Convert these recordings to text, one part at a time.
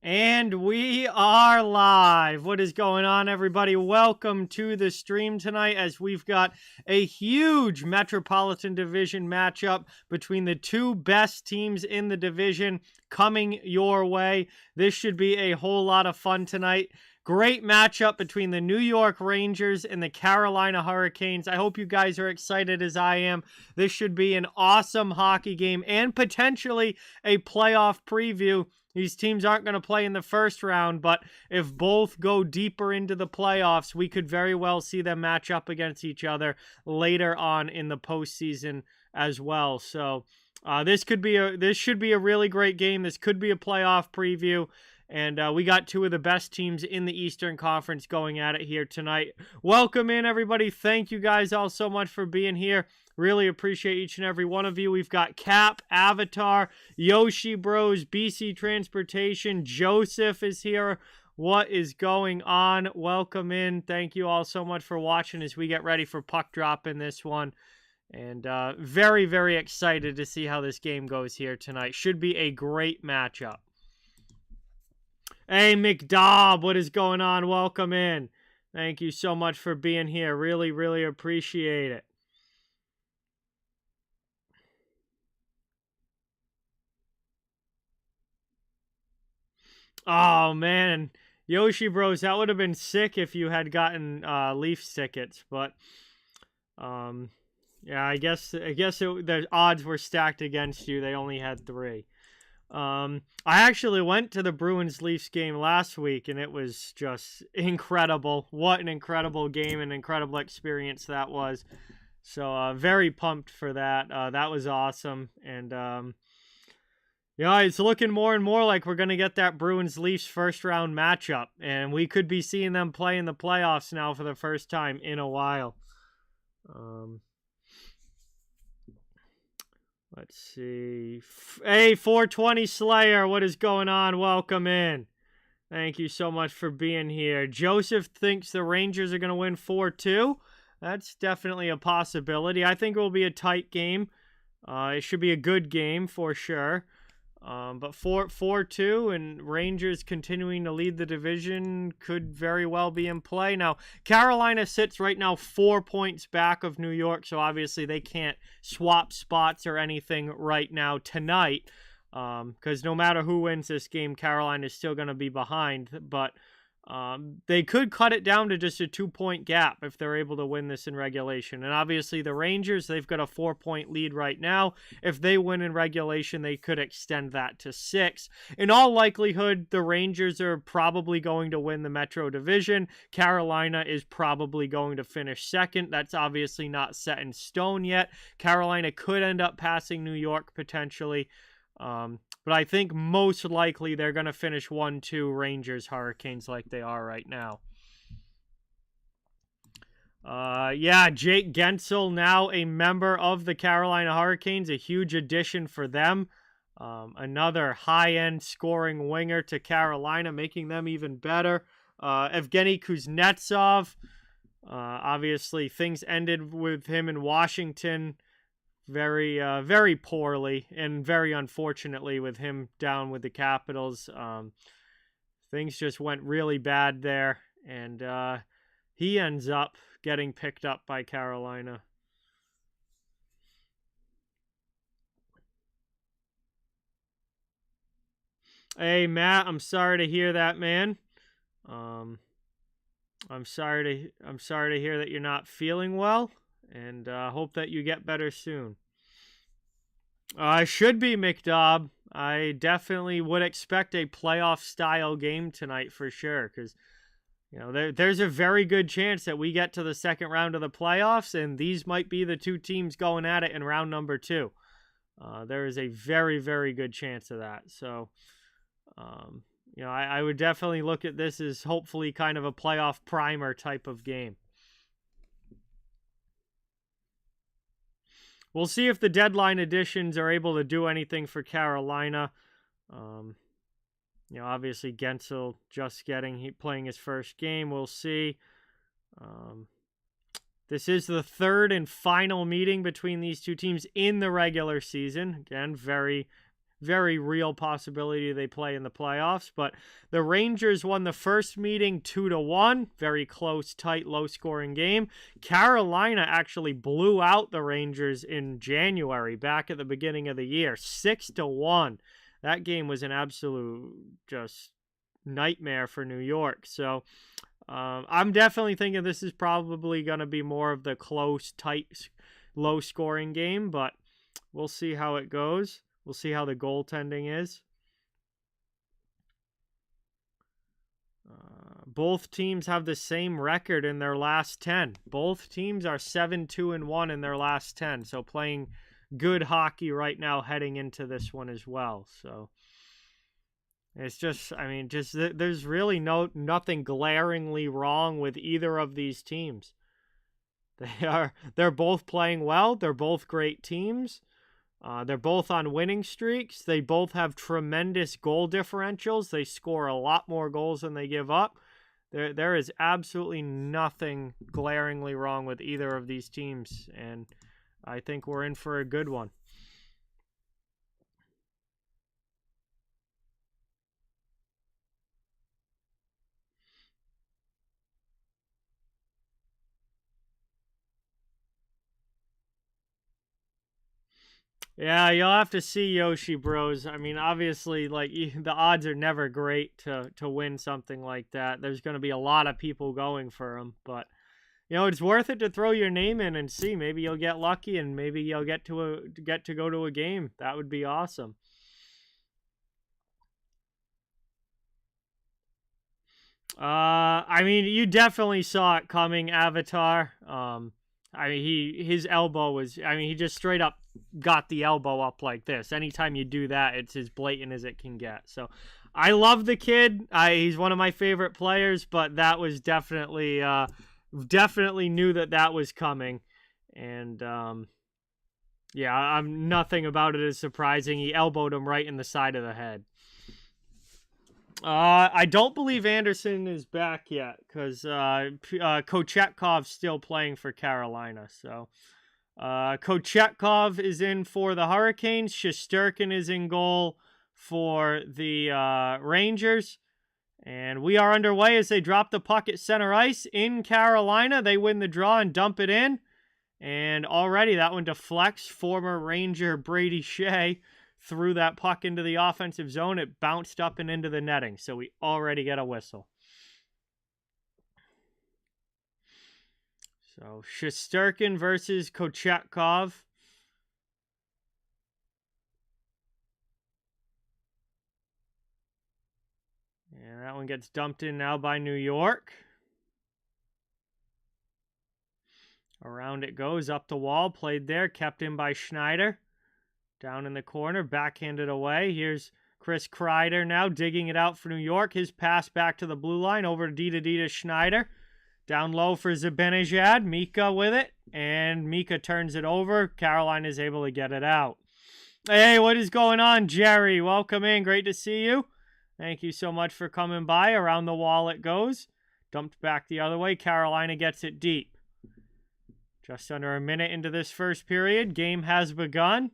And we are live. What is going on, everybody? Welcome to the stream tonight as we've got a huge Metropolitan Division matchup between the two best teams in the division coming your way. This should be a whole lot of fun tonight. Great matchup between the New York Rangers and the Carolina Hurricanes. I hope you guys are excited as I am. This should be an awesome hockey game and potentially a playoff preview. These teams aren't going to play in the first round, but if both go deeper into the playoffs, we could very well see them match up against each other later on in the postseason as well. So this should be a really great game. This could be a playoff preview. And we got two of the best teams in the Eastern Conference going at it here tonight. Welcome in, everybody. Thank you guys all so much for being here. Really appreciate each and every one of you. We've got Cap, Avatar, Yoshi Bros, BC Transportation, Joseph is here. What is going on? Welcome in. Thank you all so much for watching as we get ready for puck drop in this one. And very, very excited to see how this game goes here tonight. Should be a great matchup. Hey, McDobb, what is going on? Welcome in. Thank you so much for being here. Really, really appreciate it. Oh, man. Yoshi Bros, that would have been sick if you had gotten Leafs tickets. But, yeah, I guess the odds were stacked against you. They only had 3. I actually went to the Bruins-Leafs game last week, and it was just incredible. What an incredible game and incredible experience that was. So, very pumped for that. That was awesome. And, yeah, it's looking more and more like we're going to get that Bruins-Leafs first-round matchup. And we could be seeing them play in the playoffs now for the first time in a while. Let's see. Hey, 420 Slayer, what is going on? Welcome in. Thank you so much for being here. Joseph thinks the Rangers are going to win 4-2. That's definitely a possibility. I think it will be a tight game. It should be a good game for sure. But 4-2 and Rangers continuing to lead the division could very well be in play. Now, Carolina sits right now 4 points back of New York, so obviously they can't swap spots or anything right now tonight. Because no matter who wins this game, Carolina is still going to be behind. But they could cut it down to just a 2-point gap if they're able to win this in regulation. And obviously the Rangers, they've got a 4-point lead right now. If they win in regulation, they could extend that to 6. In all likelihood, the Rangers are probably going to win the Metro Division. Carolina is probably going to finish second. That's obviously not set in stone yet. Carolina could end up passing New York potentially. But I think most likely they're going to finish 1-2 Rangers Hurricanes like they are right now. Yeah, Jake Gensel now a member of the Carolina Hurricanes, a huge addition for them. Another high-end scoring winger to Carolina, making them even better. Evgeny Kuznetsov, obviously things ended with him in Washington very poorly and very unfortunately with him down with the Capitals. Things just went really bad there, and he ends up getting picked up by Carolina. Hey, Matt, I'm sorry to hear that, man. I'm sorry to hear that you're not feeling well. And hope that you get better soon. I should be, McDobb. I definitely would expect a playoff-style game tonight for sure. Because, you know, there's a very good chance that we get to the second round of the playoffs. And these might be the two teams going at it in round number 2. There is a very, very good chance of that. So, you know, I would definitely look at this as hopefully kind of a playoff primer type of game. We'll see if the deadline additions are able to do anything for Carolina. You know, obviously Gensel just playing his first game. We'll see. This is the third and final meeting between these two teams in the regular season. Again, very, very real possibility they play in the playoffs. But the Rangers won the first meeting 2-1. Very close, tight, low-scoring game. Carolina actually blew out the Rangers in January, back at the beginning of the year, 6-1. That game was an absolute just nightmare for New York. So I'm definitely thinking this is probably going to be more of the close, tight, low-scoring game, but we'll see how it goes. We'll see how the goaltending is. Both teams have the same record in their last 10. Both teams are 7-2-1 in their last 10, so playing good hockey right now heading into this one as well. So it's just, I mean, just there's really nothing glaringly wrong with either of these teams. They're both playing well. They're both great teams. They're both on winning streaks. They both have tremendous goal differentials. They score a lot more goals than they give up. There is absolutely nothing glaringly wrong with either of these teams, and I think we're in for a good one. Yeah, you'll have to see Yoshi Bros. I mean, obviously, like, the odds are never great to win something like that. There's going to be a lot of people going for him, but it's worth it to throw your name in and see. Maybe you'll get lucky, and maybe you'll get to go to a game. That would be awesome. I mean, you definitely saw it coming, Avatar. I mean, his elbow was, I mean, he just straight up got the elbow up like this. Anytime you do that, it's as blatant as it can get. So I love the kid. He's one of my favorite players, but that was definitely knew that was coming. And yeah, nothing about it is surprising. He elbowed him right in the side of the head. I don't believe Anderson is back yet because Kochekhov's still playing for Carolina. So Kochetkov is in for the Hurricanes. Shesterkin is in goal for the Rangers. And we are underway as they drop the puck at center ice in Carolina. They win the draw and dump it in. And already that one deflects. Former Ranger Brady Shea threw that puck into the offensive zone. It bounced up and into the netting. So we already get a whistle. So Shesterkin versus Kochetkov. And that one gets dumped in now by New York. Around it goes, up the wall, played there, kept in by Schneider. Down in the corner, backhanded away. Here's Chris Kreider now digging it out for New York. His pass back to the blue line, over to to Schneider. Down low for Zibanejad. Mika with it, and Mika turns it over. Carolina is able to get it out. Hey, what is going on, Jerry? Welcome in. Great to see you. Thank you so much for coming by. Around the wall it goes. Dumped back the other way. Carolina gets it deep. Just under a minute into this first period. Game has begun.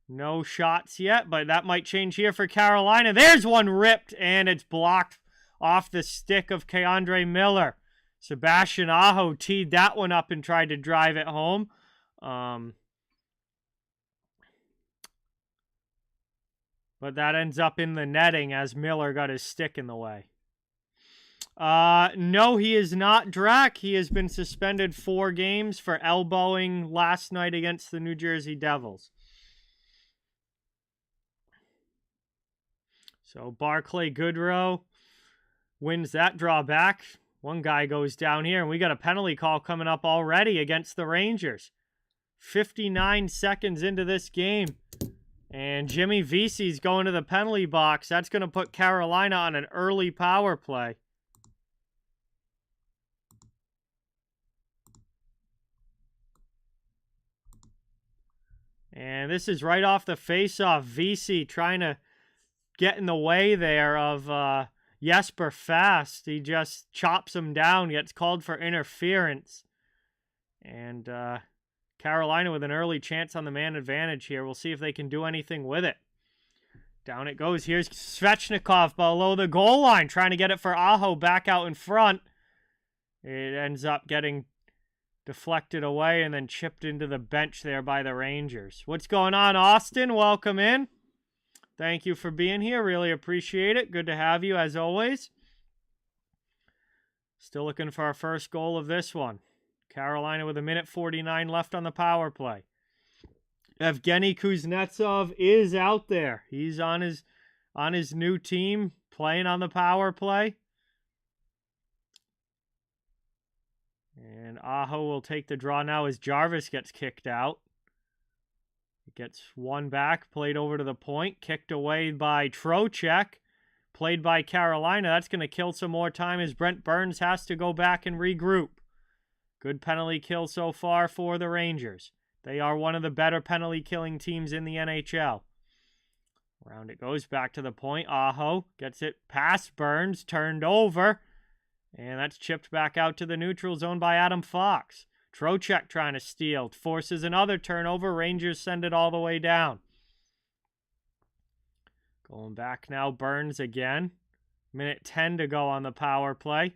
No shots yet, but that might change here for Carolina. There's one ripped, and it's blocked off the stick of Keandre Miller. Sebastian Aho teed that one up and tried to drive it home. But that ends up in the netting as Miller got his stick in the way. No, he is not Drac. He has been suspended 4 games for elbowing last night against the New Jersey Devils. So Barclay Goodrow wins that drawback. One guy goes down here, and we got a penalty call coming up already against the Rangers. 59 seconds into this game. And Jimmy Vesey's going to the penalty box. That's going to put Carolina on an early power play. And this is right off the faceoff. Vesey trying to get in the way there of Jesper Fast. He just chops him down, gets called for interference. And Carolina with an early chance on the man advantage here. We'll see if they can do anything with it. Down it goes. Here's Svechnikov below the goal line, trying to get it for Aho back out in front. It ends up getting deflected away and then chipped into the bench there by the Rangers. What's going on, Austin? Welcome in. Thank you for being here. Really appreciate it. Good to have you, as always. Still looking for our first goal of this one. Carolina with 1:49 left on the power play. Evgeny Kuznetsov is out there. He's on his new team, playing on the power play. And Aho will take the draw now as Jarvis gets kicked out. It gets one back, played over to the point, kicked away by Trocheck, played by Carolina. That's going to kill some more time as Brent Burns has to go back and regroup. Good penalty kill so far for the Rangers. They are one of the better penalty-killing teams in the NHL. Around it goes, back to the point. Aho gets it past Burns, turned over. And that's chipped back out to the neutral zone by Adam Fox. Trocheck trying to steal. Forces another turnover. Rangers send it all the way down. Going back now, Burns again. 1:10 to go on the power play.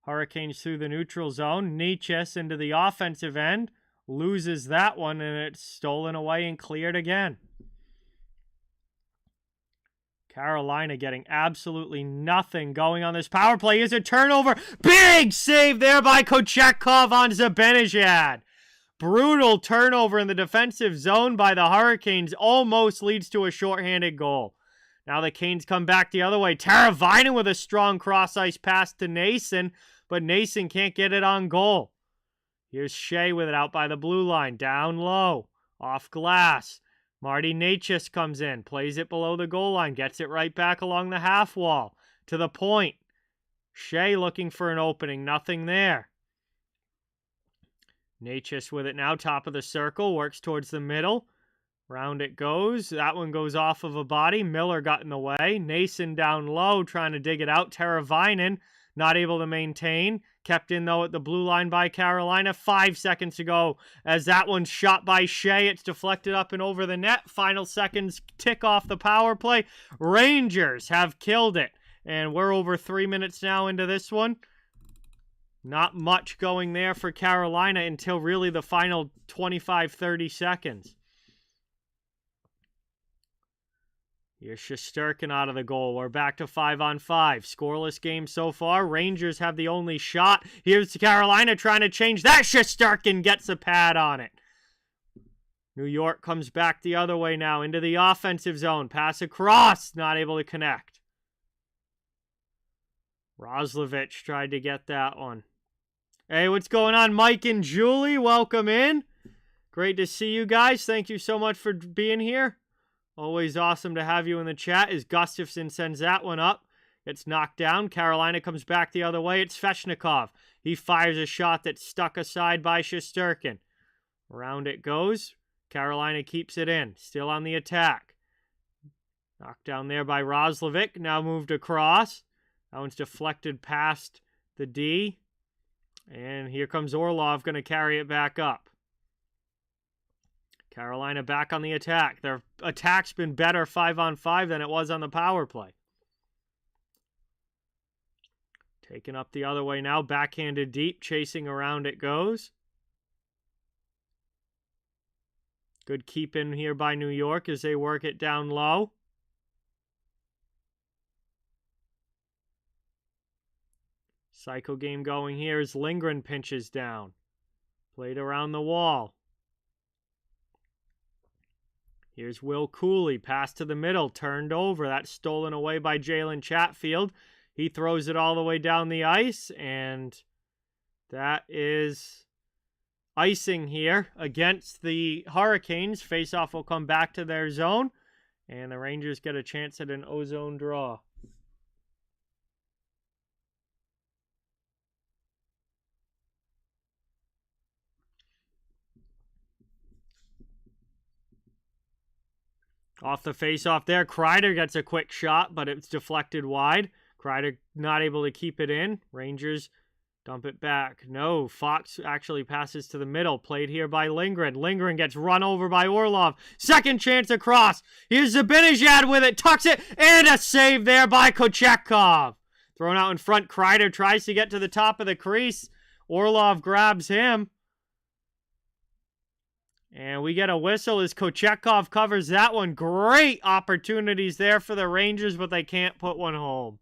Hurricanes through the neutral zone. Nichas into the offensive end. Loses that one, and it's stolen away and cleared again. Carolina getting absolutely nothing going on this power play. Here's a turnover. Big save there by Kochetkov on Zibanejad. Brutal turnover in the defensive zone by the Hurricanes. Almost leads to a shorthanded goal. Now the Canes come back the other way. Teravainen with a strong cross-ice pass to Nason, but Nason can't get it on goal. Here's Shea with it out by the blue line. Down low. Off glass. Marty Necas comes in. Plays it below the goal line. Gets it right back along the half wall. To the point. Shea looking for an opening. Nothing there. Necas with it now. Top of the circle. Works towards the middle. Round it goes. That one goes off of a body. Miller got in the way. Nason down low trying to dig it out. Teravainen not able to maintain. Kept in, though, at the blue line by Carolina. 5 seconds to go as that one's shot by Shea. It's deflected up and over the net. Final seconds tick off the power play. Rangers have killed it. And we're over 3 minutes now into this one. Not much going there for Carolina until really the final 25-30 seconds. Here's Shesterkin out of the goal. We're back to 5-on-5. Scoreless game so far. Rangers have the only shot. Here's Carolina trying to change that. Shesterkin gets a pad on it. New York comes back the other way now into the offensive zone. Pass across. Not able to connect. Roslovic tried to get that one. Hey, what's going on, Mike and Julie? Welcome in. Great to see you guys. Thank you so much for being here. Always awesome to have you in the chat as Gustafsson sends that one up. It's knocked down. Carolina comes back the other way. It's Svechnikov. He fires a shot that's stuck aside by Shesterkin. Around it goes. Carolina keeps it in. Still on the attack. Knocked down there by Roslovic. Now moved across. That one's deflected past the D. And here comes Orlov, going to carry it back up. Carolina back on the attack. Their attack's been better 5-on-5 than it was on the power play. Taken up the other way now. Backhanded deep. Chasing around it goes. Good keep in here by New York as they work it down low. Cycle game going here as Lindgren pinches down. Played around the wall. Here's Will Cooley. Pass to the middle. Turned over. That's stolen away by Jalen Chatfield. He throws it all the way down the ice. And that is icing here against the Hurricanes. Faceoff will come back to their zone. And the Rangers get a chance at an O-zone draw. Off the face-off there, Kreider gets a quick shot, but it's deflected wide. Kreider not able to keep it in. Rangers Dump it back. No, Fox actually passes to the middle. Played here by Lindgren. Lindgren gets run over by Orlov. Second chance across. Here's Zibanejad with it. Tucks it. And a save there by Kochetkov. Thrown out in front. Kreider tries to get to the top of the crease. Orlov grabs him. And we get a whistle as Kochetkov covers that one. Great opportunities there for the Rangers, but they can't put one home.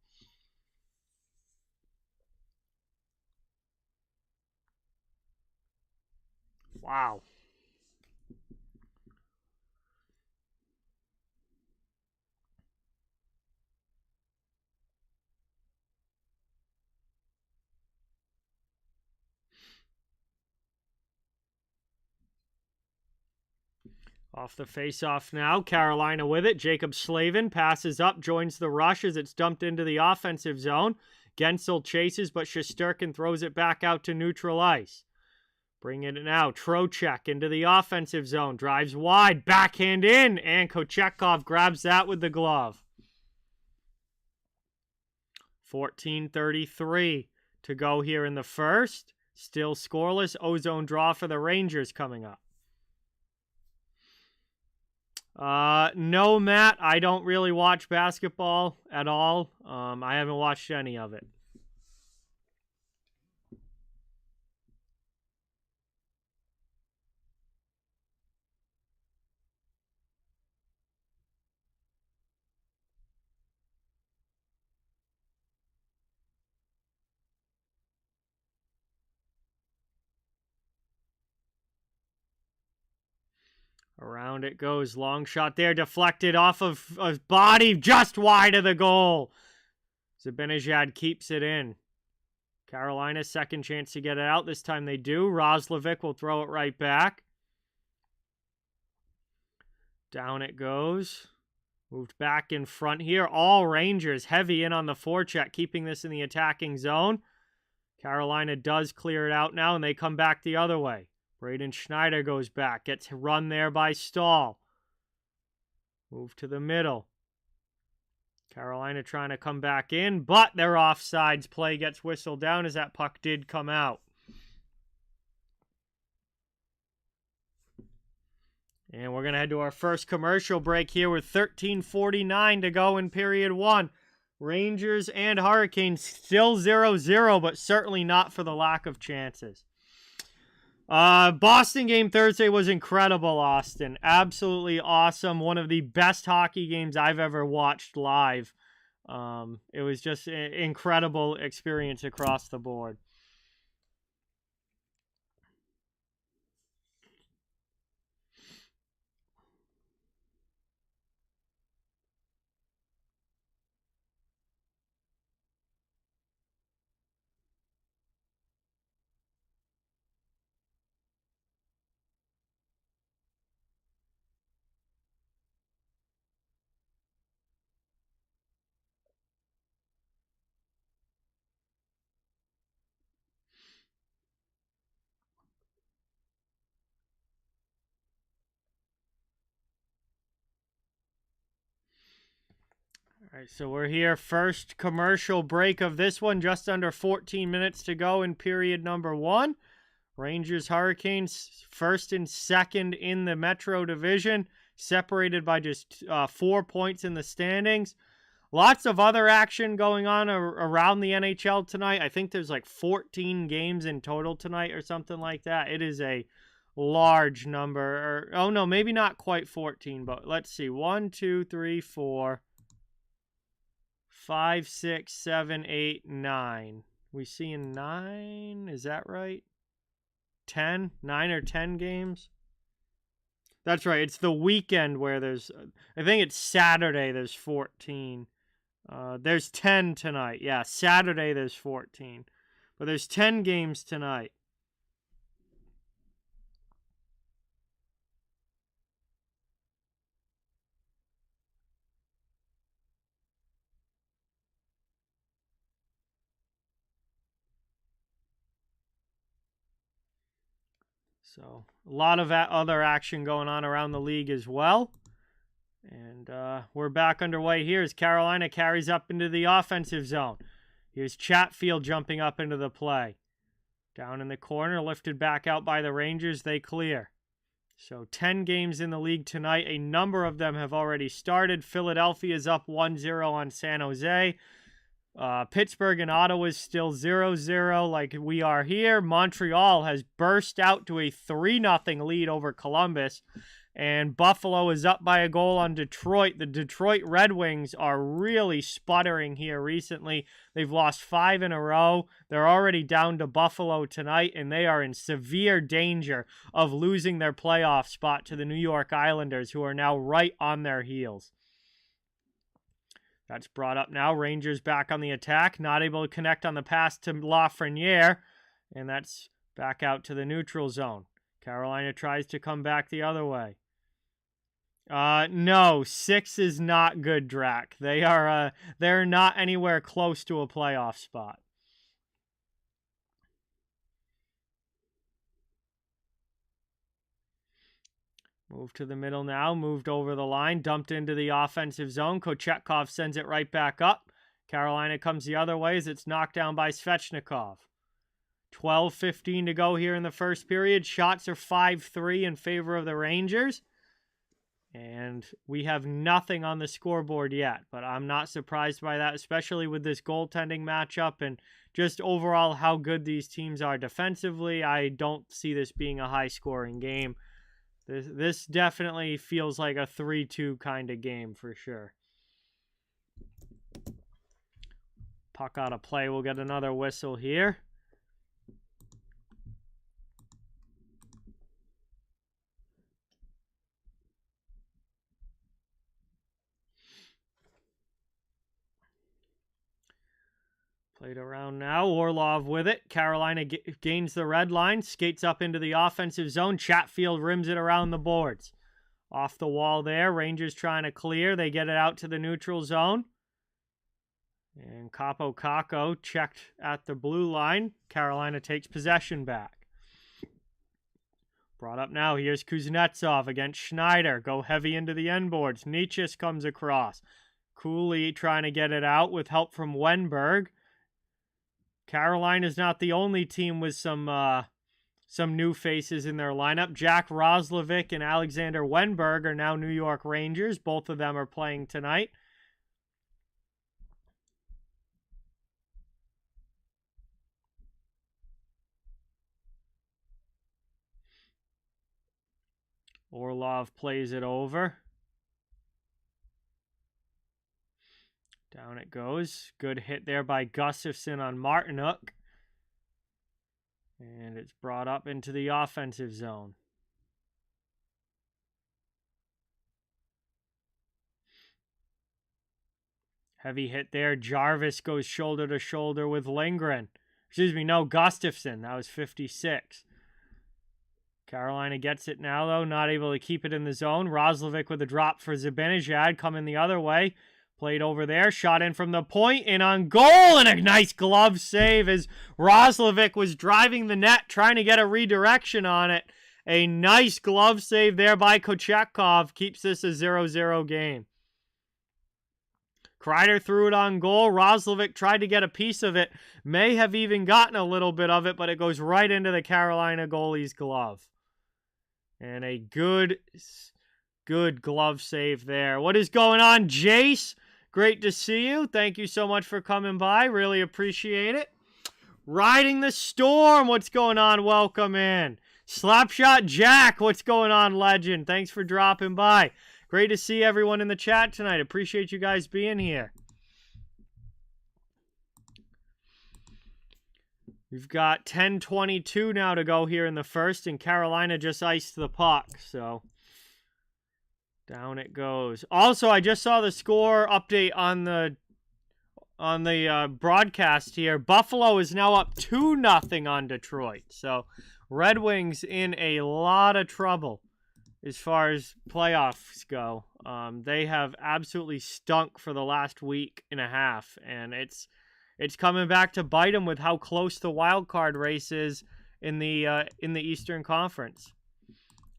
Wow. Off the face-off now. Carolina with it. Jacob Slavin passes up, joins the rush as it's dumped into the offensive zone. Gensel chases, but Shesterkin throws it back out to neutral ice. Bring it now. Trocheck into the offensive zone. Drives wide. Backhand in. And Kochetkov grabs that with the glove. 14:33 to go here in the first. Still scoreless. Ozone draw for the Rangers coming up. No, Matt, I don't really watch basketball at all. I haven't watched any of it. Around it goes. Long shot there. Deflected off of a body just wide of the goal. Zibanejad keeps it in. Carolina's second chance to get it out. This time they do. Roslovic will throw it right back. Down it goes. Moved back in front here. All Rangers heavy in on the forecheck, keeping this in the attacking zone. Carolina does clear it out now, and they come back the other way. Braden Schneider goes back. Gets run there by Stahl. Move to the middle. Carolina trying to come back in, but their offsides play gets whistled down as that puck did come out. And we're going to head to our first commercial break here with 13:49 to go in period one. Rangers and Hurricanes still 0-0, but certainly not for the lack of chances. Boston game Thursday was incredible, Austin. Absolutely awesome. One of the best hockey games I've ever watched live. It was just an incredible experience across the board. All right, so we're here. First commercial break of this one. Just under 14 minutes to go in period number one. Rangers, Hurricanes, first and second in the Metro Division, separated by just 4 points in the standings. Lots of other action going on around the NHL tonight. I think there's like 14 games in total tonight or something like that. It is a large number. Oh, no, maybe not quite 14, but let's see. 1, 2, 3, 4, 5, 6, 7, 8, 9. We seeing 9? Is that right? 10? 9 or 10 games? That's right. It's the weekend where there's, I think it's Saturday there's 14. There's 10 tonight. Yeah, Saturday there's 14. But there's 10 games tonight. So, a lot of other action going on around the league as well. And we're back underway here as Carolina carries up into the offensive zone. Here's Chatfield jumping up into the play. Down in the corner, lifted back out by the Rangers, they clear. So 10 games in the league tonight. A number of them have already started. Philadelphia is up 1-0 on San Jose. Pittsburgh and Ottawa is still 0-0 like we are here. Montreal has burst out to a 3-0 lead over Columbus. And Buffalo is up by a goal on Detroit. The Detroit Red Wings are really sputtering here recently. They've lost 5 in a row. They're already down to Buffalo tonight, and they are in severe danger of losing their playoff spot to the New York Islanders, who are now right on their heels. That's brought up now. Rangers back on the attack. Not able to connect on the pass to Lafreniere, and that's back out to the neutral zone. Carolina tries to come back the other way. No, 6 is not good, Drac. They're not anywhere close to a playoff spot. Move to the middle now, moved over the line, dumped into the offensive zone. Kochetkov sends it right back up. Carolina comes the other way as it's knocked down by Svechnikov. 12:15 to go here in the first period. Shots are 5-3 in favor of the Rangers. And we have nothing on the scoreboard yet, but I'm not surprised by that, especially with this goaltending matchup and just overall how good these teams are defensively. I don't see this being a high-scoring game. This definitely feels like a 3-2 kind of game for sure. Puck out of play. We'll get another whistle here. Played around now. Orlov with it. Carolina gains the red line. Skates up into the offensive zone. Chatfield rims it around the boards. Off the wall there. Rangers trying to clear. They get it out to the neutral zone. And Capo Caco checked at the blue line. Carolina takes possession back. Brought up now. Here's Kuznetsov against Schneider. Go heavy into the end boards. Nietzsche comes across. Cooley trying to get it out with help from Wenberg. Carolina's not the only team with some new faces in their lineup. Jack Roslovic and Alexander Wenberg are now New York Rangers. Both of them are playing tonight. Orlov plays it over. Down it goes. Good hit there by Gustafsson on Martinuk. And it's brought up into the offensive zone. Heavy hit there. Jarvis goes shoulder to shoulder with Lindgren. Excuse me, no, Gustafsson. That was 56. Carolina gets it now, though. Not able to keep it in the zone. Roslovic with a drop for Zibanejad. Coming the other way. Played over there, shot in from the point, and on goal, and a nice glove save as Roslovic was driving the net, trying to get a redirection on it. A nice glove save there by Kochetkov keeps this a 0-0 game. Kreider threw it on goal. Roslovic tried to get a piece of it, may have even gotten a little bit of it, but it goes right into the Carolina goalie's glove. And a good glove save there. What is going on, Jace? Great to see you. Thank you so much for coming by. Really appreciate it. Riding the Storm. What's going on? Welcome in. Slapshot Jack. What's going on, legend? Thanks for dropping by. Great to see everyone in the chat tonight. Appreciate you guys being here. We've got 10:22 now to go here in the first, and Carolina just iced the puck, so down it goes. Also, I just saw the score update on the broadcast here. Buffalo is now up 2-0 on Detroit. So Red Wings in a lot of trouble as far as playoffs go. They have absolutely stunk for the last week and a half, and it's coming back to bite them with how close the wild card race is in the Eastern Conference.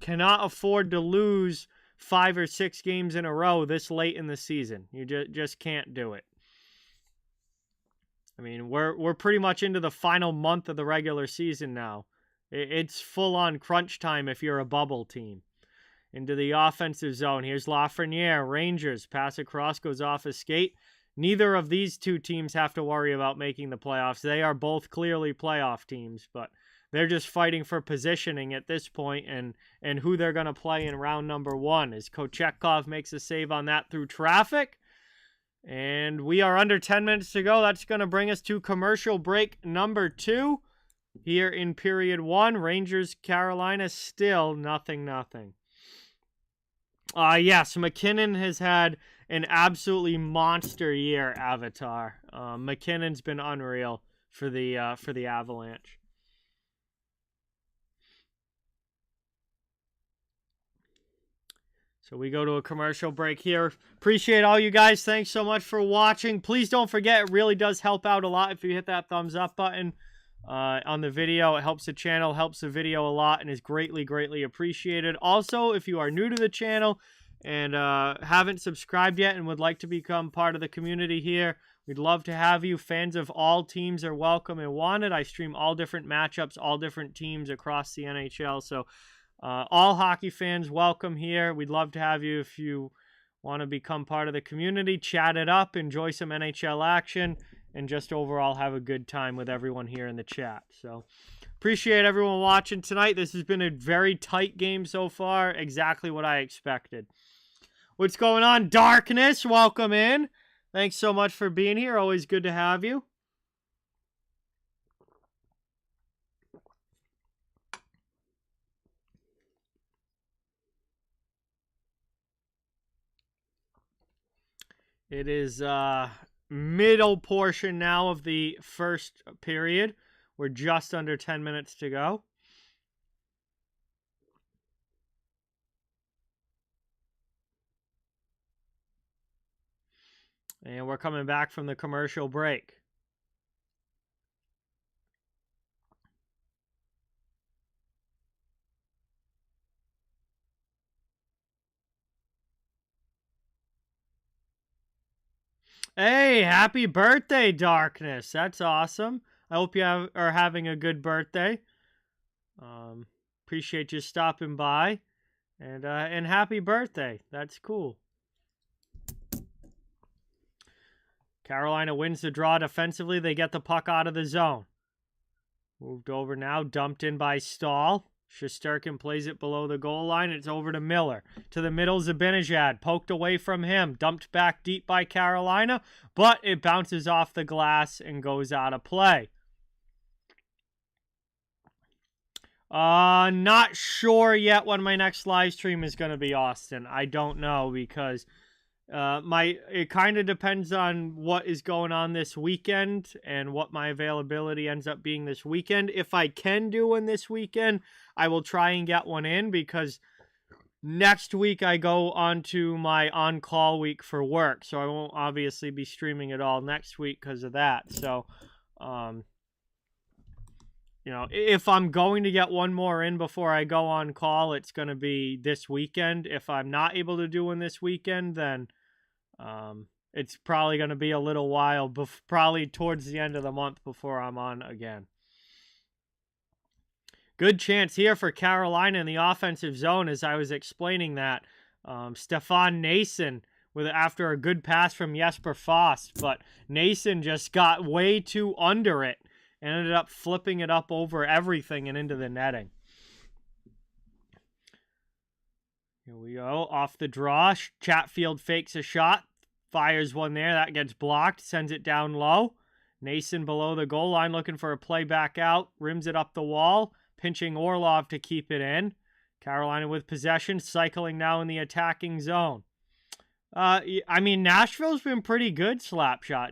Cannot afford to lose 5 or 6 games in a row this late in the season. You just can't do it. mean, we're pretty much into the final month of the regular season now. It's full-on crunch time if you're a bubble team. Into the offensive zone. Here's Lafreniere. Rangers. Pass across. Goes off a skate. Neither of these two teams have to worry about making the playoffs. They are both clearly playoff teams, but they're just fighting for positioning at this point and who they're going to play in round number 1. As Kochetkov makes a save on that through traffic. And we are under 10 minutes to go. That's going to bring us to commercial break number 2. Here in period 1, Rangers, Carolina, still 0-0. Yes, McKinnon has had an absolutely monster year, Avatar. McKinnon's been unreal for the Avalanche. So we go to a commercial break here. Appreciate all you guys. Thanks so much for watching. Please don't forget, it really does help out a lot if you hit that thumbs up button on the video. It helps the channel, helps the video a lot, and is greatly, greatly appreciated. Also, if you are new to the channel and haven't subscribed yet and would like to become part of the community here, we'd love to have you. Fans of all teams are welcome and wanted. I stream all different matchups, all different teams across the NHL. So all hockey fans welcome here. We'd love to have you if you want to become part of the community. Chat it up, enjoy some NHL action, and just overall have a good time with everyone here in the chat. So appreciate everyone watching tonight. This has been a very tight game so far. Exactly what I expected. What's going on, Darkness? Welcome in. Thanks so much for being here. Always good to have you. It is middle portion now of the first period. We're just under 10 minutes to go. And we're coming back from the commercial break. Hey, happy birthday, Darkness. That's awesome. I hope you are having a good birthday. Appreciate you stopping by. And happy birthday. That's cool. Carolina wins the draw defensively. They get the puck out of the zone. Moved over now. Dumped in by Stahl. Shesterkin plays it below the goal line. It's over to Miller. To the middle, Zibanejad. Poked away from him. Dumped back deep by Carolina. But it bounces off the glass and goes out of play. Not sure yet when my next live stream is going to be, Austin. I don't know because it kind of depends on what is going on this weekend and what my availability ends up being this weekend. If I can do one this weekend, I will try and get one in because next week I go on to my on-call week for work. So I won't obviously be streaming at all next week because of that. So, you know, if I'm going to get one more in before I go on call, it's going to be this weekend. If I'm not able to do one this weekend, then it's probably going to be a little while, probably towards the end of the month before I'm on again. Good chance here for Carolina in the offensive zone, as I was explaining that. Stefan Nason after a good pass from Jesper Fast, but Nason just got way too under it and ended up flipping it up over everything and into the netting. Here we go. Off the draw. Chatfield fakes a shot. Fires one there. That gets blocked. Sends it down low. Nason below the goal line looking for a play back out. Rims it up the wall. Pinching Orlov to keep it in. Carolina with possession. Cycling now in the attacking zone. I mean, Nashville's been pretty good slap shot.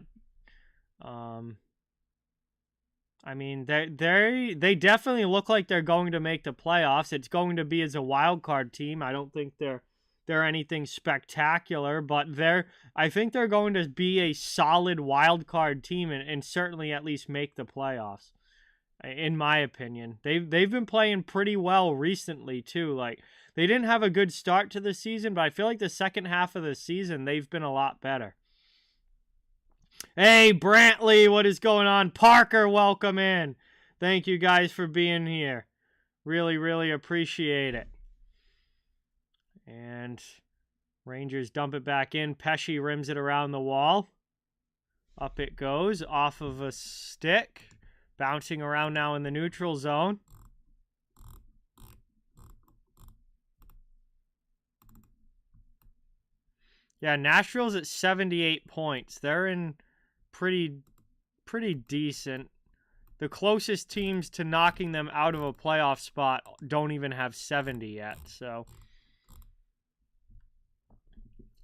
I mean, they definitely look like they're going to make the playoffs. It's going to be as a wild card team. I don't think they're anything spectacular, but I think they're going to be a solid wild card team and certainly at least make the playoffs. In my opinion, they've been playing pretty well recently too. Like, they didn't have a good start to the season, but I feel like the second half of the season they've been a lot better. Hey, Brantley, what is going on? Parker, welcome in. Thank you guys for being here. Really, really appreciate it. And Rangers dump it back in. Pesce rims it around the wall. Up it goes, off of a stick. Bouncing around now in the neutral zone. Yeah, Nashville's at 78 points. They're in pretty decent. The closest teams to knocking them out of a playoff spot don't even have 70 yet, so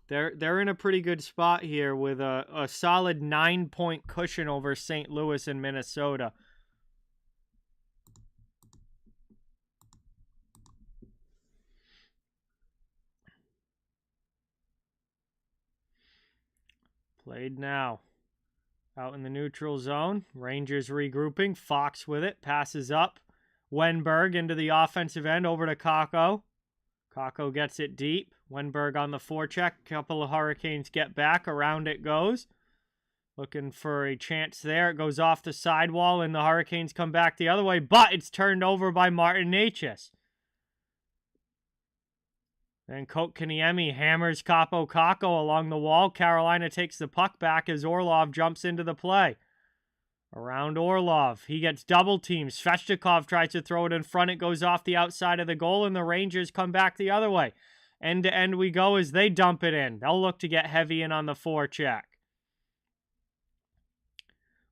they're in a pretty good spot here with a solid 9-point cushion over St. Louis and Minnesota. Played now. Out in the neutral zone. Rangers regrouping. Fox with it. Passes up. Wenberg into the offensive end over to Kakko. Kakko gets it deep. Wenberg on the forecheck. Couple of Hurricanes get back. Around it goes. Looking for a chance there. It goes off the sidewall and the Hurricanes come back the other way. But it's turned over by Martin Necas. Then Kotkaniemi hammers Kakko along the wall. Carolina takes the puck back as Orlov jumps into the play. Around Orlov. He gets double teamed. Svechnikov tries to throw it in front. It goes off the outside of the goal, and the Rangers come back the other way. End to end we go as they dump it in. They'll look to get heavy in on the forecheck.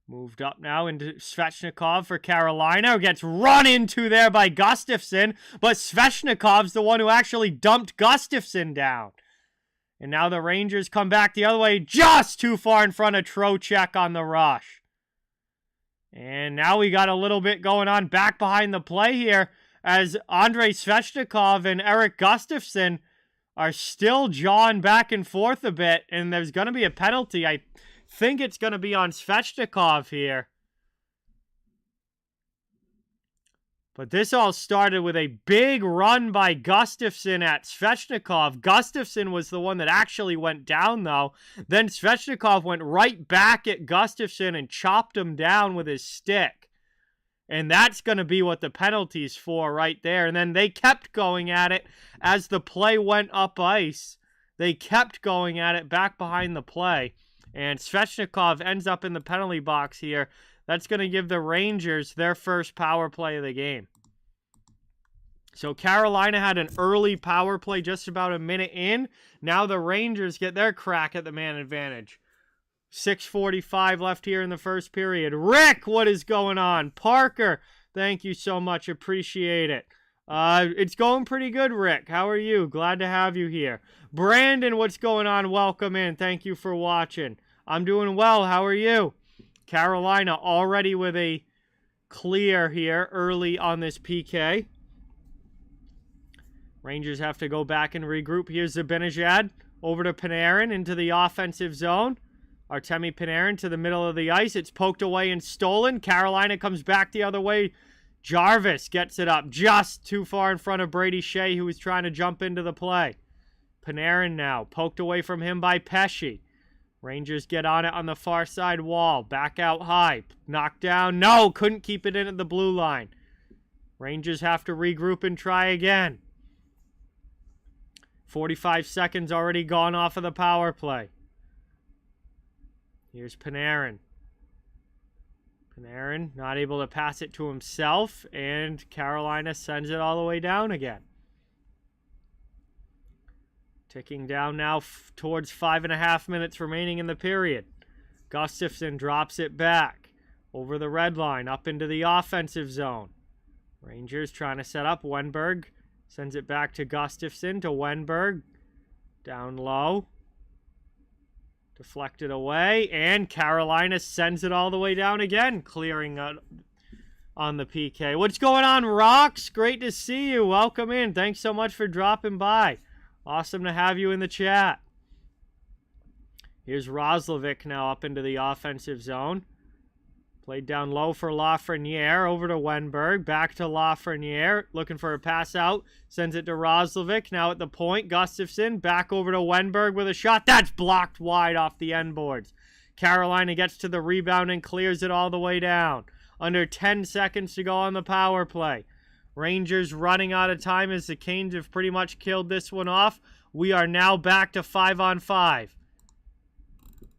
Moved up now into Svechnikov for Carolina. Gets run into there by Gustafsson. But Svechnikov's the one who actually dumped Gustafsson down. And now the Rangers come back the other way. Just too far in front of Trocheck on the rush. And now we got a little bit going on back behind the play here. As Andrei Svechnikov and Eric Gustafsson are still jawing back and forth a bit. And there's going to be a penalty. I think it's going to be on Svechnikov here. But this all started with a big run by Gustafsson at Svechnikov. Gustafsson was the one that actually went down, though. Then Svechnikov went right back at Gustafsson and chopped him down with his stick. And that's going to be what the penalty's for right there. And then they kept going at it as the play went up ice. They kept going at it back behind the play. And Svechnikov ends up in the penalty box here. That's going to give the Rangers their first power play of the game. So Carolina had an early power play just about a minute in. Now the Rangers get their crack at the man advantage. 6:45 left here in the first period. Rick, what is going on? Parker, thank you so much. Appreciate it. It's going pretty good, Rick. How are you? Glad to have you here. Brandon, what's going on? Welcome in. Thank you for watching. I'm doing well. How are you? Carolina already with a clear here early on this PK. Rangers have to go back and regroup. Here's Zibanejad over to Panarin into the offensive zone. Artemi Panarin to the middle of the ice. It's poked away and stolen. Carolina comes back the other way. Jarvis gets it up just too far in front of Brady Shea, who was trying to jump into the play. Panarin now poked away from him by Pesce. Rangers get on it on the far side wall. Back out high. Knocked down. No, couldn't keep it in at the blue line. Rangers have to regroup and try again. 45 seconds already gone off of the power play. Here's Panarin. Panarin not able to pass it to himself, and Carolina sends it all the way down again. Ticking down now towards 5.5 minutes remaining in the period. Gustafsson drops it back over the red line up into the offensive zone. Rangers trying to set up. Wenberg sends it back to Gustafsson to Wenberg. Down low. Deflected away, and Carolina sends it all the way down again, clearing on the PK. What's going on, Rocks? Great to see you. Welcome in. Thanks so much for dropping by. Awesome to have you in the chat. Here's Roslovic now up into the offensive zone. Played down low for Lafreniere. Over to Wenberg. Back to Lafreniere. Looking for a pass out. Sends it to Roslovic. Now at the point. Gustafsson. Back over to Wenberg with a shot. That's blocked wide off the end boards. Carolina gets to the rebound and clears it all the way down. Under 10 seconds to go on the power play. Rangers running out of time as the Canes have pretty much killed this one off. We are now back to 5-on-5.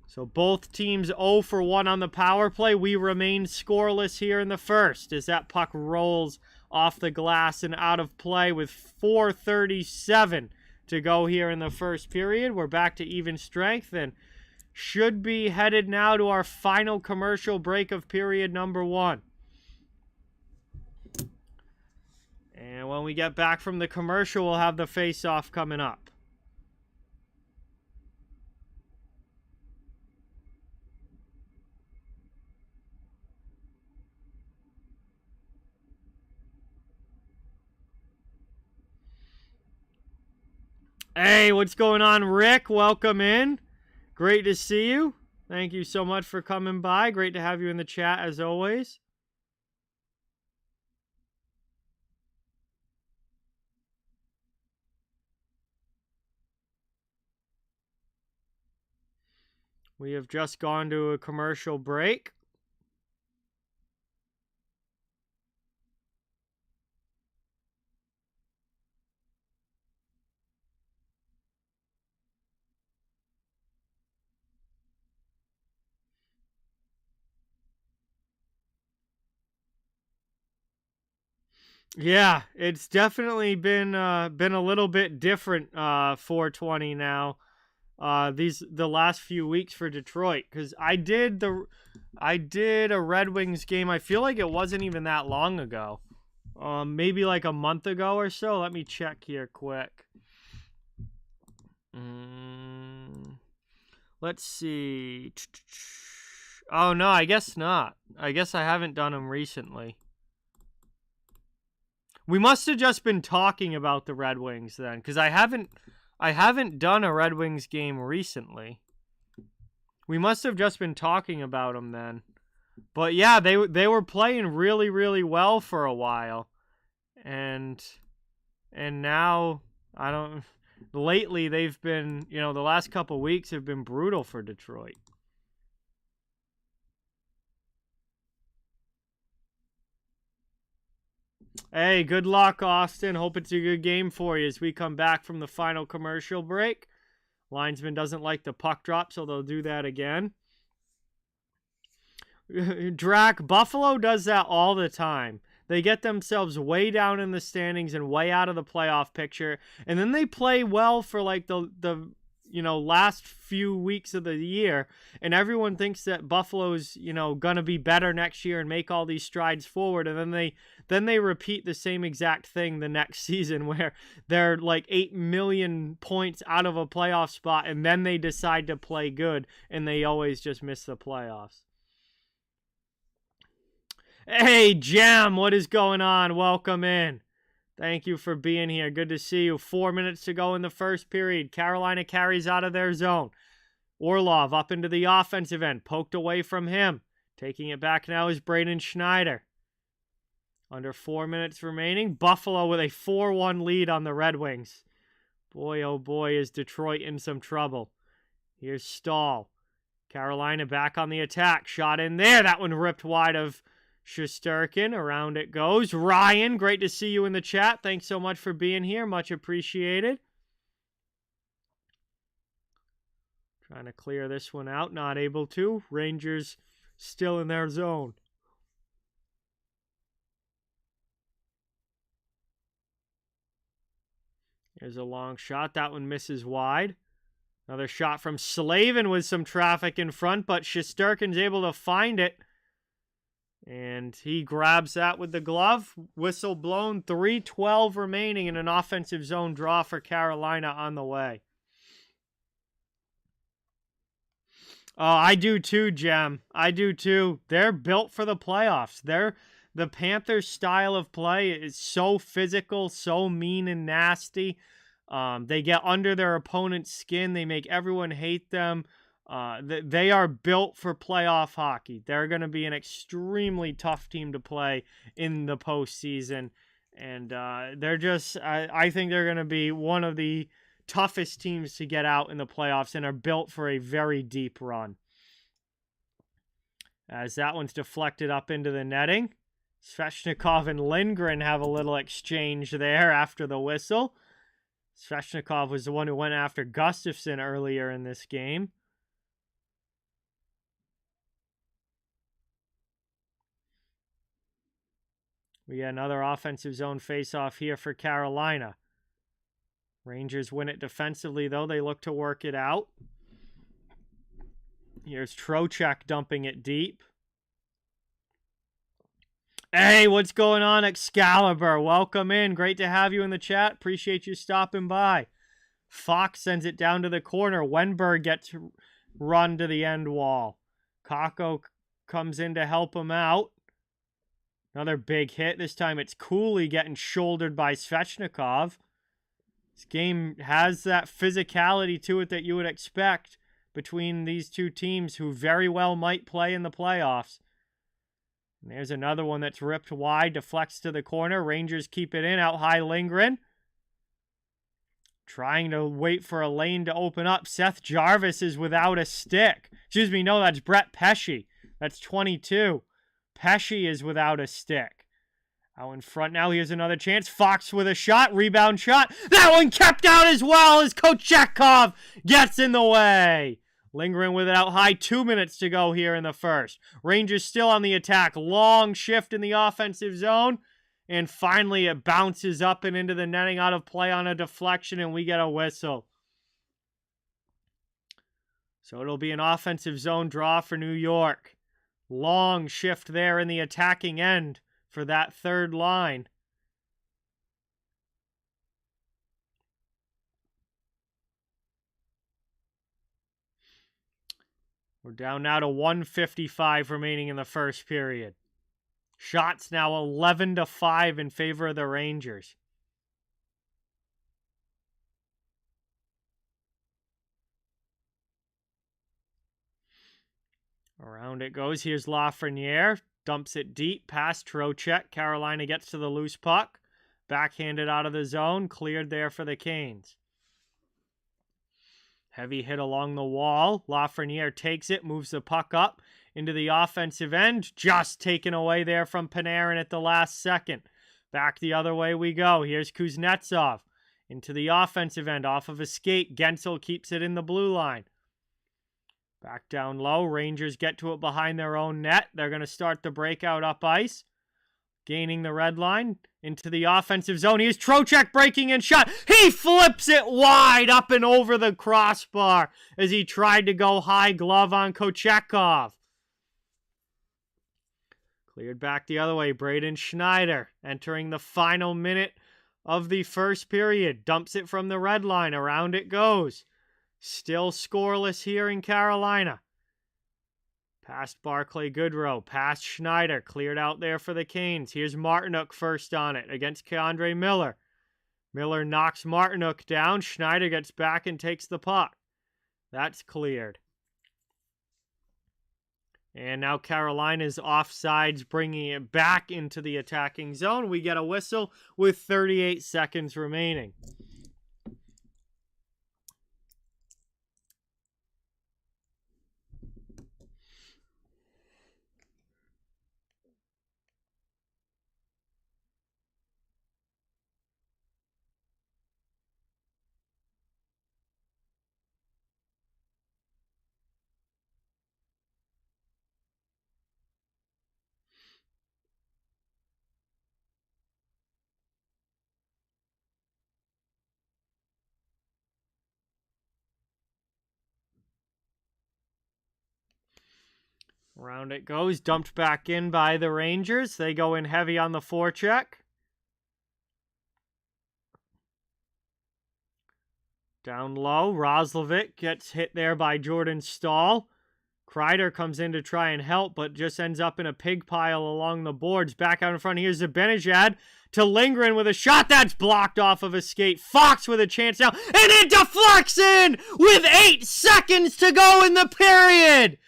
So both teams 0 for 1 on the power play. We remain scoreless here in the first as that puck rolls off the glass and out of play with 4:37 to go here in the first period. We're back to even strength and should be headed now to our final commercial break of period number 1. And when we get back from the commercial, we'll have the face-off coming up. Hey, what's going on, Rick? Welcome in. Great to see you. Thank you so much for coming by. Great to have you in the chat as always. We have just gone to a commercial break. Yeah, it's definitely been a little bit different 420 now. The last few weeks for Detroit, because I did a Red Wings game. I feel like it wasn't even that long ago. Maybe like a month ago or so. Let me check here quick. Let's see. Oh no, I guess not. I guess I haven't done them recently. We must have just been talking about the Red Wings then, because I haven't done a Red Wings game recently. We must have just been talking about them then. But yeah, they were playing really, really well for a while. And now, lately they've been, the last couple weeks have been brutal for Detroit. Hey, good luck, Austin. Hope it's a good game for you as we come back from the final commercial break. Linesman doesn't like the puck drop, so they'll do that again. Drac, Buffalo does that all the time. They get themselves way down in the standings and way out of the playoff picture, and then they play well for like the last few weeks of the year, and everyone thinks that Buffalo's, gonna be better next year and make all these strides forward, and then they repeat the same exact thing the next season where they're like 8 million points out of a playoff spot, and then they decide to play good, and they always just miss the playoffs. Hey, Jam, what is going on? Welcome in. Thank you for being here. Good to see you. 4 minutes to go in the first period. Carolina carries out of their zone. Orlov up into the offensive end. Poked away from him. Taking it back now is Braden Schneider. Under 4 minutes remaining. Buffalo with a 4-1 lead on the Red Wings. Boy, oh boy, is Detroit in some trouble. Here's Stahl. Carolina back on the attack. Shot in there. That one ripped wide of Shesterkin. Around it goes. Ryan, great to see you in the chat. Thanks so much for being here. Much appreciated. Trying to clear this one out. Not able to. Rangers still in their zone. Here's a long shot. That one misses wide. Another shot from Slavin with some traffic in front, but Shesterkin's able to find it. And he grabs that with the glove. Whistle blown. 3:12 remaining in an offensive zone draw for Carolina on the way. Oh, I do too, Jem. I do too. They're built for the playoffs. The Panthers' style of play is so physical, so mean and nasty. They get under their opponent's skin. They make everyone hate them. They are built for playoff hockey. They're going to be an extremely tough team to play in the postseason. And I think they're going to be one of the toughest teams to get out in the playoffs and are built for a very deep run. as that one's deflected up into the netting. Svechnikov and Lindgren have a little exchange there after the whistle. Svechnikov was the one who went after Gustafsson earlier in this game. We get another offensive zone face-off here for Carolina. Rangers win it defensively, though. They look to work it out. Here's Trocheck dumping it deep. Hey, what's going on, Excalibur? Welcome in. Great to have you in the chat. Appreciate you stopping by. Fox sends it down to the corner. Wenberg gets run to the end wall. Kakko comes in to help him out. Another big hit. This time it's Cooley getting shouldered by Svechnikov. This game has that physicality to it that you would expect between these two teams who very well might play in the playoffs. And there's another one that's ripped wide, deflects to the corner. Rangers keep it in, out high Lindgren. Trying to wait for a lane to open up. Seth Jarvis is without a stick. Excuse me, no, that's Brett Pesce. That's 22. Pesce is without a stick. Out in front now, here's another chance. Fox with a shot, rebound shot. That one kept out as well as Kochetkov gets in the way. Lindgren with it out high, 2 minutes to go here in the first. Rangers still on the attack. Long shift in the offensive zone. And finally it bounces up and into the netting out of play on a deflection, and we get a whistle. So it'll be an offensive zone draw for New York. Long shift there in the attacking end for that third line. We're down now to 1:55 remaining in the first period. Shots now 11-5 in favor of the Rangers. Around it goes. Here's Lafreniere. Dumps it deep past Trocheck. Carolina gets to the loose puck. Backhanded out of the zone. Cleared there for the Canes. Heavy hit along the wall. Lafreniere takes it. Moves the puck up into the offensive end. Just taken away there from Panarin at the last second. Back the other way we go. Here's Kuznetsov. Into the offensive end. Off of a skate. Gensel keeps it in the blue line. Back down low. Rangers get to it behind their own net. They're going to start the breakout up ice. Gaining the red line into the offensive zone. Here's Trocheck breaking in shot. He flips it wide up and over the crossbar as he tried to go high glove on Kochetkov. Cleared back the other way. Braden Schneider entering the final minute of the first period. Dumps it from the red line. Around it goes. Still scoreless here in Carolina. Past Barclay Goodrow. Past Schneider. Cleared out there for the Canes. Here's Martinook first on it against K'Andre Miller. Miller knocks Martinook down. Schneider gets back and takes the puck. That's cleared. And now Carolina's offsides, bringing it back into the attacking zone. We get a whistle with 38 seconds remaining. Around it goes. Dumped back in by the Rangers. They go in heavy on the forecheck. Down low. Roslovic gets hit there by Jordan Stahl. Kreider comes in to try and help, but just ends up in a pig pile along the boards. Back out in front. Here's Zibanejad to Lindgren with a shot that's blocked off of a skate. Fox with a chance now, and it deflects in with 8 seconds to go in the period.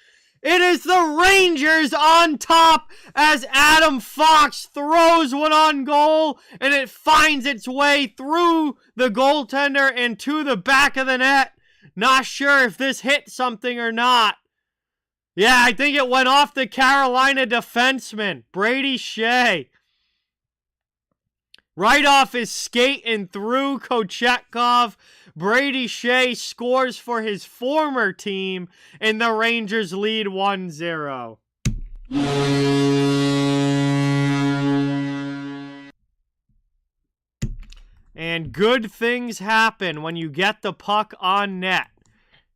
It is the Rangers on top as Adam Fox throws one on goal, and it finds its way through the goaltender and to the back of the net. Not sure if this hit something or not. Yeah, I think it went off the Carolina defenseman, Brady Shea. Right off his skate and through Kochetkov. Brady Shea scores for his former team, and the Rangers lead 1-0. And good things happen when you get the puck on net.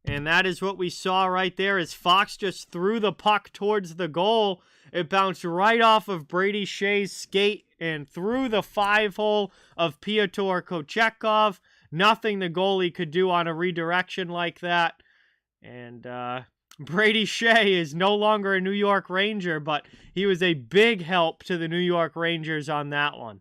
And that is what we saw right there as Fox just threw the puck towards the goal. It bounced right off of Brady Shea's skate and through the 5-hole of Pyotr Kochetkov. Nothing the goalie could do on a redirection like that. And Brady Shea is no longer a New York Ranger, but he was a big help to the New York Rangers on that one.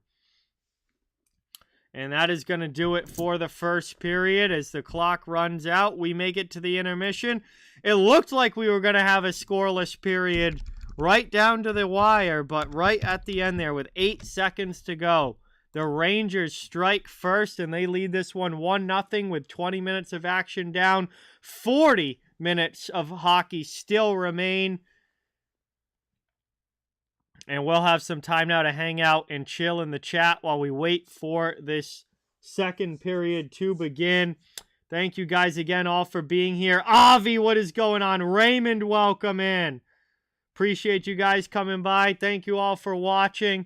And that is going to do it for the first period. As the clock runs out, we make it to the intermission. It looked like we were going to have a scoreless period right down to the wire, but right at the end there with 8 seconds to go, the Rangers strike first, and they lead this one 1-0 with 20 minutes of action down. 40 minutes of hockey still remain. And we'll have some time now to hang out and chill in the chat while we wait for this second period to begin. Thank you guys again all for being here. Avi, what is going on? Raymond, welcome in. Appreciate you guys coming by. Thank you all for watching.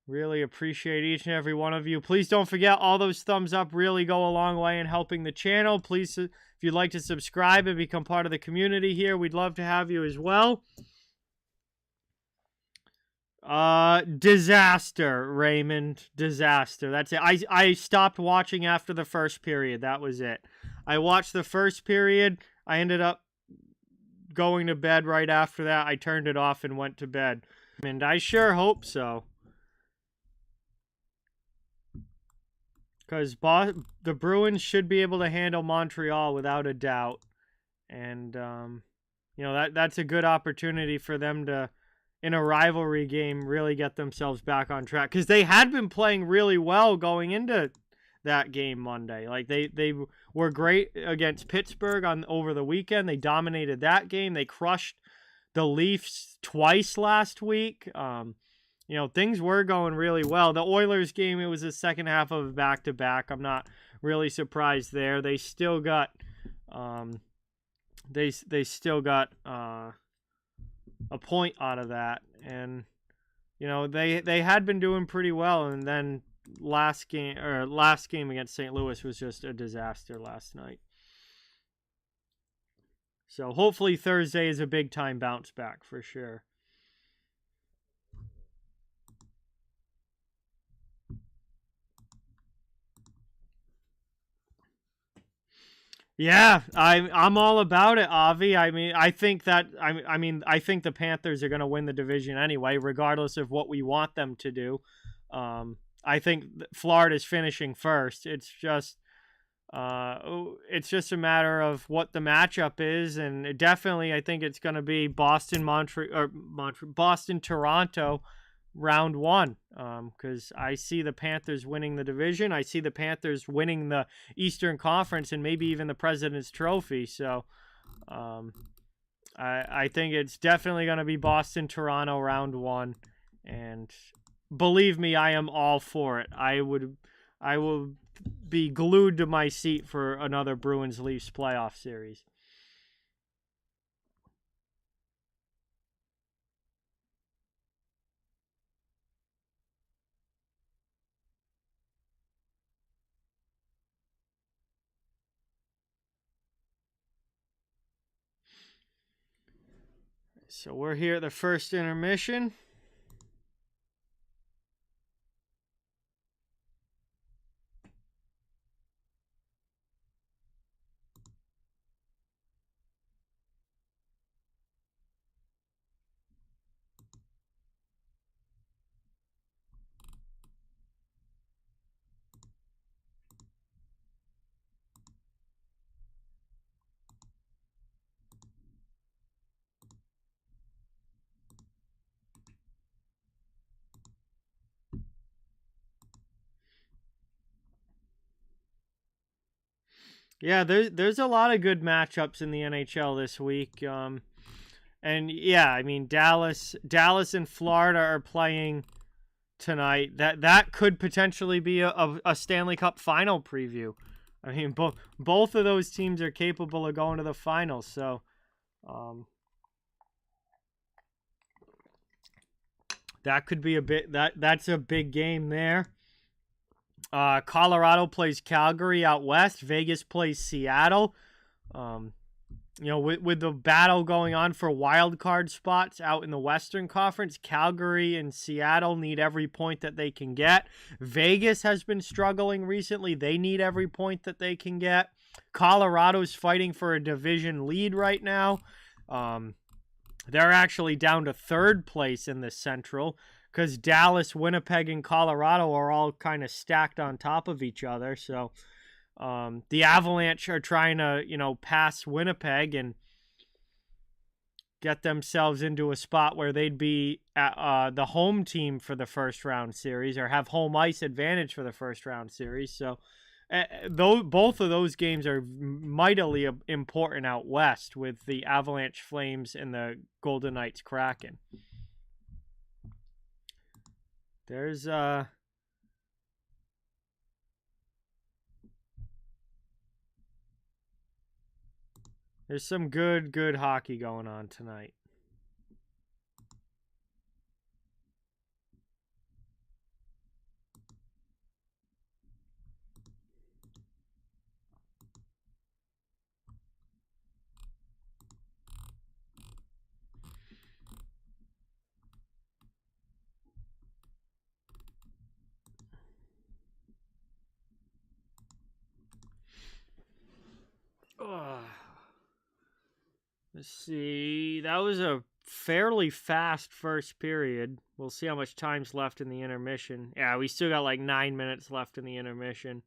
Really appreciate each and every one of you. Please don't forget, all those thumbs up really go a long way in helping the channel. Please, if you'd like to subscribe and become part of the community here, we'd love to have you as well. Disaster, Raymond. Disaster. That's it. I stopped watching after the first period. That was it. I watched the first period. I ended up going to bed right after that. I turned it off and went to bed. And I sure hope so. Because the Bruins should be able to handle Montreal without a doubt. And, you know, that's a good opportunity for them to, in a rivalry game, really get themselves back on track. Because they had been playing really well going into that game Monday. Like, they were great against Pittsburgh over the weekend. They dominated that game. They crushed the Leafs twice last week. You know, things were going really well. The Oilers game, it was the second half of a back-to-back. I'm not really surprised there. They still got... They still got... a point out of that, and you know they had been doing pretty well, and then last game against St. Louis was just a disaster last night. So hopefully Thursday is a big time bounce back for sure. Yeah, I'm all about it, Avi. I mean, I think the Panthers are going to win the division anyway, regardless of what we want them to do. I think Florida's finishing first. It's just a matter of what the matchup is, and definitely I think it's going to be Boston, Toronto. Round one, because I see the Panthers winning the division. I see the Panthers winning the Eastern Conference and maybe even the President's Trophy. So I think it's definitely going to be Boston, Toronto, round one. And believe me, I am all for it. I will be glued to my seat for another Bruins-Leafs playoff series. So we're here at the first intermission. Yeah, there's a lot of good matchups in the NHL this week. And yeah, I mean Dallas and Florida are playing tonight. That could potentially be a Stanley Cup final preview. I mean, both of those teams are capable of going to the finals. So, that could be that's a big game there. Colorado plays Calgary out west. Vegas plays Seattle. With the battle going on for wild card spots out in the Western Conference, Calgary and Seattle need every point that they can get. Vegas has been struggling recently. They need every point that they can get. Colorado's fighting for a division lead right now. They're actually down to third place in the Central because Dallas, Winnipeg, and Colorado are all kind of stacked on top of each other. So the Avalanche are trying to, pass Winnipeg and get themselves into a spot where they'd be at, the home team for the first round series or have home ice advantage for the first round series. So both of those games are mightily important out west with the Avalanche Flames and the Golden Knights Kraken. There's some good hockey going on tonight. Let's see. That was a fairly fast first period. We'll see how much time's left in the intermission. Yeah, we still got like 9 minutes left in the intermission.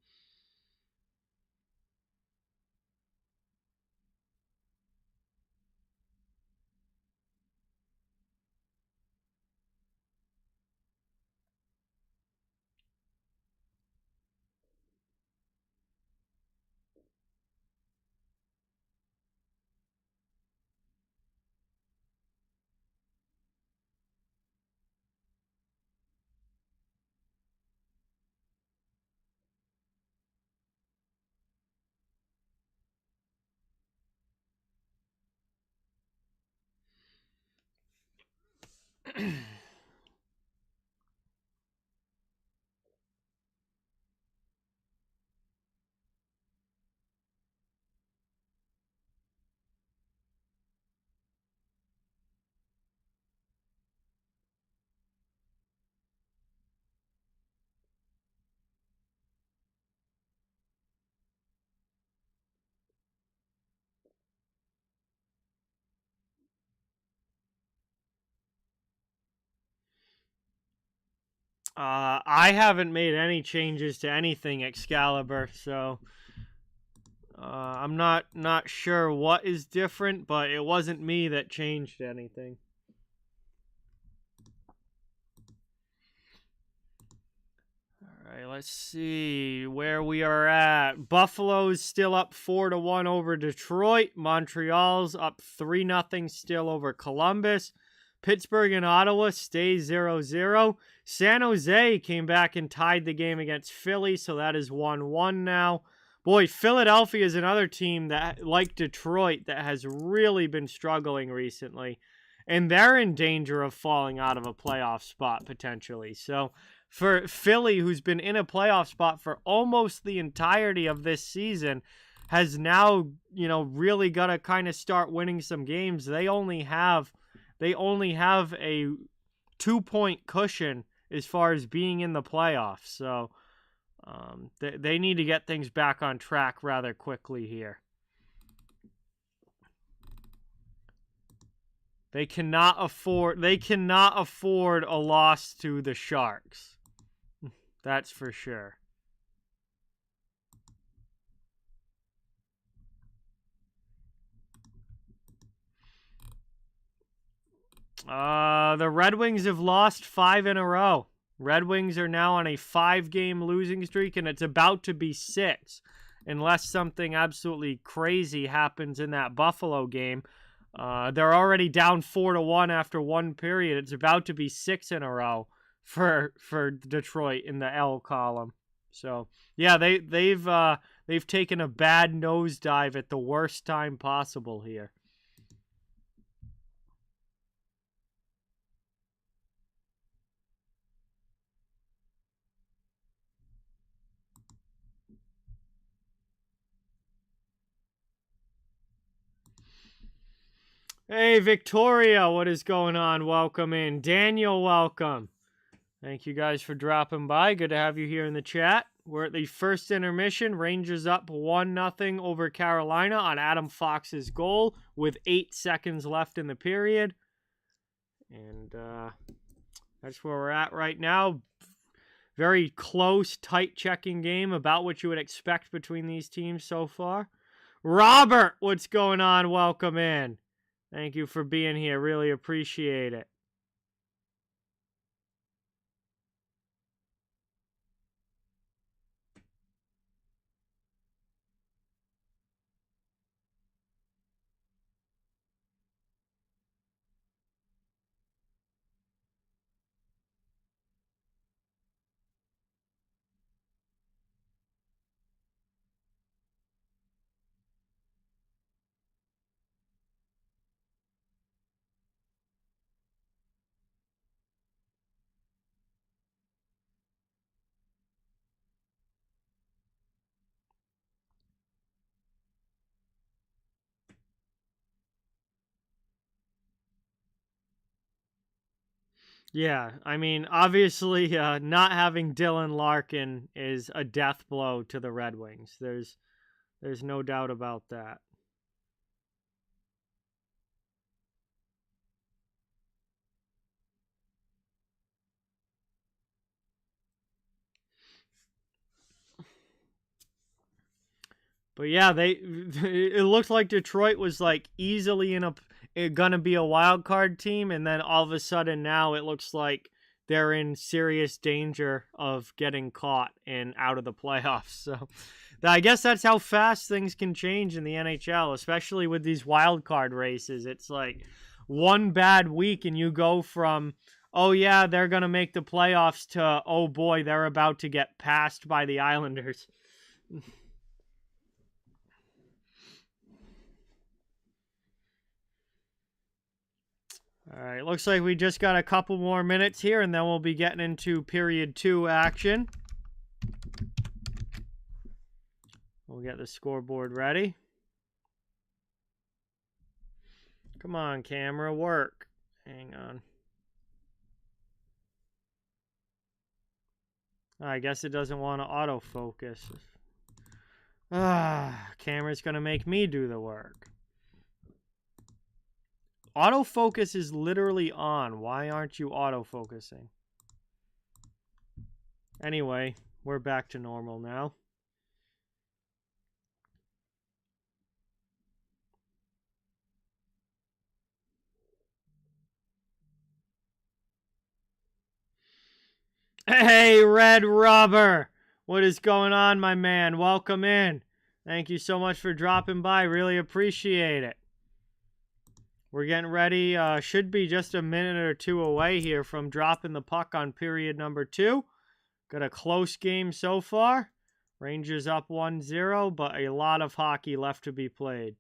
I haven't made any changes to anything Excalibur, so I'm not sure what is different, but it wasn't me that changed anything. All right, let's see where we are at. Buffalo's still up 4-1 over Detroit. Montreal's up 3-0 still over Columbus. Pittsburgh and Ottawa stay 0-0. San Jose came back and tied the game against Philly, so that is 1-1 now. Boy, Philadelphia is another team that, like Detroit, that has really been struggling recently. And they're in danger of falling out of a playoff spot, potentially. So, for Philly, who's been in a playoff spot for almost the entirety of this season, has now, really got to kind of start winning some games. They only have a 2-point cushion as far as being in the playoffs. So they need to get things back on track rather quickly here. They cannot afford a loss to the Sharks. That's for sure. The Red Wings have lost 5 in a row. Red Wings are now on a 5-game losing streak, and it's about to be 6, unless something absolutely crazy happens in that Buffalo game. They're already down 4-1 after one period. It's about to be 6 in a row for Detroit in the L column. So yeah, they've taken a bad nosedive at the worst time possible here. Hey, Victoria, what is going on? Welcome in. Daniel, welcome. Thank you guys for dropping by. Good to have you here in the chat. We're at the first intermission. Rangers up 1-0 over Carolina on Adam Fox's goal with 8 seconds left in the period. And that's where we're at right now. Very close, tight checking game, about what you would expect between these teams so far. Robert, what's going on? Welcome in. Thank you for being here. Really appreciate it. Yeah, I mean, obviously, not having Dylan Larkin is a death blow to the Red Wings. There's no doubt about that. But yeah, it looked like Detroit was like easily gonna be a wild card team, and then all of a sudden now it looks like they're in serious danger of getting caught and out of the playoffs. So I guess that's how fast things can change in the NHL, especially with these wild card races. It's like one bad week and you go from, oh yeah, they're gonna make the playoffs, to, oh boy, they're about to get passed by the Islanders. All right, looks like we just got a couple more minutes here, and then we'll be getting into period 2 action. We'll get the scoreboard ready. Come on, camera, work. Hang on. I guess it doesn't want to autofocus. Camera's going to make me do the work. Autofocus is literally on. Why aren't you autofocusing? Anyway, we're back to normal now. Hey, Red Rubber! What is going on, my man? Welcome in. Thank you so much for dropping by. Really appreciate it. We're getting ready. Should be just a minute or two away here from dropping the puck on period number 2. Got a close game so far. Rangers up 1-0, but a lot of hockey left to be played.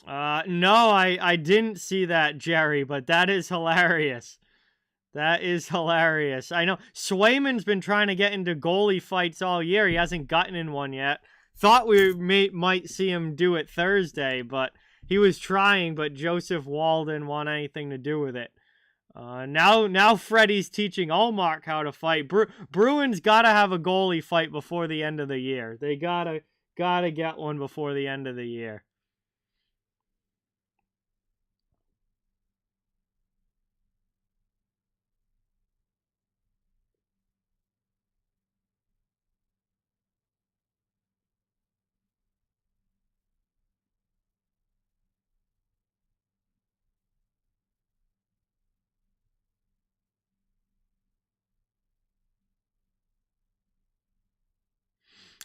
No, I didn't see that, Jerry, but that is hilarious. That is hilarious. I know Swayman's been trying to get into goalie fights all year. He hasn't gotten in one yet. Thought we might see him do it Thursday, but he was trying, but Joseph Wall didn't want anything to do with it. Now Freddie's teaching Allmark how to fight. Bruins gotta have a goalie fight before the end of the year. They gotta get one before the end of the year.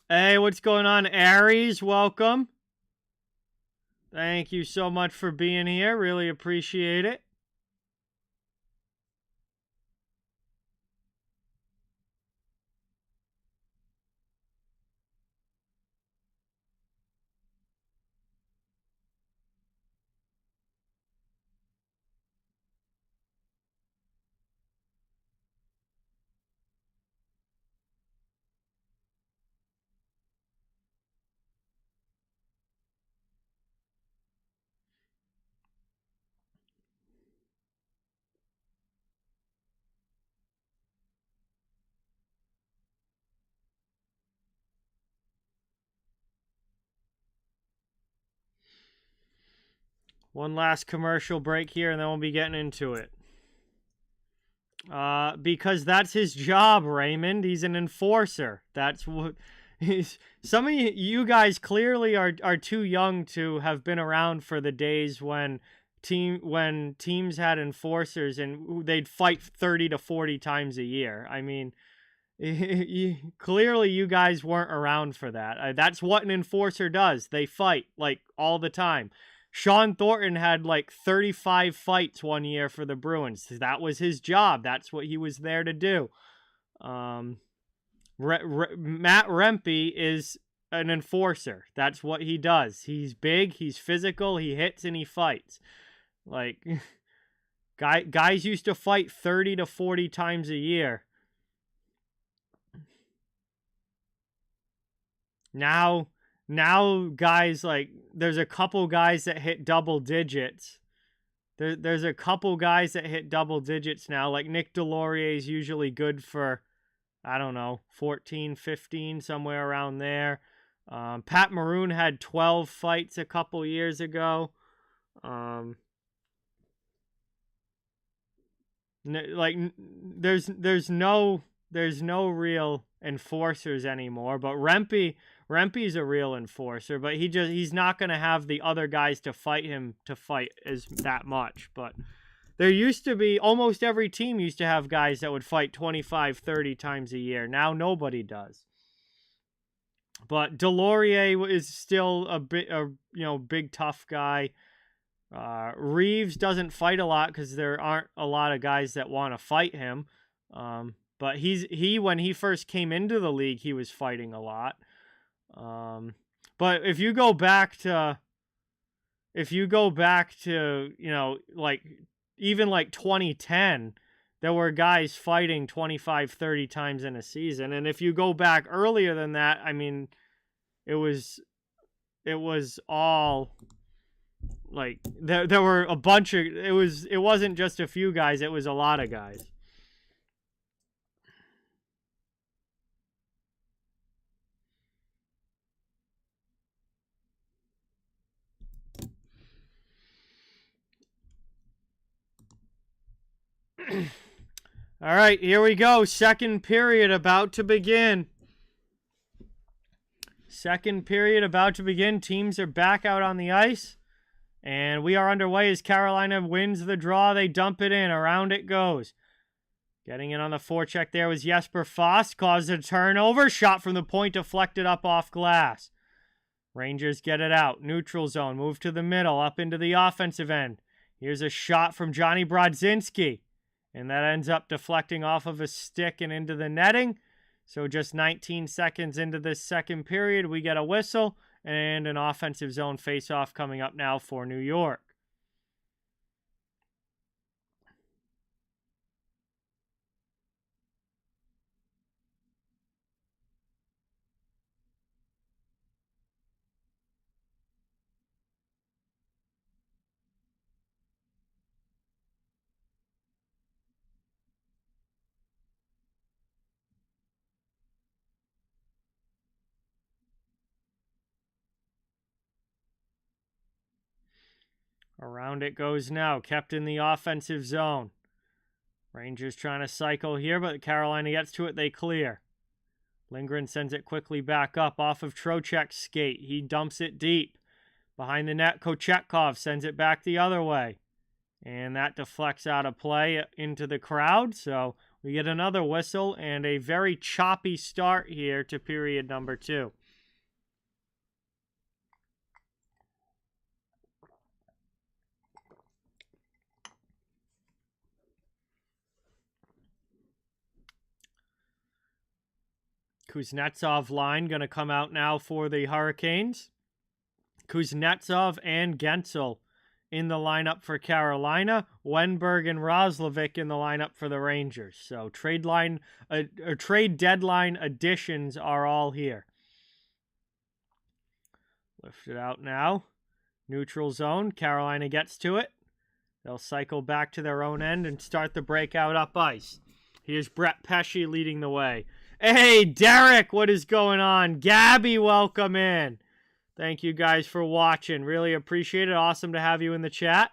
Hey, what's going on, Aries? Welcome. Thank you so much for being here. Really appreciate it. One last commercial break here, and then we'll be getting into it. Because that's his job, Raymond. He's an enforcer. That's what he's. Some of you guys clearly are too young to have been around for the days when teams had enforcers and they'd fight 30 to 40 times a year. I mean, clearly you guys weren't around for that. That's what an enforcer does. They fight like all the time. Sean Thornton had like 35 fights one year for the Bruins. That was his job. That's what he was there to do. Matt Rempe is an enforcer. That's what he does. He's big, he's physical, he hits and he fights. Like, guys used to fight 30 to 40 times a year. Now guys, like, there's a couple guys that hit double digits. There's a couple guys that hit double digits now. Like, Nick Delorier is usually good for, I don't know, 14, 15, somewhere around there. Pat Maroon had 12 fights a couple years ago. There's no real enforcers anymore, but Rempe's a real enforcer, but he's not going to have the other guys to fight him as that much. But there used to be, almost every team used to have guys that would fight 25, 30 times a year. Now nobody does. But Delorier is still a big tough guy. Reeves doesn't fight a lot because there aren't a lot of guys that want to fight him. But when he first came into the league, he was fighting a lot. But if you go back to, like, even like 2010, there were guys fighting 25, 30 times in a season. And if you go back earlier than that, I mean, it was all like, there were a bunch of, it wasn't just a few guys, it was a lot of guys. All right, here we go. Second period about to begin. Second period about to begin. Teams are back out on the ice. And we are underway as Carolina wins the draw. They dump it in. Around it goes. Getting in on the forecheck there was Jesper Fast. Caused a turnover. Shot from the point deflected up off glass. Rangers get it out. Neutral zone. Move to the middle. Up into the offensive end. Here's a shot from Johnny Brodzinski. And that ends up deflecting off of a stick and into the netting. So just 19 seconds into this second period, we get a whistle and an offensive zone faceoff coming up now for New York. Around it goes now, kept in the offensive zone. Rangers trying to cycle here, but Carolina gets to it, they clear. Lindgren sends it quickly back up off of Trocheck's skate. He dumps it deep. Behind the net, Kochetkov sends it back the other way. And that deflects out of play into the crowd, so We get another whistle and a very choppy start here to period number 2. Kuznetsov line going to come out now for the Hurricanes. Kuznetsov and Gensel in the lineup for Carolina. Wenberg and Roslovic in the lineup for the Rangers. So trade deadline additions are all here. Lift it out now. Neutral zone. Carolina gets to it. They'll cycle back to their own end and start the breakout up ice. Here's Brett Pesce leading the way. Hey, Derek, what is going on? Gabby, welcome in. Thank you guys for watching. Really appreciate it. Awesome to have you in the chat.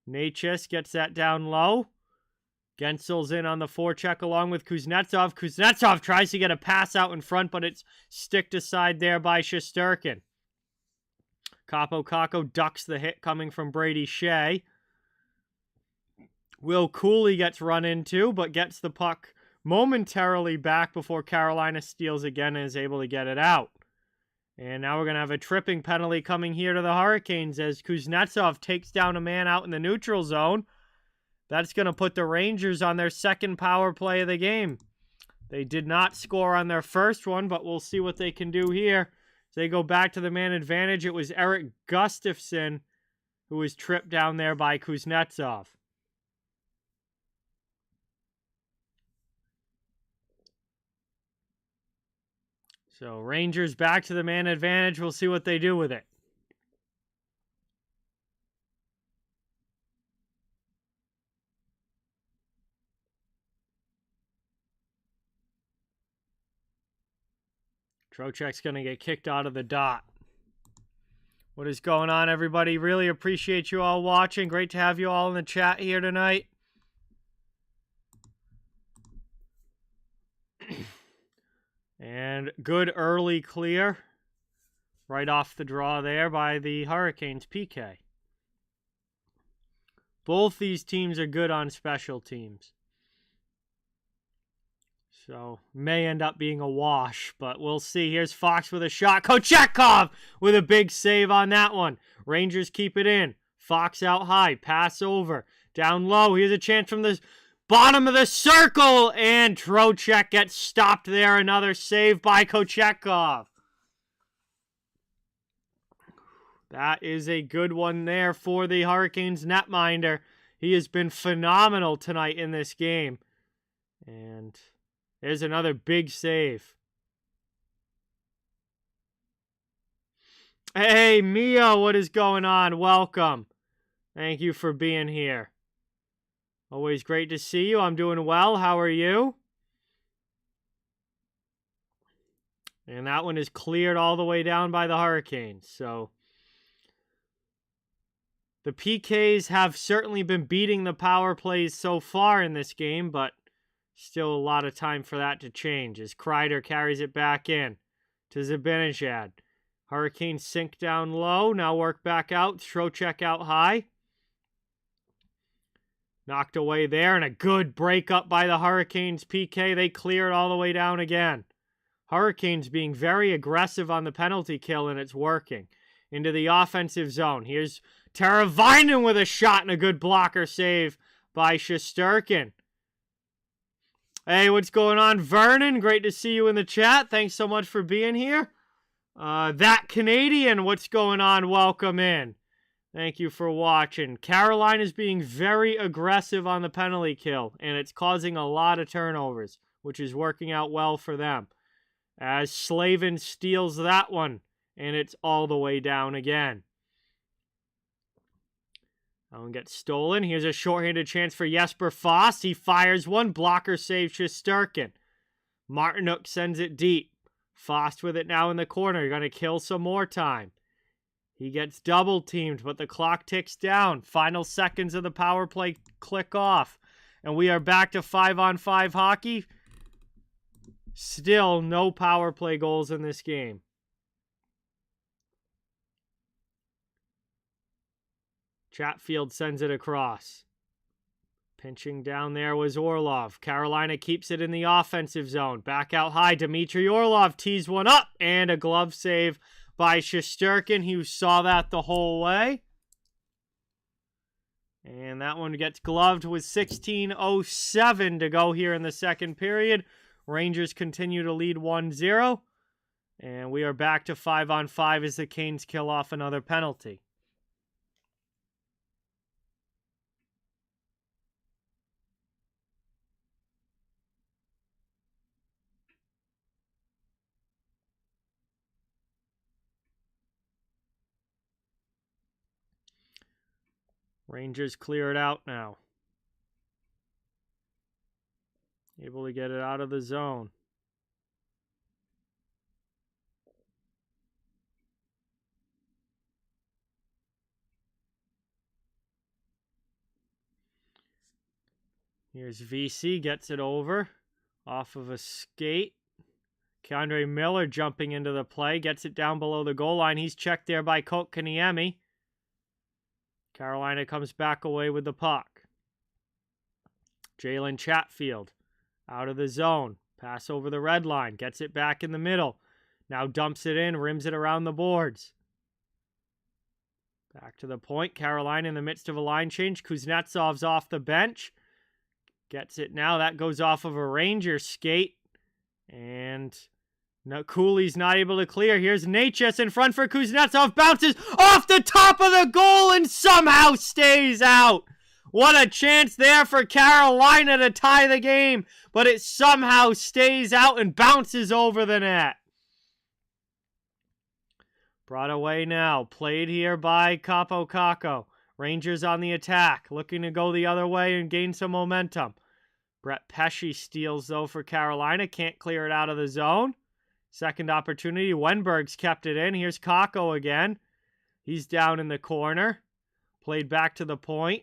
Natchez gets that down low. Gensel's in on the forecheck along with Kuznetsov. Kuznetsov tries to get a pass out in front, but it's sticked aside there by Shesterkin. Capo Caco ducks the hit coming from Brady Shea. Will Cooley gets run into, but gets the puck momentarily back before Carolina steals again and is able to get it out. And now we're going to have a tripping penalty coming here to the Hurricanes as Kuznetsov takes down a man out in the neutral zone. That's going to put the Rangers on their second power play of the game. They did not score on their first one, but we'll see what they can do here. As they go back to the man advantage, it was Eric Gustafsson who was tripped down there by Kuznetsov. So Rangers back to the man advantage. We'll see what they do with it. Trocheck's going to get kicked out of the dot. What is going on, everybody? Really appreciate you all watching. Great to have you all in the chat here tonight. And good early clear right off the draw there by the Hurricanes PK. Both these teams are good on special teams. So may end up being a wash, but we'll see. Here's Fox with a shot. Kochetkov with a big save on that one. Rangers keep it in. Fox out high. Pass over. Down low. Here's a chance from the bottom of the circle, and Trocheck gets stopped there. Another save by Kochetkov. That is a good one there for the Hurricanes netminder. He has been phenomenal tonight in this game. And there's another big save. Hey, Mia, what is going on? Welcome. Thank you for being here. Always great to see you. I'm doing well. How are you? And that one is cleared all the way down by the Hurricanes. So the PKs have certainly been beating the power plays so far in this game, but still a lot of time for that to change as Kreider carries it back in to Zibanejad. Hurricanes sink down low. Now work back out. Trocheck out high. Knocked away there, and a good breakup by the Hurricanes PK. They clear it all the way down again. Hurricanes being very aggressive on the penalty kill, and it's working. Into the offensive zone. Here's Teravainen with a shot and a good blocker save by Shesterkin. Hey, what's going on, Vernon? Great to see you in the chat. Thanks so much for being here. That Canadian, what's going on? Welcome in. Thank you for watching. Carolina is being very aggressive on the penalty kill, and it's causing a lot of turnovers, which is working out well for them. As Slavin steals that one, and it's all the way down again. That one gets stolen. Here's a shorthanded chance for Jesper Fast. He fires one. Blocker saves Shesterkin. Martinuk sends it deep. Fast with it now in the corner. You're going to kill some more time. He gets double teamed, but the clock ticks down. Final seconds of the power play click off. And we are back to 5-on-5 hockey. Still no power play goals in this game. Chatfield sends it across. Pinching down there was Orlov. Carolina keeps it in the offensive zone. Back out high. Dmitry Orlov tees one up. And a glove save by Shesterkin. He saw that the whole way. And that one gets gloved with 16:07 to go here in the second period. Rangers continue to lead 1-0. And we are back to 5-on-5 as the Canes kill off another penalty. Rangers clear it out now. Able to get it out of the zone. Here's VC, gets it over. Off of a skate. Keandre Miller jumping into the play. Gets it down below the goal line. He's checked there by Kotkaniemi. Carolina comes back away with the puck. Jalen Chatfield out of the zone. Pass over the red line. Gets it back in the middle. Now dumps it in. Rims it around the boards. Back to the point. Carolina in the midst of a line change. Kuznetsov's off the bench. Gets it now. That goes off of a Ranger skate. And no, Cooley's not able to clear. Here's Natchez in front for Kuznetsov. Bounces off the top of the goal and somehow stays out. What a chance there for Carolina to tie the game. But it somehow stays out and bounces over the net. Brought away now. Played here by Capo Caco. Rangers on the attack. Looking to go the other way and gain some momentum. Brett Pesce steals, though, for Carolina. Can't clear it out of the zone. Second opportunity. Wenberg's kept it in. Here's Caco again. He's down in the corner. Played back to the point.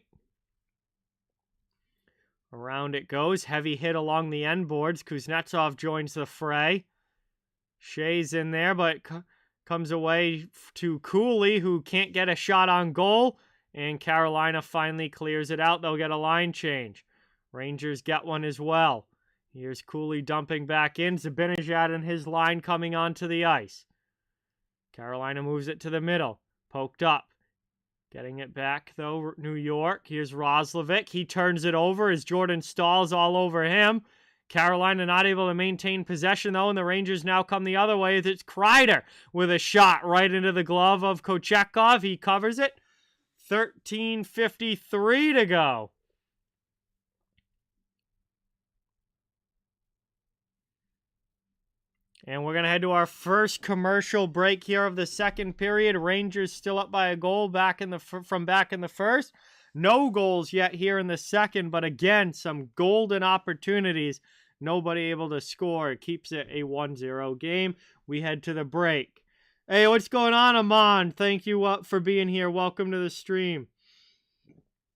Around it goes. Heavy hit along the end boards. Kuznetsov joins the fray. Shea's in there, but comes away to Cooley, who can't get a shot on goal. And Carolina finally clears it out. They'll get a line change. Rangers get one as well. Here's Cooley dumping back in. Zibanejad and his line coming onto the ice. Carolina moves it to the middle. Poked up. Getting it back, though, New York. Here's Roslovic. He turns it over as Jordan Stahl's all over him. Carolina not able to maintain possession, though, and the Rangers now come the other way. It's Kreider with a shot right into the glove of Kochetkov. He covers it. 13:53 to go. And we're going to head to our first commercial break here of the second period. Rangers still up by a goal from back in the first. No goals yet here in the second, but again, some golden opportunities. Nobody able to score. It keeps it a 1-0 game. We head to the break. Hey, what's going on, Amon? Thank you for being here. Welcome to the stream.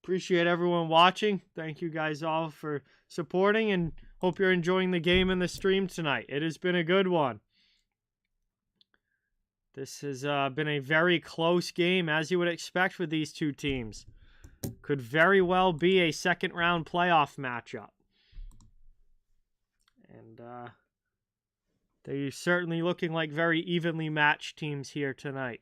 Appreciate everyone watching. Thank you guys all for supporting, and hope you're enjoying the game and the stream tonight. It has been a good one. This has been a very close game, as you would expect with these two teams. Could very well be a second-round playoff matchup. And they're certainly looking like very evenly matched teams here tonight.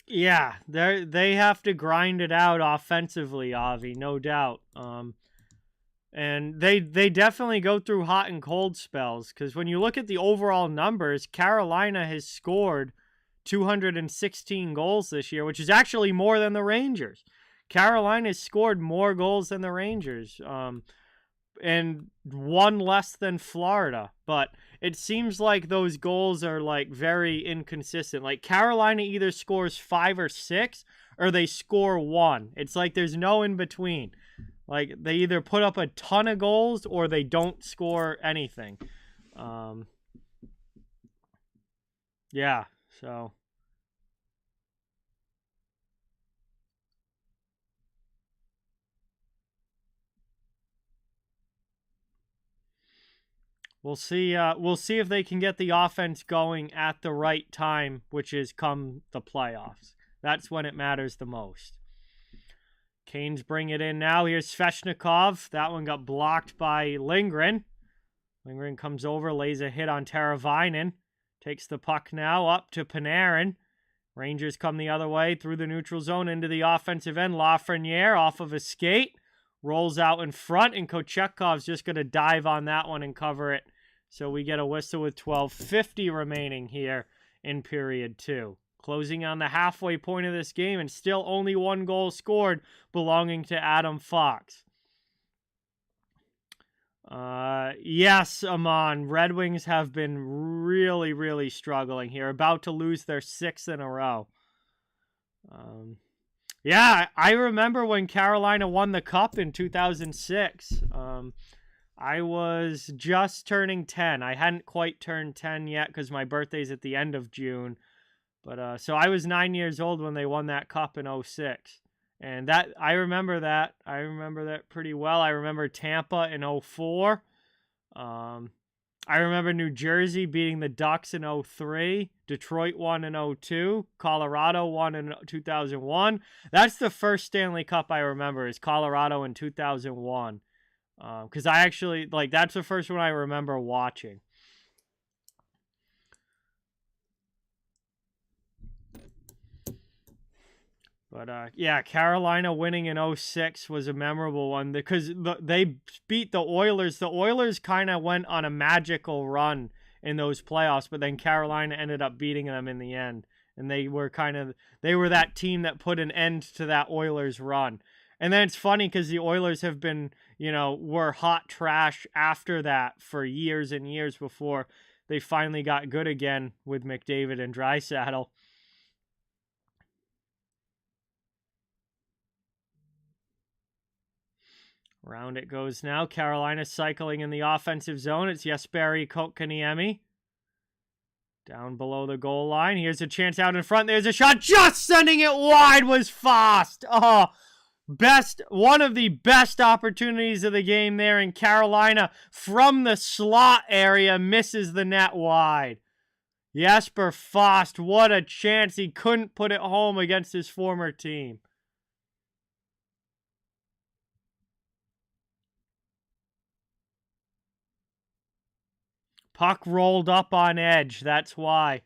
Yeah, they have to grind it out offensively, Avi, no doubt. And they definitely go through hot and cold spells, because when you look at the overall numbers, Carolina has scored 216 goals this year, which is actually more than the Rangers. Carolina has scored more goals than the Rangers, and one less than Florida. But it seems like those goals are like very inconsistent. Like Carolina either scores 5 or 6, or they score 1. It's like there's no in between. Like, they either put up a ton of goals or they don't score anything. Yeah, so. We'll see if they can get the offense going at the right time, which is come the playoffs. That's when it matters the most. Canes bring it in now. Here's Svechnikov. That one got blocked by Lindgren. Lindgren comes over, lays a hit on Teravainen. Takes the puck now up to Panarin. Rangers come the other way through the neutral zone into the offensive end. Lafreniere off of a skate. Rolls out in front, and Kochekov's just going to dive on that one and cover it. So we get a whistle with 12:50 remaining here in period 2. Closing on the halfway point of this game, and still only 1 goal scored, belonging to Adam Fox. Yes, Amon. Red Wings have been really, really struggling here. About to lose their 6th in a row. Yeah, I remember when Carolina won the Cup in 2006. I was just turning 10. I hadn't quite turned 10 yet because my birthday's at the end of June. But so I was 9 years old when they won that Cup in 06. And I remember that. I remember that pretty well. I remember Tampa in 04. I remember New Jersey beating the Ducks in 03. Detroit won in 02. Colorado won in 2001. That's the first Stanley Cup I remember, is Colorado in 2001. Because I actually, like, that's the first one I remember watching. But, yeah, Carolina winning in 06 was a memorable one because they beat the Oilers. The Oilers kind of went on a magical run in those playoffs, but then Carolina ended up beating them in the end. And they were that team that put an end to that Oilers run. And then it's funny because the Oilers have been, were hot trash after that for years and years before they finally got good again with McDavid and Draisaitl. Round it goes now. Carolina cycling in the offensive zone. It's Jesperi Kotkaniemi. Down below the goal line. Here's a chance out in front. There's a shot. Just sending it wide was Fast. Oh, one of the best opportunities of the game there. And Carolina from the slot area misses the net wide. Jesper Fast, what a chance. He couldn't put it home against his former team. Puck rolled up on edge. That's why.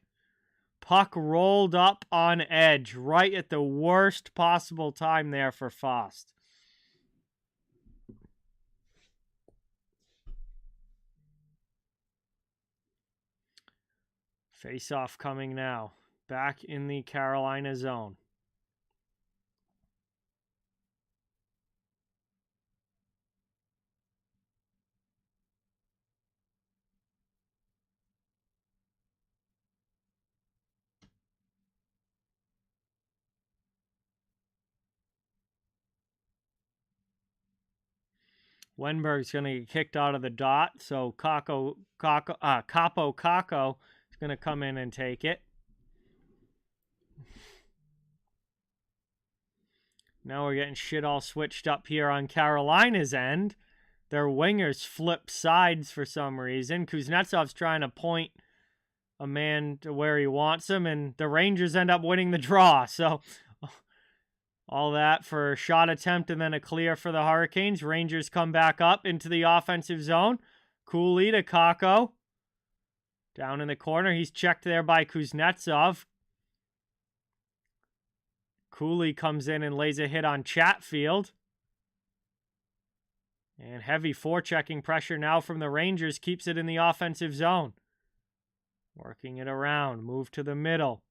Puck rolled up on edge right at the worst possible time there for Fast. Face-off coming now. Back in the Carolina zone. Wenberg's going to get kicked out of the dot, so Capo Kakko is going to come in and take it. Now we're getting shit all switched up here on Carolina's end. Their wingers flip sides for some reason. Kuznetsov's trying to point a man to where he wants him, and the Rangers end up winning the draw. So all that for a shot attempt and then a clear for the Hurricanes. Rangers come back up into the offensive zone. Cooley to Kakko. Down in the corner. He's checked there by Kuznetsov. Cooley comes in and lays a hit on Chatfield. And heavy forechecking pressure now from the Rangers keeps it in the offensive zone. Working it around. Move to the middle.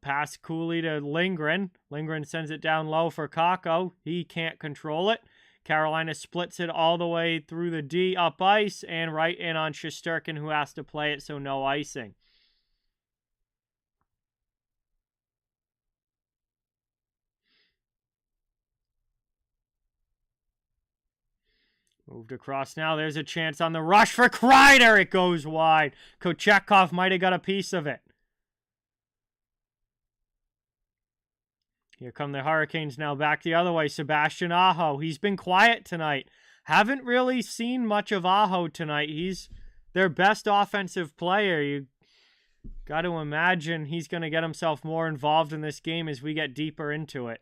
Pass Cooley to Lindgren. Lindgren sends it down low for Kakko. He can't control it. Carolina splits it all the way through the D up ice and right in on Shesterkin, who has to play it, so no icing. Moved across now. There's a chance on the rush for Kreider. It goes wide. Kochetkov might have got a piece of it. Here come the Hurricanes now back the other way. Sebastian Aho. He's been quiet tonight. Haven't really seen much of Aho tonight. He's their best offensive player. You got to imagine he's going to get himself more involved in this game as we get deeper into it.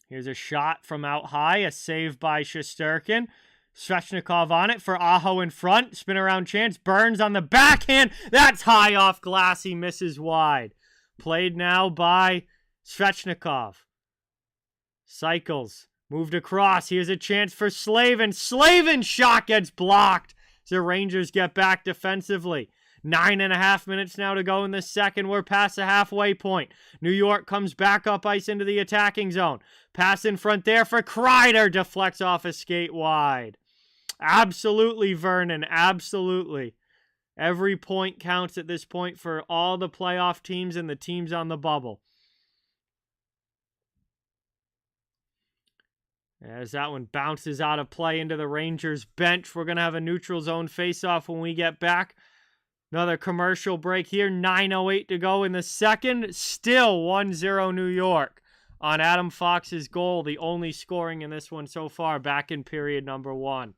Here's a shot from out high. A save by Shesterkin. Svechnikov on it for Aho in front. Spin around chance. Burns on the backhand. That's high off glass. He misses wide. Played now by Svechnikov. Cycles. Moved across. Here's a chance for Slavin. Slavin's shot gets blocked. The Rangers get back defensively. 9.5 minutes now to go in the second. We're past the halfway point. New York comes back up ice into the attacking zone. Pass in front there for Kreider. Deflects off a skate wide. Absolutely, Vernon. Absolutely. Every point counts at this point for all the playoff teams and the teams on the bubble. As that one bounces out of play into the Rangers bench. We're going to have a neutral zone face-off when we get back. Another commercial break here. 9:08 to go in the second. Still 1-0 New York on Adam Fox's goal. The only scoring in this one so far back in period number 1.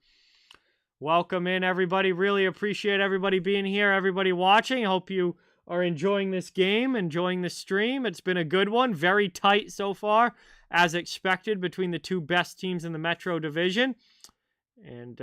Welcome in, everybody. Really appreciate everybody being here, everybody watching. Hope you are enjoying this game, enjoying the stream. It's been a good one. Very tight so far, as expected, between the two best teams in the Metro Division. And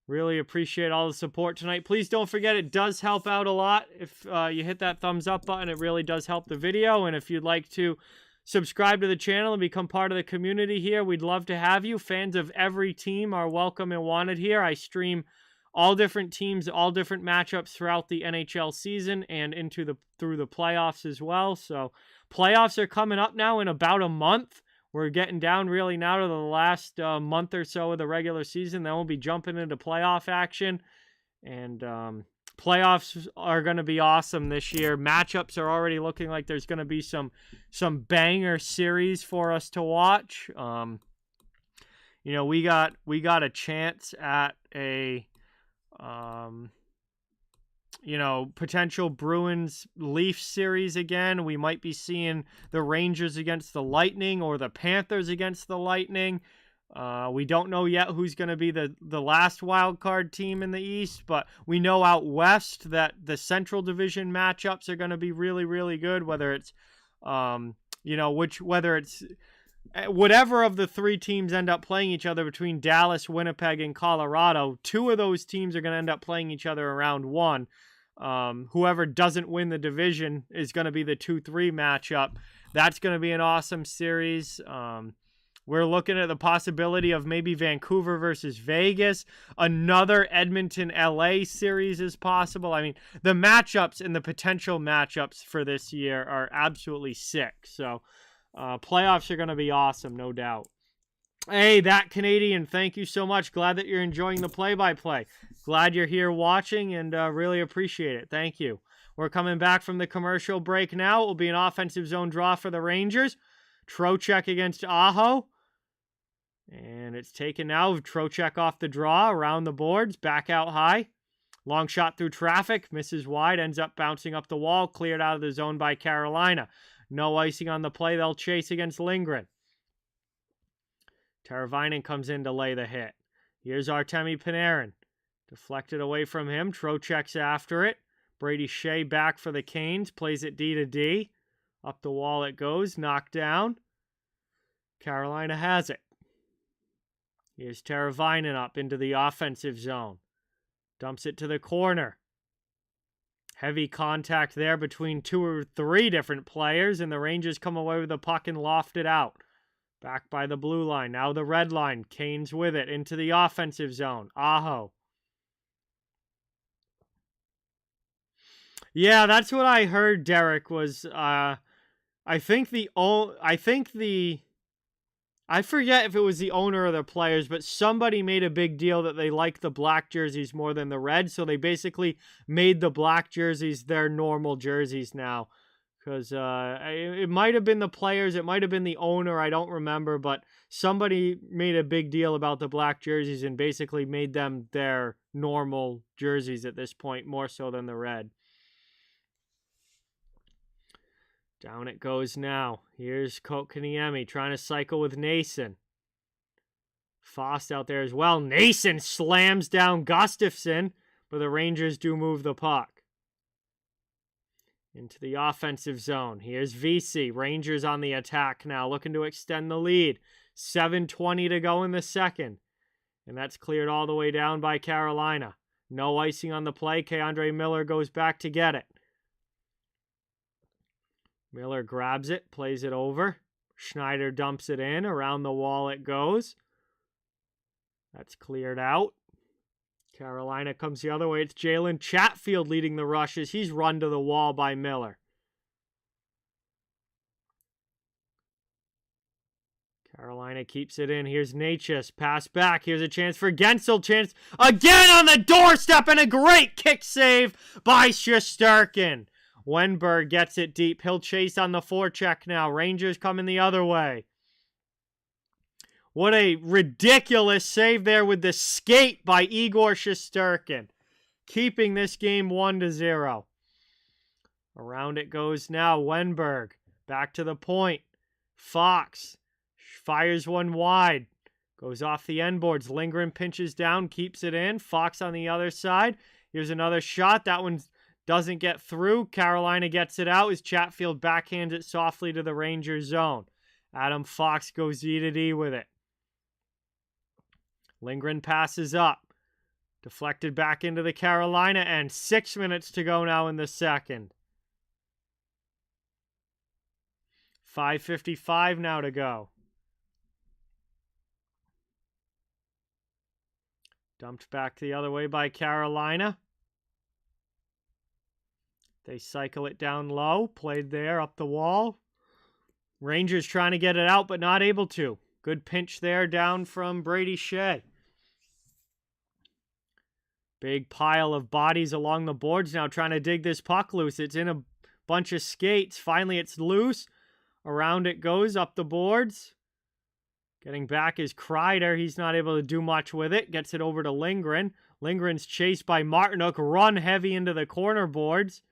really appreciate all the support tonight. Please don't forget, it does help out a lot if you hit that thumbs up button. It really does help the video. And if you'd like to subscribe to the channel and become part of the community here, we'd love to have you. Fans of every team are welcome and wanted here. I stream all different teams, all different matchups throughout the NHL season and through the playoffs as well. So playoffs are coming up now in about a month. We're getting down really now to the last month or so of the regular season. Then we'll be jumping into playoff action. And playoffs are going to be awesome this year. Matchups are already looking like there's going to be some banger series for us to watch. You know, we got a chance at a potential Bruins Leafs series again. We might be seeing the Rangers against the Lightning or the Panthers against the Lightning. We don't know yet who's going to be the last wild card team in the East, but we know out West that the Central Division matchups are going to be really, really good, whether it's whatever of the three teams end up playing each other between Dallas, Winnipeg, and Colorado. Two of those teams are going to end up playing each other in round 1. Whoever doesn't win the division is going to be the 2-3 matchup. That's going to be an awesome series. We're looking at the possibility of maybe Vancouver versus Vegas. Another Edmonton-LA series is possible. I mean, the matchups and the potential matchups for this year are absolutely sick. So playoffs are going to be awesome, no doubt. Hey, that Canadian, thank you so much. Glad that you're enjoying the play-by-play. Glad you're here watching and really appreciate it. Thank you. We're coming back from the commercial break now. It will be an offensive zone draw for the Rangers. Trocheck against Aho. And it's taken now. Trocheck off the draw, around the boards, back out high. Long shot through traffic, misses wide, ends up bouncing up the wall, cleared out of the zone by Carolina. No icing on the play. They'll chase against Lindgren. Teravainen comes in to lay the hit. Here's Artemi Panarin. Deflected away from him. Trocheck's after it. Brady Shea back for the Canes. Plays it D to D. Up the wall it goes. Knocked down. Carolina has it. Here's Teravainen up into the offensive zone. Dumps it to the corner. Heavy contact there between 2 or 3 different players, and the Rangers come away with the puck and loft it out. Back by the blue line. Now the red line. Kane's with it. Into the offensive zone. Aho. Yeah, that's what I heard, Derek, was I forget if it was the owner or the players, but somebody made a big deal that they like the black jerseys more than the red, so they basically made the black jerseys their normal jerseys now. Because it might have been the players, it might have been the owner, I don't remember, but somebody made a big deal about the black jerseys and basically made them their normal jerseys at this point, more so than the red. Down it goes now. Here's Kotkaniemi trying to cycle with Nason. Fost out there as well. Nason slams down Gustafsson, but the Rangers do move the puck. Into the offensive zone. Here's VC. Rangers on the attack now, looking to extend the lead. 7:20 to go in the second. And that's cleared all the way down by Carolina. No icing on the play. K'Andre Miller goes back to get it. Miller grabs it, plays it over. Schneider dumps it in. Around the wall it goes. That's cleared out. Carolina comes the other way. It's Jalen Chatfield leading the rushes. He's run to the wall by Miller. Carolina keeps it in. Here's Natchez. Pass back. Here's a chance for Gensel. Chance again on the doorstep, and a great kick save by Shesterkin. Wenberg gets it deep. He'll chase on the forecheck now. Rangers coming the other way. What a ridiculous save there with the skate by Igor Shesterkin, keeping this game 1-0. Around it goes now. Wenberg back to the point. Fox fires one wide. Goes off the end boards. Lindgren pinches down, keeps it in. Fox on the other side. Here's another shot. That one doesn't get through. Carolina gets it out as Chatfield backhands it softly to the Rangers zone. Adam Fox goes D-to-D with it. Lindgren passes up. Deflected back into the Carolina end. 6 minutes to go now in the second. 5:55 now to go. Dumped back the other way by Carolina. They cycle it down low. Played there, up the wall. Rangers trying to get it out, but not able to. Good pinch there down from Brady Shea. Big pile of bodies along the boards now trying to dig this puck loose. It's in a bunch of skates. Finally, it's loose. Around it goes, up the boards. Getting back is Kreider. He's not able to do much with it. Gets it over to Lindgren. Lindgren's chased by Martinook. Run heavy into the corner boards.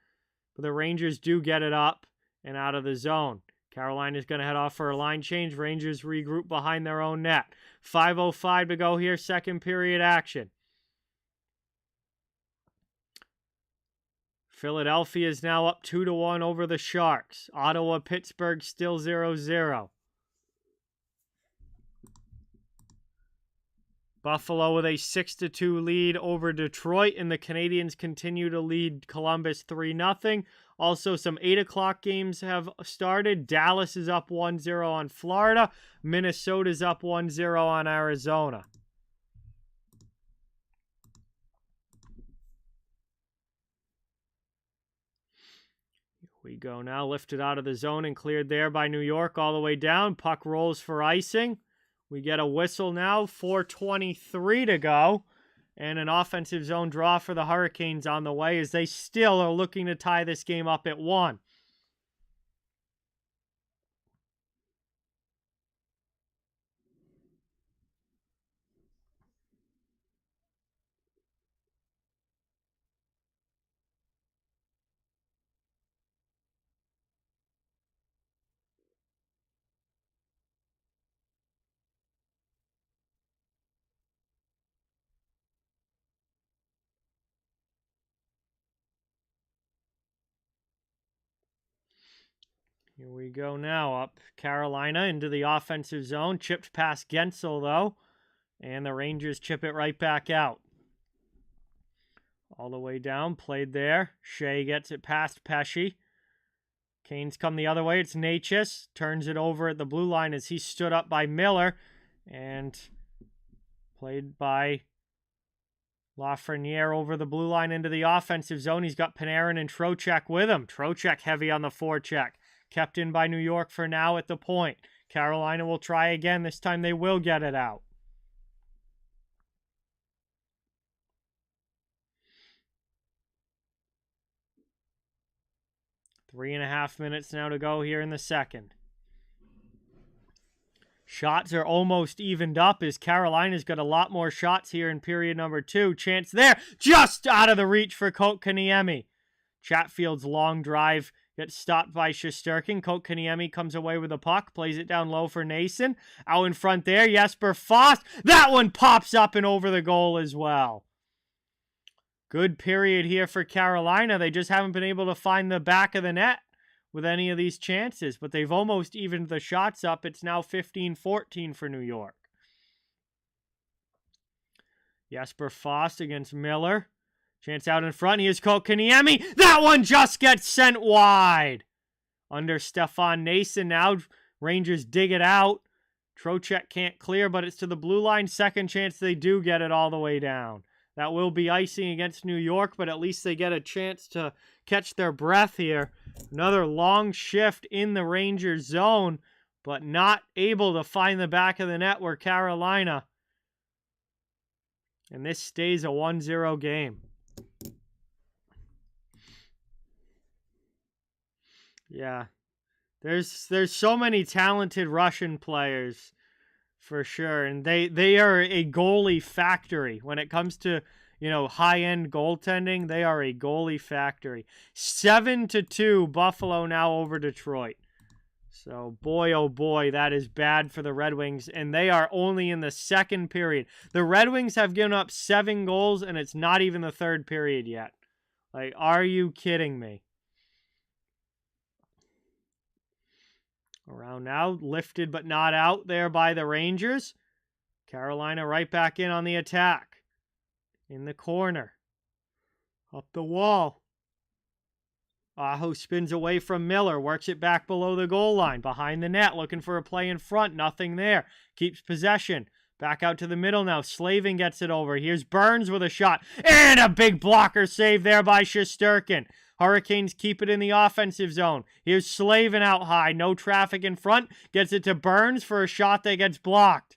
But the Rangers do get it up and out of the zone. Carolina's going to head off for a line change. Rangers regroup behind their own net. 5:05 to go here, second period action. Philadelphia is now up 2-1 over the Sharks. Ottawa, Pittsburgh still 0-0. Buffalo with a 6-2 lead over Detroit, and the Canadiens continue to lead Columbus 3-0. Also, some 8 o'clock games have started. Dallas is up 1-0 on Florida. Minnesota's up 1-0 on Arizona. We go now, lifted out of the zone and cleared there by New York all the way down. Puck rolls for icing. We get a whistle now, 4:23 to go. And an offensive zone draw for the Hurricanes on the way as they still are looking to tie this game up at 1. Here we go now, up Carolina into the offensive zone. Chipped past Gensel, though. And the Rangers chip it right back out. All the way down, played there. Shea gets it past Pesce. Canes come the other way. It's Natchez. Turns it over at the blue line as he stood up by Miller. And played by Lafreniere over the blue line into the offensive zone. He's got Panarin and Trocheck with him. Trocheck heavy on the forecheck. Kept in by New York for now at the point. Carolina will try again. This time they will get it out. Three and a half minutes now to go here in the second. Shots are almost evened up as Carolina's got a lot more shots here in period number 2. Chance there, just out of the reach for Kotkaniemi. Chatfield's long drive gets stopped by Shesterkin. Kotkaniemi comes away with the puck, plays it down low for Nason. Out in front there, Jesper Fast. That one pops up and over the goal as well. Good period here for Carolina. They just haven't been able to find the back of the net with any of these chances, but they've almost evened the shots up. It's now 15-14 for New York. Jesper Fast against Miller. Chance out in front. Here's Kotkaniemi. That one just gets sent wide. Under Stefan Nason now. Rangers dig it out. Trocheck can't clear, but it's to the blue line. Second chance they do get it all the way down. That will be icing against New York, but at least they get a chance to catch their breath here. Another long shift in the Rangers zone, but not able to find the back of the net where Carolina. And this stays a 1-0 game. Yeah. There's so many talented Russian players for sure. And they are a goalie factory. When it comes to, high-end goaltending, they are a goalie factory. 7-2 Buffalo now over Detroit. So, boy, oh boy, that is bad for the Red Wings. And they are only in the second period. The Red Wings have given up 7 goals, and it's not even the third period yet. Like, are you kidding me? Around now, lifted but not out there by the Rangers. Carolina right back in on the attack. In the corner. Up the wall. Aho spins away from Miller. Works it back below the goal line. Behind the net. Looking for a play in front. Nothing there. Keeps possession. Back out to the middle now. Slavin gets it over. Here's Burns with a shot. And a big blocker save there by Shesterkin. Hurricanes keep it in the offensive zone. Here's Slavin out high. No traffic in front. Gets it to Burns for a shot that gets blocked.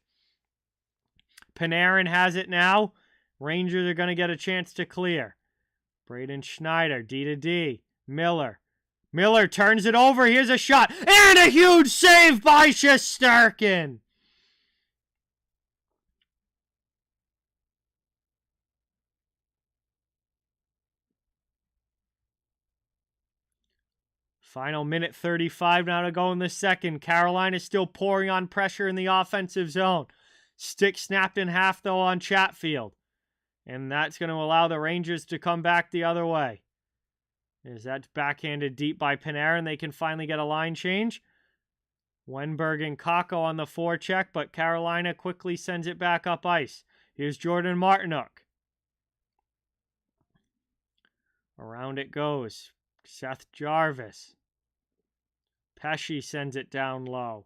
Panarin has it now. Rangers are going to get a chance to clear. Braden Schneider, D-to-D. Miller. Miller turns it over. Here's a shot. And a huge save by Shesterkin. Final minute 35 now to go in the second. Carolina still pouring on pressure in the offensive zone. Stick snapped in half, though, on Chatfield. And that's going to allow the Rangers to come back the other way. As that's backhanded deep by Panarin, they can finally get a line change. Wenberg and Kakko on the forecheck, but Carolina quickly sends it back up ice. Here's Jordan Martinook. Around it goes. Seth Jarvis. Pesci sends it down low.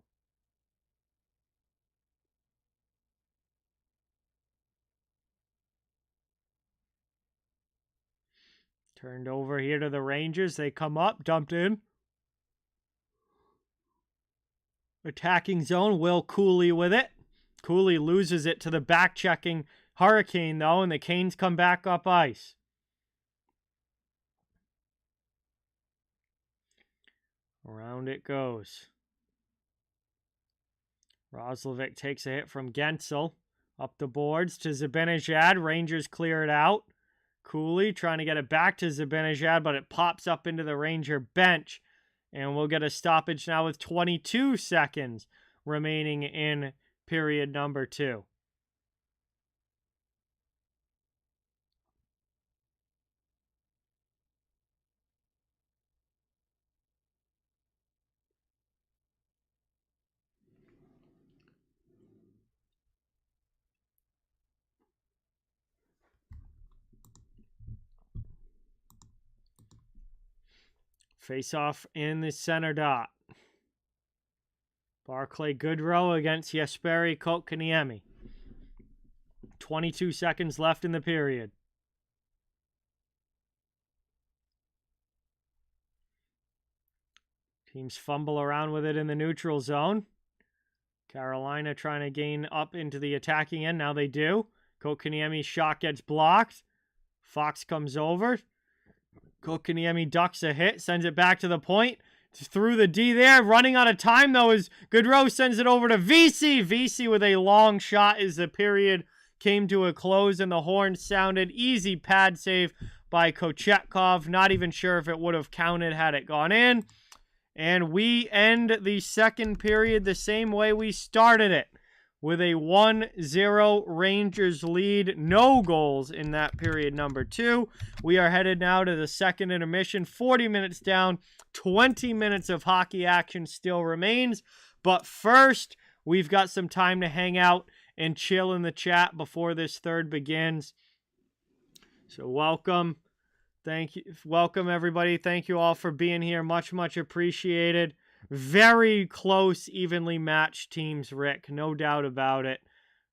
Turned over here to the Rangers. They come up, dumped in. Attacking zone, Will Cooley with it. Cooley loses it to the back-checking Hurricane, though, and the Canes come back up ice. Around it goes. Roslovic takes a hit from Gensel. Up the boards to Zibanejad. Rangers clear it out. Cooley trying to get it back to Zibanejad, but it pops up into the Ranger bench. And we'll get a stoppage now with 22 seconds remaining in period number 2. Face off in the center dot. Barclay Goodrow against Jesperi Kotkaniemi. 22 seconds left in the period. Teams fumble around with it in the neutral zone. Carolina trying to gain up into the attacking end. Now they do. Kotkaniemi's shot gets blocked. Fox comes over. Kotkaniemi ducks a hit, sends it back to the point. Through the D there. Running out of time, though, as Goodrow sends it over to Vesey. Vesey with a long shot as the period came to a close and the horn sounded. Easy pad save by Kochetkov. Not even sure if it would have counted had it gone in. And we end the second period the same way we started it, with a 1-0 Rangers lead. No goals in that period number 2. We are headed now to the second intermission. 40 minutes down. 20 minutes of hockey action still remains. But first, we've got some time to hang out and chill in the chat before this third begins. So welcome. Thank you. Welcome, everybody. Thank you all for being here. Much, much appreciated. Very close, evenly matched teams, Rick. No doubt about it.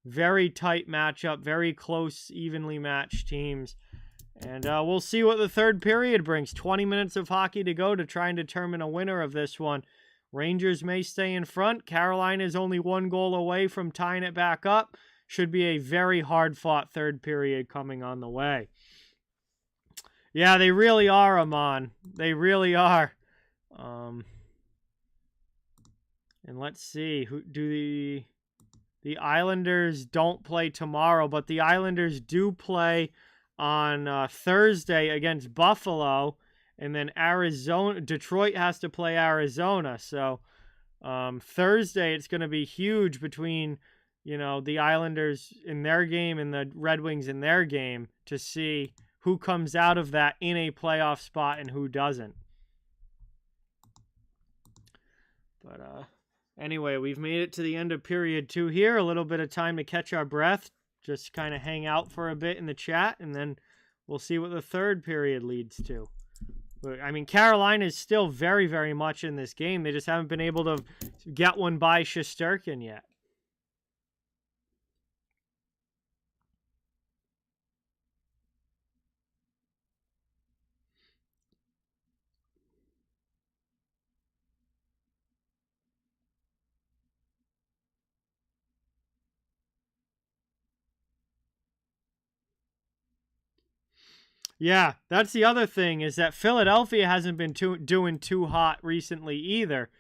Very tight matchup. Very close, evenly matched teams. And we'll see what the third period brings. 20 minutes of hockey to go to try and determine a winner of this one. Rangers may stay in front. Carolina is only 1 goal away from tying it back up. Should be a very hard-fought third period coming on the way. Yeah, they really are, Amon. They really are. And let's see. Who do the Islanders don't play tomorrow, but the Islanders do play on Thursday against Buffalo, and then Detroit has to play Arizona. So Thursday it's going to be huge between, the Islanders in their game and the Red Wings in their game to see who comes out of that in a playoff spot and who doesn't. But anyway, we've made it to the end of period 2 here. A little bit of time to catch our breath. Just kind of hang out for a bit in the chat, and then we'll see what the third period leads to. But, I mean, Carolina is still very, very much in this game. They just haven't been able to get one by Shesterkin yet. Yeah, that's the other thing, is that Philadelphia hasn't been doing too hot recently either.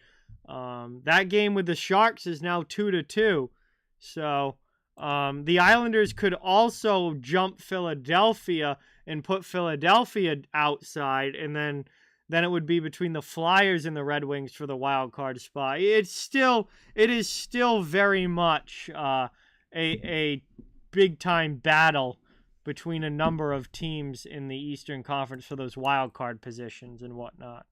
That game with the Sharks is now 2-2. So the Islanders could also jump Philadelphia and put Philadelphia outside, and then it would be between the Flyers and the Red Wings for the wild card spot. It is still very much a big time battle between a number of teams in the Eastern Conference for those wild card positions and whatnot.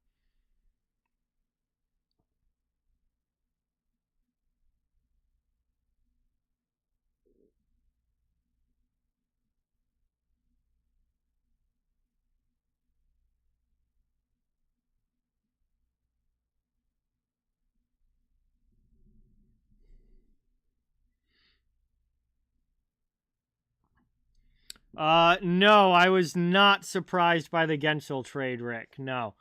No, I was not surprised by the Gensel trade, Rick. No.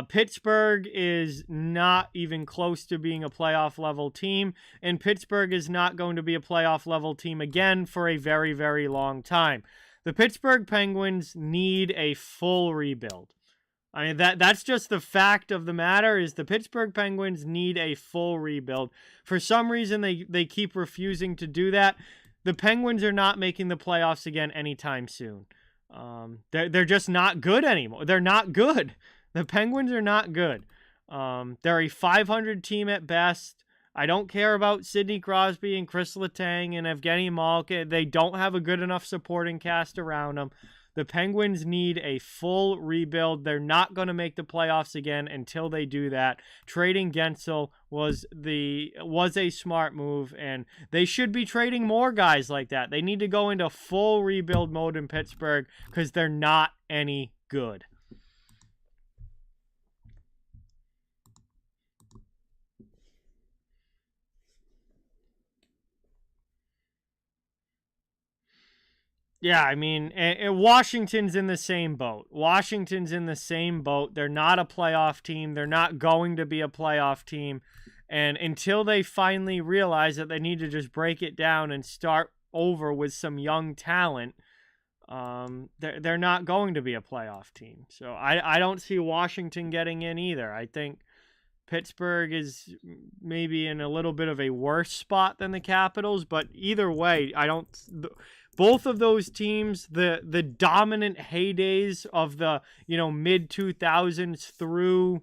Pittsburgh is not even close to being a playoff level team, and Pittsburgh is not going to be a playoff level team again for a very, very long time. The Pittsburgh Penguins need a full rebuild. I mean, that's just the fact of the matter, is the Pittsburgh Penguins need a full rebuild. For some reason, they keep refusing to do that. The Penguins are not making the playoffs again anytime soon. They're just not good anymore. They're not good. The Penguins are not good. They're a 500 team at best. I don't care about Sidney Crosby and Chris Letang and Evgeny Malkin. They don't have a good enough supporting cast around them. The Penguins need a full rebuild. They're not going to make the playoffs again until they do that. Trading Gensel was a smart move, and they should be trading more guys like that. They need to go into full rebuild mode in Pittsburgh because they're not any good. Yeah, I mean, Washington's in the same boat. Washington's in the same boat. They're not a playoff team. They're not going to be a playoff team. And until they finally realize that they need to just break it down and start over with some young talent, they're not going to be a playoff team. So I don't see Washington getting in either. I think Pittsburgh is maybe in a little bit of a worse spot than the Capitals, but either way, I don't. Both of those teams, the dominant heydays of the mid 2000s through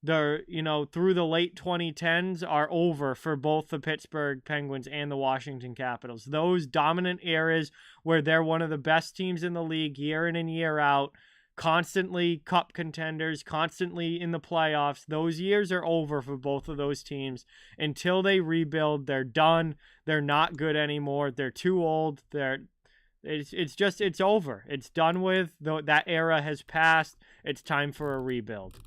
through the late 2010s are over for both the Pittsburgh Penguins and the Washington Capitals. Those dominant eras where they're one of the best teams in the league year in and year out, constantly cup contenders, constantly in the playoffs. Those years are over for both of those teams. Until they rebuild, they're done. They're not good anymore. They're too old. It's over. It's done with. That era has passed. It's time for a rebuild.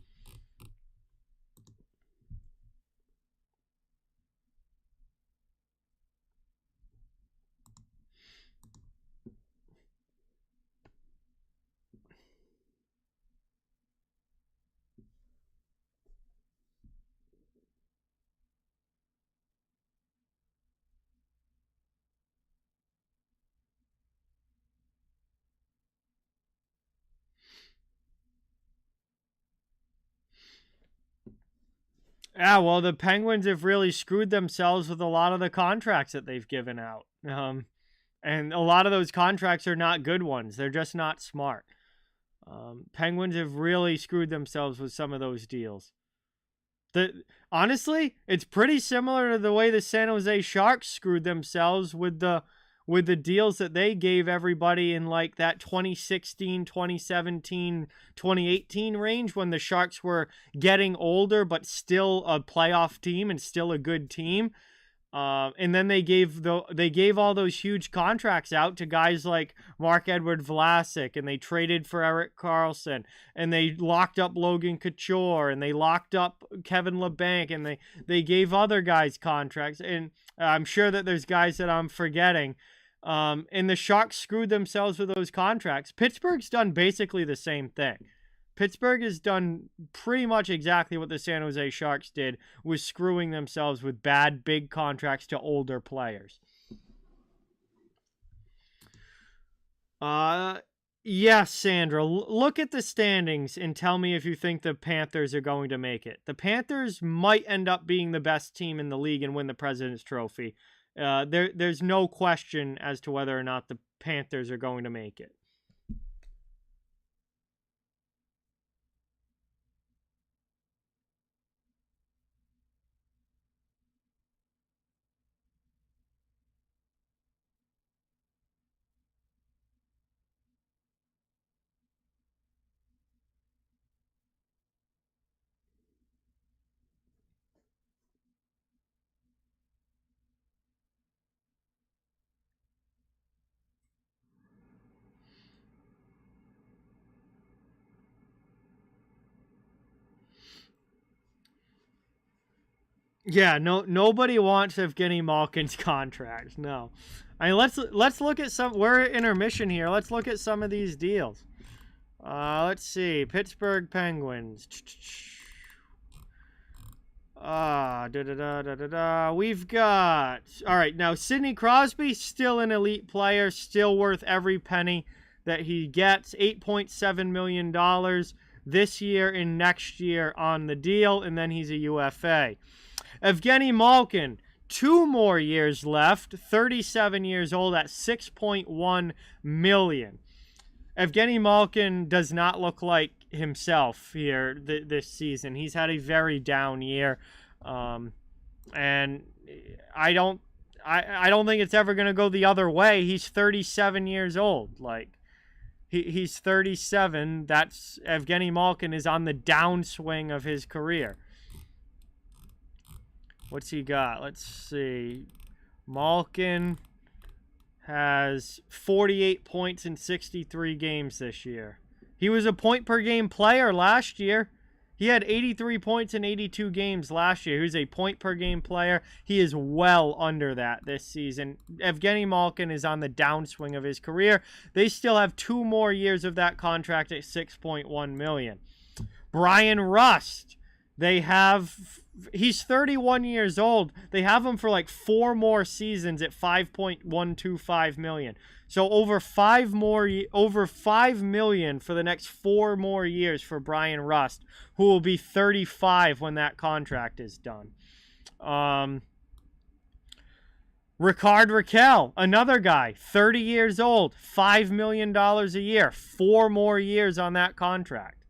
Yeah, well, the Penguins have really screwed themselves with a lot of the contracts that they've given out. And a lot of those contracts are not good ones. They're just not smart. Penguins have really screwed themselves with some of those deals. Honestly, it's pretty similar to the way the San Jose Sharks screwed themselves with the deals that they gave everybody in like that 2016, 2017, 2018 range when the Sharks were getting older but still a playoff team and still a good team. And then they gave all those huge contracts out to guys like Marc-Edouard Vlasic, and they traded for Erik Karlsson, and they locked up Logan Couture, and they locked up Kevin Labanc, and they gave other guys contracts. And I'm sure that there's guys that I'm forgetting. And the Sharks screwed themselves with those contracts. Pittsburgh's done basically the same thing. Pittsburgh has done pretty much exactly what the San Jose Sharks did, was screwing themselves with bad, big contracts to older players. Yes, Sandra. Look at the standings and tell me if you think the Panthers are going to make it. The Panthers might end up being the best team in the league and win the President's Trophy. There's no question as to whether or not the Panthers are going to make it. Yeah, nobody wants Evgeny Malkin's contract. No. I mean, let's look at some. We're at intermission here. Let's look at some of these deals. Let's see. Pittsburgh Penguins. We've got. All right, now Sidney Crosby, still an elite player, still worth every penny that he gets. $8.7 million this year and next year on the deal, and then he's a UFA. Evgeny Malkin, 2 more years left, 37 years old at $6.1 million. Evgeny Malkin does not look like himself here this season. He's had a very down year, and I don't think it's ever going to go the other way. He's 37 years old. Like, he's 37. That's Evgeny Malkin is on the downswing of his career. What's he got? Let's see. Malkin has 48 points in 63 games this year. He was a point-per-game player last year. He had 83 points in 82 games last year. He was a point-per-game player. He is well under that this season. Evgeny Malkin is on the downswing of his career. They still have 2 more years of that contract at $6.1 million. Brian Rust, he's 31 years old. They have him for like 4 more seasons at $5.125 million. So over 5 million for the next 4 more years for Brian Rust, who will be 35 when that contract is done. Ricard Raquel, another guy, 30 years old, $5 million a year, 4 more years on that contract.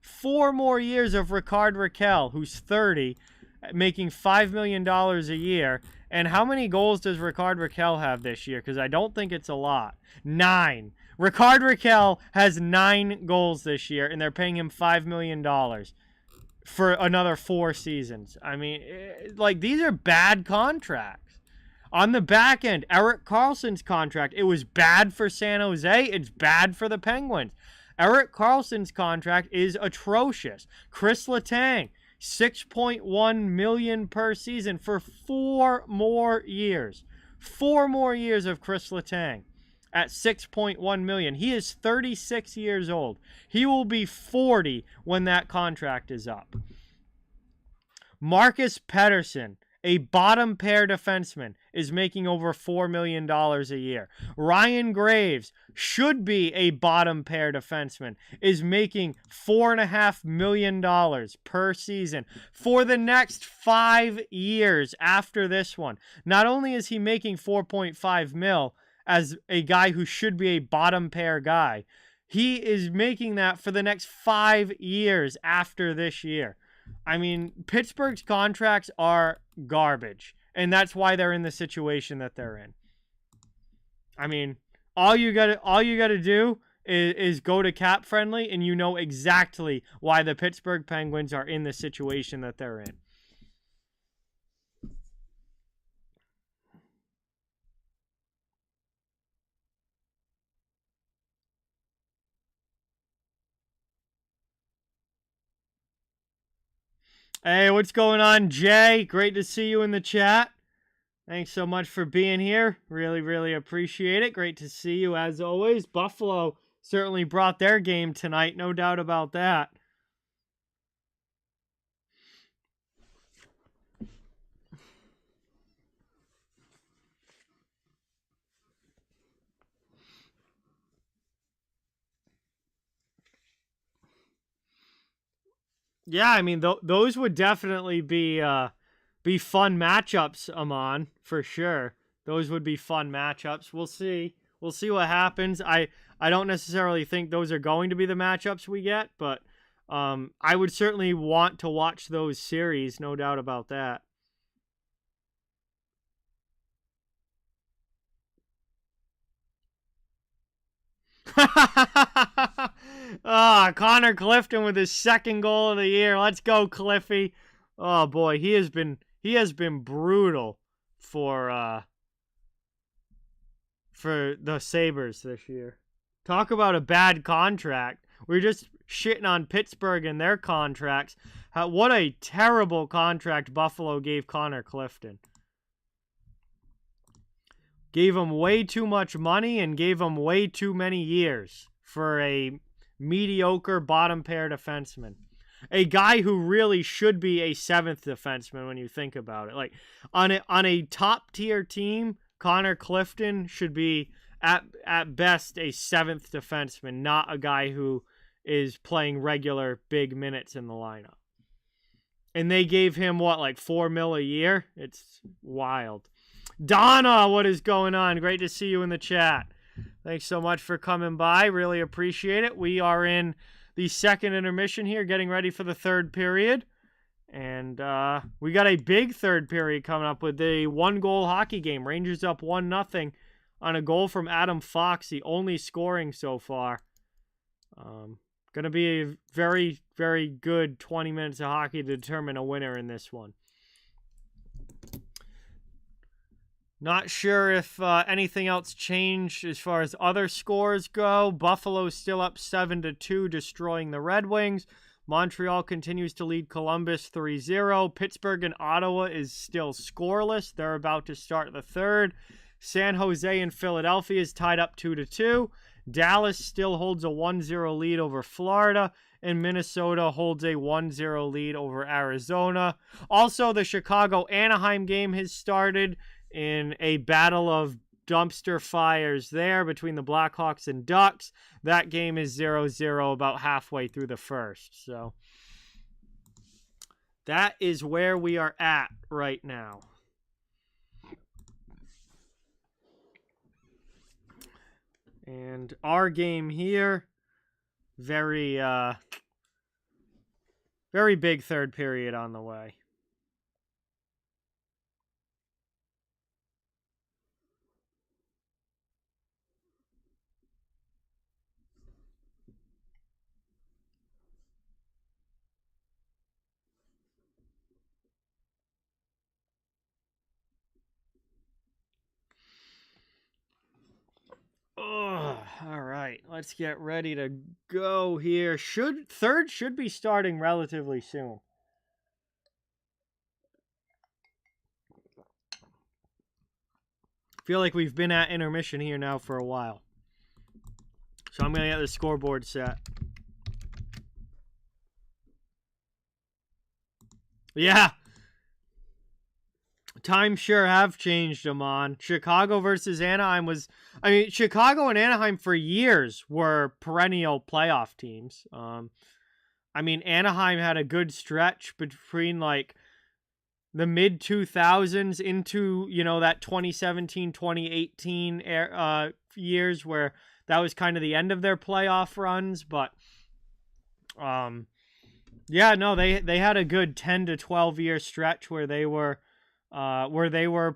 4 more years of Ricard Raquel, who's 30, making $5 million a year. And how many goals does Ricard Raquel have this year? Because I don't think it's a lot. 9. Ricard Raquel has 9 goals this year, and they're paying him $5 million for another 4 seasons. I mean, like, these are bad contracts. On the back end, Erik Karlsson's contract, it was bad for San Jose. It's bad for the Penguins. Erik Karlsson's contract is atrocious. Chris Letang, $6.1 million per season for 4 more years. 4 more years of Chris Letang at $6.1 million. He is 36 years old. He will be 40 when that contract is up. Marcus Pettersson, a bottom pair defenseman, is making over $4 million a year. Ryan Graves should be a bottom pair defenseman, is making $4.5 million per season for the next 5 years after this one. Not only is he making 4.5 mil as a guy who should be a bottom pair guy, he is making that for the next 5 years after this year. I mean, Pittsburgh's contracts are garbage, and that's why they're in the situation that they're in. I mean, all you gotta do is go to Cap Friendly, and you know exactly why the Pittsburgh Penguins are in the situation that they're in. Hey, what's going on, Jay? Great to see you in the chat. Thanks so much for being here. Really, really appreciate it. Great to see you as always. Buffalo certainly brought their game tonight, no doubt about that. Yeah, I mean, those would definitely be fun matchups, Amon, for sure. Those would be fun matchups. We'll see. We'll see what happens. I don't necessarily think those are going to be the matchups we get, but I would certainly want to watch those series, no doubt about that. Connor Clifton with his 2nd goal of the year. Let's go, Cliffy. Oh boy, he has been brutal for the Sabres this year. Talk about a bad contract. We're just shitting on Pittsburgh and their contracts. What a terrible contract Buffalo gave Connor Clifton. Gave him way too much money and gave him way too many years for a mediocre bottom pair defenseman. A guy who really should be a 7th defenseman when you think about it. Like on a top tier team, Connor Clifton should be at best a 7th defenseman, not a guy who is playing regular big minutes in the lineup. And they gave him what, like $4 million a year? It's wild. Donna, what is going on? Great to see you in the chat. Thanks so much for coming by. Really appreciate it. We are in the 2nd intermission here, getting ready for the 3rd period. And we got a big 3rd period coming up with a 1-goal hockey game. Rangers up 1-0 on a goal from Adam Fox, the only scoring so far. Going to be a very, very good 20 minutes of hockey to determine a winner in this one. Not sure if anything else changed as far as other scores go. Buffalo's still up 7-2, destroying the Red Wings. Montreal continues to lead Columbus 3-0. Pittsburgh and Ottawa is still scoreless. They're about to start the third. San Jose and Philadelphia is tied up 2-2. Dallas still holds a 1-0 lead over Florida, and Minnesota holds a 1-0 lead over Arizona. Also, the Chicago-Anaheim game has started in a battle of dumpster fires there between the Blackhawks and Ducks. That game is 0-0 about halfway through the first. So that is where we are at right now. And our game here, very big third period on the way. All right, let's get ready to go here. Third should be starting relatively soon. Feel like we've been at intermission here now for a while. So I'm going to get the scoreboard set. Yeah. Times sure have changed, Amon. Chicago versus Anaheim was... I mean, Chicago and Anaheim for years were perennial playoff teams. I mean, Anaheim had a good stretch between, like, the mid-2000s into, you know, that 2017, 2018 years where that was kind of the end of their playoff runs. But, yeah, no, they had a good 10 to 12-year stretch where they were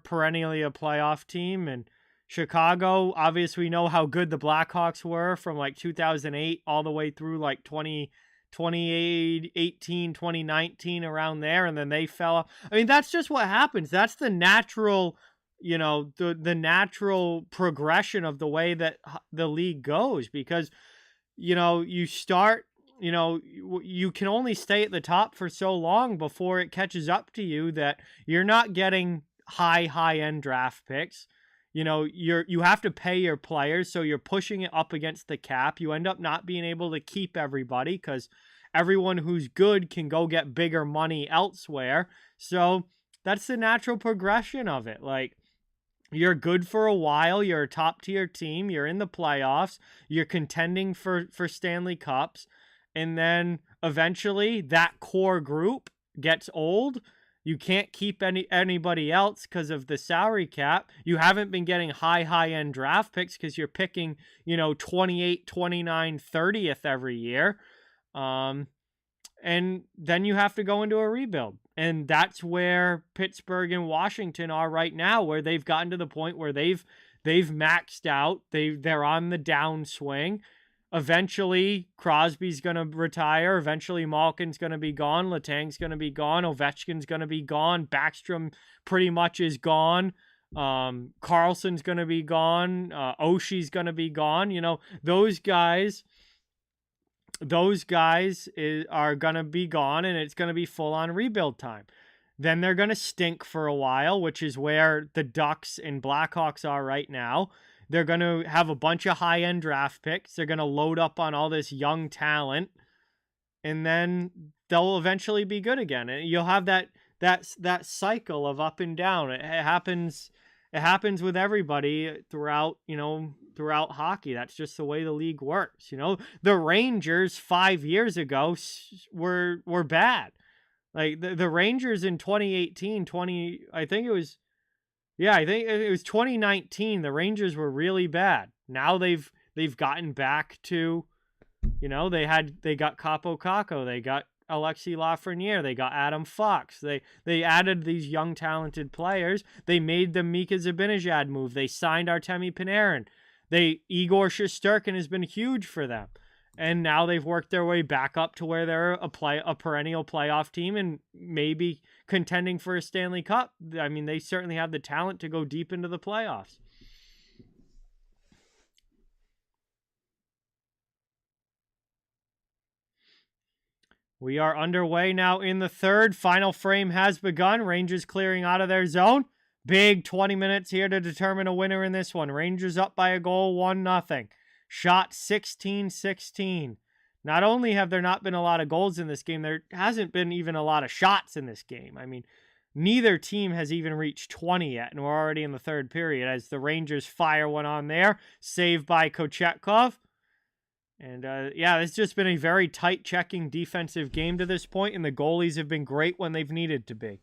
perennially a playoff team. And Chicago, obviously we know how good the Blackhawks were from like 2008 all the way through like 2018, 2019, around there, and then they fell off. I mean, that's just what happens. That's the natural, you know, the natural progression of the way that the league goes, because, you know, you start, you know, you can only stay at the top for so long before it catches up to you that you're not getting high-end draft picks. You know, you have to pay your players, so you're pushing it up against the cap. You end up not being able to keep everybody because everyone who's good can go get bigger money elsewhere. So that's the natural progression of it. Like, you're good for a while, you're a top-tier team, you're in the playoffs, you're contending for Stanley Cups, and then eventually that core group gets old. You can't keep anybody else because of the salary cap. You haven't been getting high-end draft picks because you're picking, you know, 28, 29, 30th every year. And then you have to go into a rebuild. And that's where Pittsburgh and Washington are right now, where they've gotten to the point where they've maxed out. They're on the downswing. Eventually, Crosby's going to retire. Eventually, Malkin's going to be gone. Letang's going to be gone. Ovechkin's going to be gone. Backstrom pretty much is gone. Carlson's going to be gone. Oshie's going to be gone. You know, those guys are going to be gone, and it's going to be full-on rebuild time. Then they're going to stink for a while, which is where the Ducks and Blackhawks are right now. They're going to have a bunch of high-end draft picks. They're going to load up on all this young talent, and then they'll eventually be good again. And you'll have that cycle of up and down. It happens with everybody throughout hockey. That's just the way the league works. You know, the Rangers 5 years ago were bad. Like the Rangers in 2018, I think it was 2019. The Rangers were really bad. Now they've gotten back to, you know, they got Capo Caco, they got Alexis Lafreniere, they got Adam Fox. They added these young talented players. They made the Mika Zibanejad move. They signed Artemi Panarin. Igor Shesterkin has been huge for them. And now they've worked their way back up to where they're a perennial playoff team and maybe contending for a Stanley Cup. I mean, they certainly have the talent to go deep into the playoffs. We are underway now in the third. Final frame has begun. Rangers clearing out of their zone. Big 20 minutes here to determine a winner in this one. Rangers up by a goal, 1-0. Shot 16-16. Not only have there not been a lot of goals in this game, there hasn't been even a lot of shots in this game. I mean, neither team has even reached 20 yet, and we're already in the third period as the Rangers fire one on there. Saved by Kochetkov. And, yeah, it's just been a very tight checking defensive game to this point, and the goalies have been great when they've needed to be.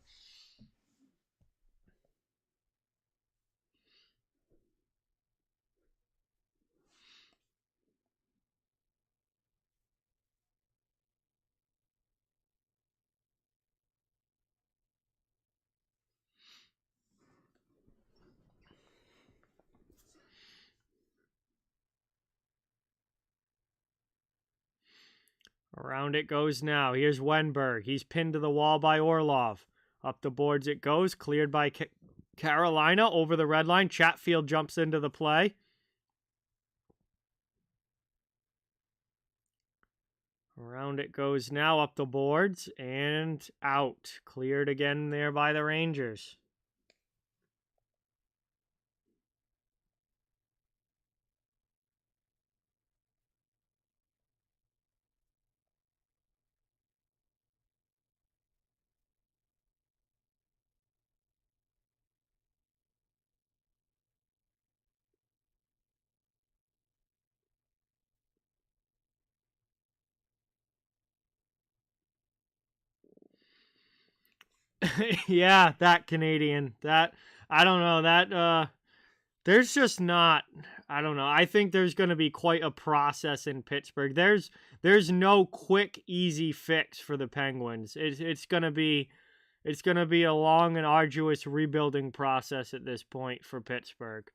Around it goes now. Here's Wenberg. He's pinned to the wall by Orlov. Up the boards it goes. Cleared by Carolina over the red line. Chatfield jumps into the play. Around it goes now. Up the boards and out. Cleared again there by the Rangers. Yeah, that Canadian. That, I don't know, that, there's just not, I don't know. I think there's going to be quite a process in Pittsburgh. There's no quick, easy fix for the Penguins. It's going to be a long and arduous rebuilding process at this point for Pittsburgh.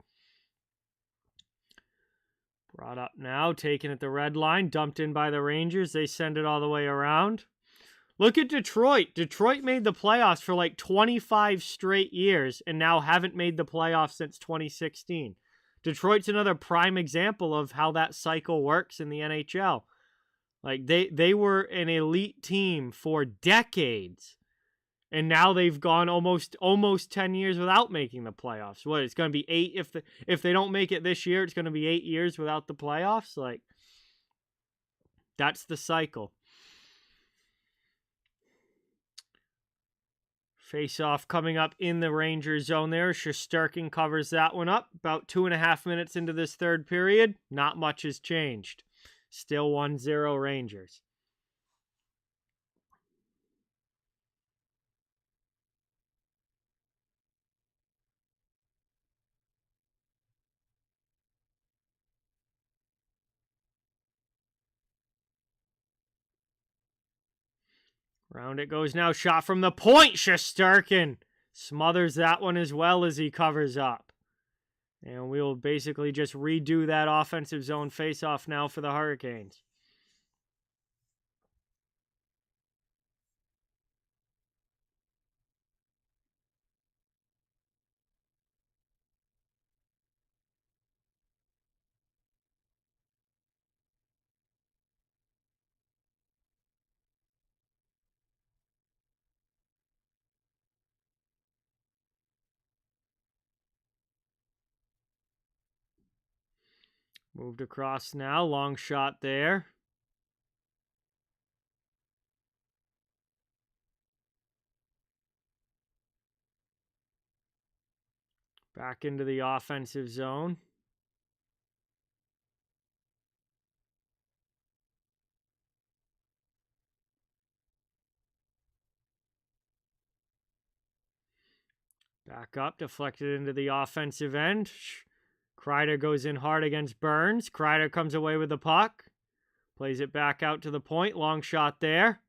Brought up now, taken at the red line, dumped in by the Rangers. They send it all the way around. Look at Detroit. Detroit made the playoffs for like 25 straight years and now haven't made the playoffs since 2016. Detroit's another prime example of how that cycle works in the NHL. Like they were an elite team for decades, and now they've gone almost 10 years without making the playoffs. What, it's going to be 8 if they don't make it this year, it's going to be 8 years without the playoffs? Like, that's the cycle. Face-off coming up in the Rangers zone there. Shesterkin covers that one up. About 2.5 minutes into this third period. Not much has changed. Still 1-0 Rangers. Round it goes now. Shot from the point. Shesterkin smothers that one as well as he covers up. And we will basically just redo that offensive zone face-off now for the Hurricanes. Moved across now. Long shot there. Back into the offensive zone. Back up, deflected into the offensive end. Kreider goes in hard against Burns. Kreider comes away with the puck. Plays it back out to the point. Long shot there.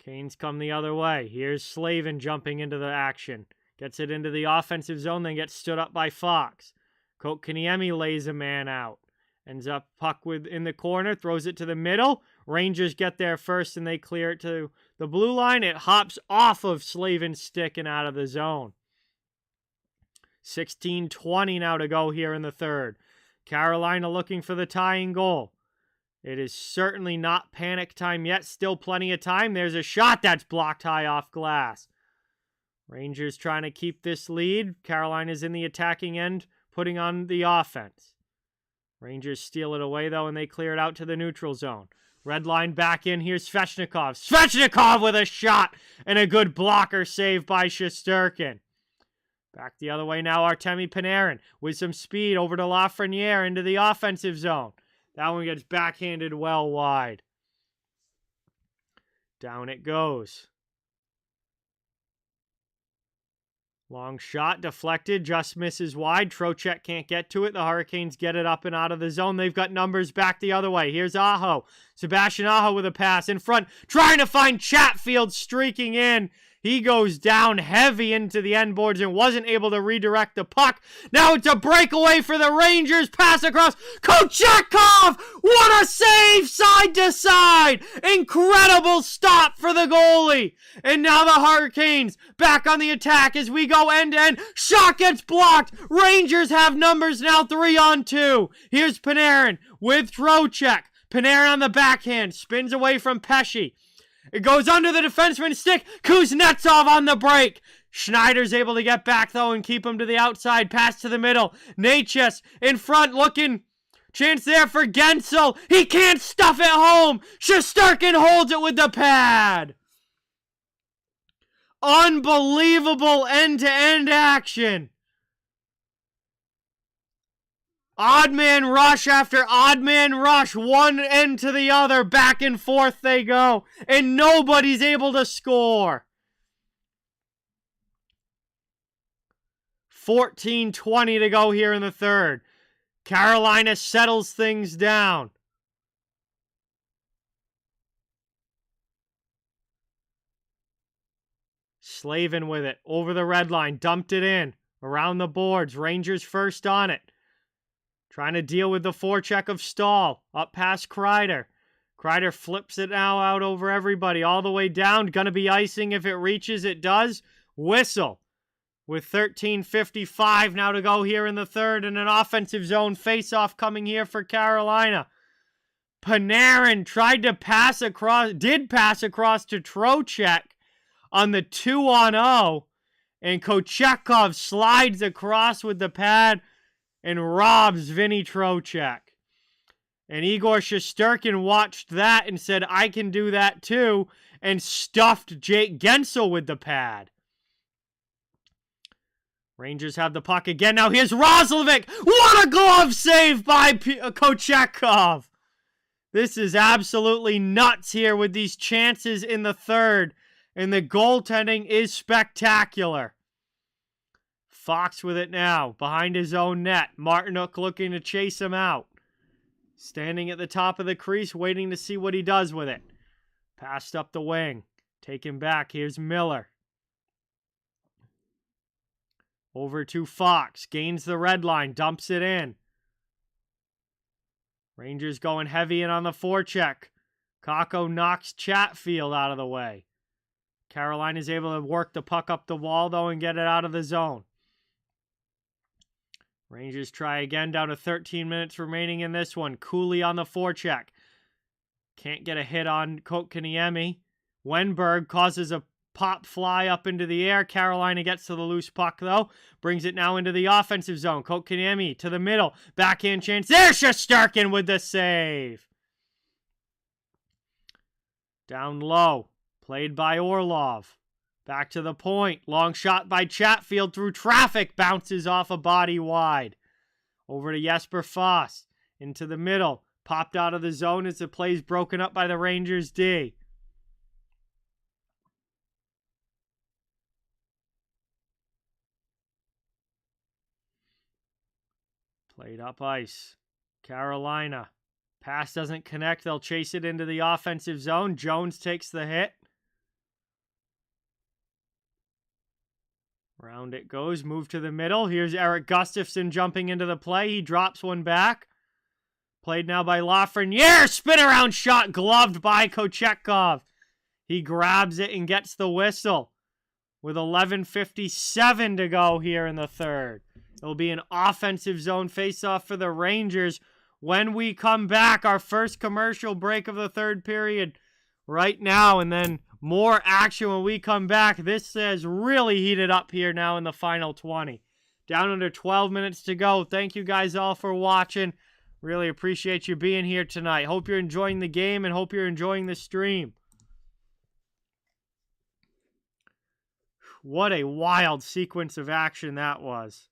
Canes come the other way. Here's Slavin jumping into the action. Gets it into the offensive zone, then gets stood up by Fox. Kotkaniemi lays a man out. Ends up puck in the corner, throws it to the middle. Rangers get there first, and they clear it to the blue line. It hops off of Slavin's stick and out of the zone. 16:20 now to go here in the third. Carolina looking for the tying goal. It is certainly not panic time yet. Still plenty of time. There's a shot that's blocked high off glass. Rangers trying to keep this lead. Carolina's in the attacking end, putting on the offense. Rangers steal it away, though, and they clear it out to the neutral zone. Red line back in. Here's Svechnikov. Svechnikov with a shot and a good blocker save by Shesterkin. Back the other way now, Artemi Panarin with some speed over to Lafreniere into the offensive zone. That one gets backhanded well wide. Down it goes. Long shot, deflected, just misses wide. Trocheck can't get to it. The Hurricanes get it up and out of the zone. They've got numbers back the other way. Here's Aho. Sebastian Aho with a pass in front, trying to find Chatfield streaking in. He goes down heavy into the end boards and wasn't able to redirect the puck. Now it's a breakaway for the Rangers. Pass across. Kochetkov! What a save side to side! Incredible stop for the goalie. And now the Hurricanes back on the attack as we go end to end. Shot gets blocked. Rangers have numbers now 3-on-2. Here's Panarin with Trocheck. Panarin on the backhand. Spins away from Pesce. It goes under the defenseman's stick. Kuznetsov on the break. Schneider's able to get back, though, and keep him to the outside. Pass to the middle. Natchez in front looking. Chance there for Gensel. He can't stuff it home. Shesterkin holds it with the pad. Unbelievable end-to-end action. Odd man rush after odd man rush, one end to the other, back and forth they go, and nobody's able to score. 14:20 to go here in the third. Carolina settles things down. Slavin with it, over the red line, dumped it in, around the boards, Rangers first on it. Trying to deal with the forecheck of Stahl. Up past Kreider. Kreider flips it now out over everybody. All the way down. Gonna be icing if it reaches. It does. Whistle. With 13:55 now to go here in the third. And an offensive zone face-off coming here for Carolina. Panarin tried to pass across. Did pass across to Trocheck on the 2-on-0. And Kochetkov slides across with the pad and robs Vinny Trocheck. And Igor Shesterkin watched that and said, I can do that too, and stuffed Jake Gensel with the pad. Rangers have the puck again. Now here's Roslovic. What a glove save by Kochetkov. This is absolutely nuts here with these chances in the third, and the goaltending is spectacular. Fox with it now, behind his own net. Martinook looking to chase him out. Standing at the top of the crease, waiting to see what he does with it. Passed up the wing. Taken back. Here's Miller. Over to Fox. Gains the red line. Dumps it in. Rangers going heavy in on the forecheck. Kakko knocks Chatfield out of the way. Carolina's able to work the puck up the wall, though, and get it out of the zone. Rangers try again, down to 13 minutes remaining in this one. Cooley on the forecheck. Can't get a hit on Kotkaniemi. Wenberg causes a pop fly up into the air. Carolina gets to the loose puck, though. Brings it now into the offensive zone. Kotkaniemi to the middle. Backhand chance. There's Shesterkin with the save. Down low. Played by Orlov. Back to the point. Long shot by Chatfield through traffic. Bounces off a body wide. Over to Jesper Fast. Into the middle. Popped out of the zone as the play's broken up by the Rangers D. Played up ice. Carolina. Pass doesn't connect. They'll chase it into the offensive zone. Jones takes the hit. Round it goes. Move to the middle. Here's Eric Gustafsson jumping into the play. He drops one back. Played now by Lafreniere. Spin around shot gloved by Kochetkov. He grabs it and gets the whistle. With 11:57 to go here in the third. It'll be an offensive zone faceoff for the Rangers when we come back. Our first commercial break of the third period right now, and then more action when we come back. This has really heated up here now in the final 20. Down under 12 minutes to go. Thank you guys all for watching. Really appreciate you being here tonight. Hope you're enjoying the game and hope you're enjoying the stream. What a wild sequence of action that was.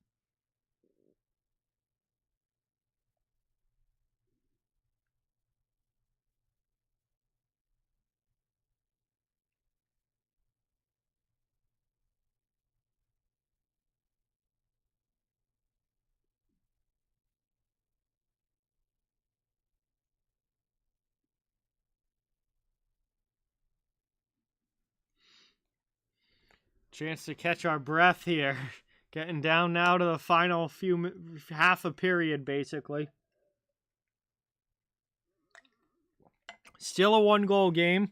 Chance to catch our breath here. Getting down now to the final half a period, basically. Still a one-goal game.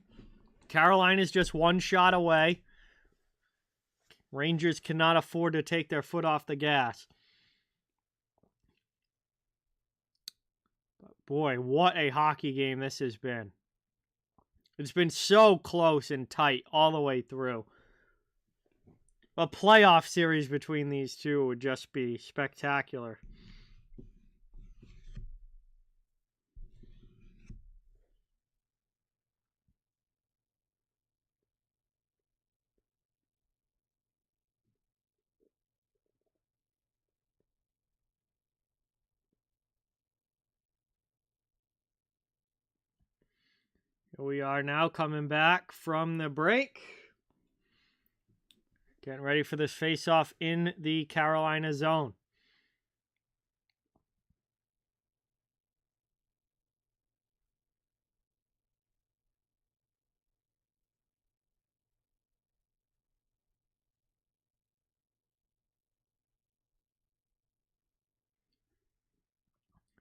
Carolina's just one shot away. Rangers cannot afford to take their foot off the gas. But boy, what a hockey game this has been. It's been so close and tight all the way through. A playoff series between these two would just be spectacular. Here we are now coming back from the break. Getting ready for this face-off in the Carolina zone.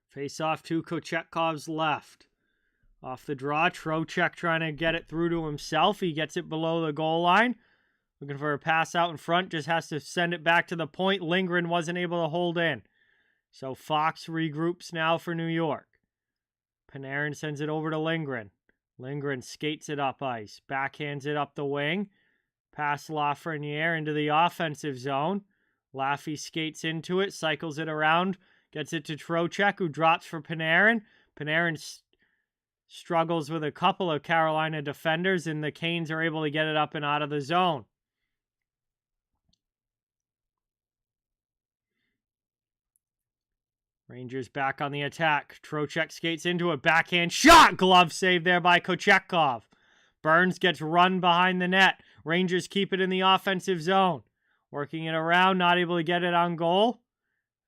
Face-off to Kochekov's left. Off the draw, Trocheck trying to get it through to himself. He gets it below the goal line. Looking for a pass out in front. Just has to send it back to the point. Lindgren wasn't able to hold in. So Fox regroups now for New York. Panarin sends it over to Lindgren. Lindgren skates it up ice. Backhands it up the wing. Past Lafreniere into the offensive zone. Laffy skates into it. Cycles it around. Gets it to Trocheck, who drops for Panarin. Panarin struggles with a couple of Carolina defenders, and the Canes are able to get it up and out of the zone. Rangers back on the attack. Trocheck skates into a backhand shot. Glove save there by Kochetkov. Burns gets run behind the net. Rangers keep it in the offensive zone. Working it around, not able to get it on goal.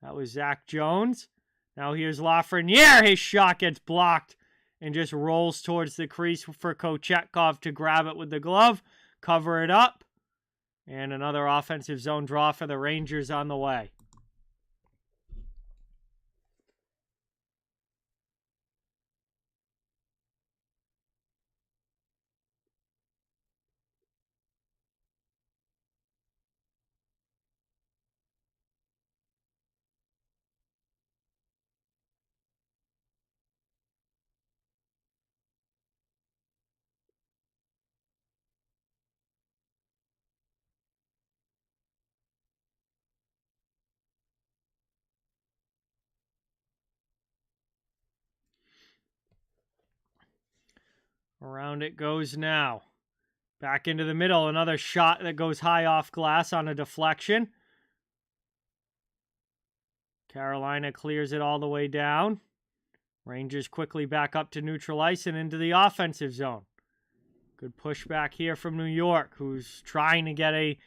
That was Zach Jones. Now here's Lafreniere. His shot gets blocked and just rolls towards the crease for Kochetkov to grab it with the glove, cover it up, and another offensive zone draw for the Rangers on the way. Around it goes now. Back into the middle. Another shot that goes high off glass on a deflection. Carolina clears it all the way down. Rangers quickly back up to neutral ice and into the offensive zone. Good pushback here from New York, who's trying to get a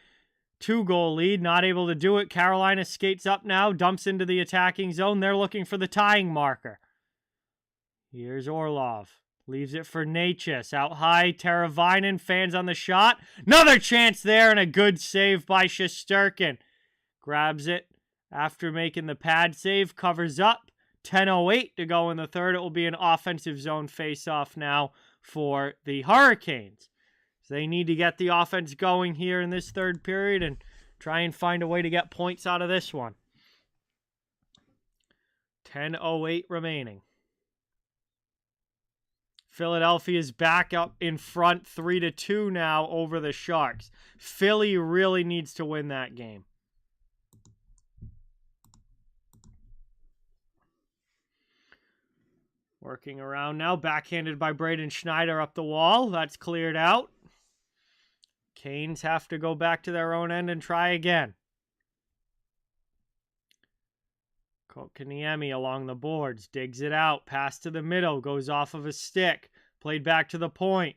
2-goal lead. Not able to do it. Carolina skates up now, dumps into the attacking zone. They're looking for the tying marker. Here's Orlov. Leaves it for Natchez. Out high, Teravainen. Fans on the shot. Another chance there, and a good save by Shesterkin. Grabs it after making the pad save. Covers up. 10:08 to go in the third. It will be an offensive zone face-off now for the Hurricanes. So they need to get the offense going here in this third period and try and find a way to get points out of this one. 10:08 remaining. Philadelphia's back up in front 3-2 now over the Sharks. Philly really needs to win that game. Working around now, backhanded by Braden Schneider up the wall. That's cleared out. Canes have to go back to their own end and try again. Kotkaniemi along the boards, digs it out, pass to the middle, goes off of a stick, played back to the point.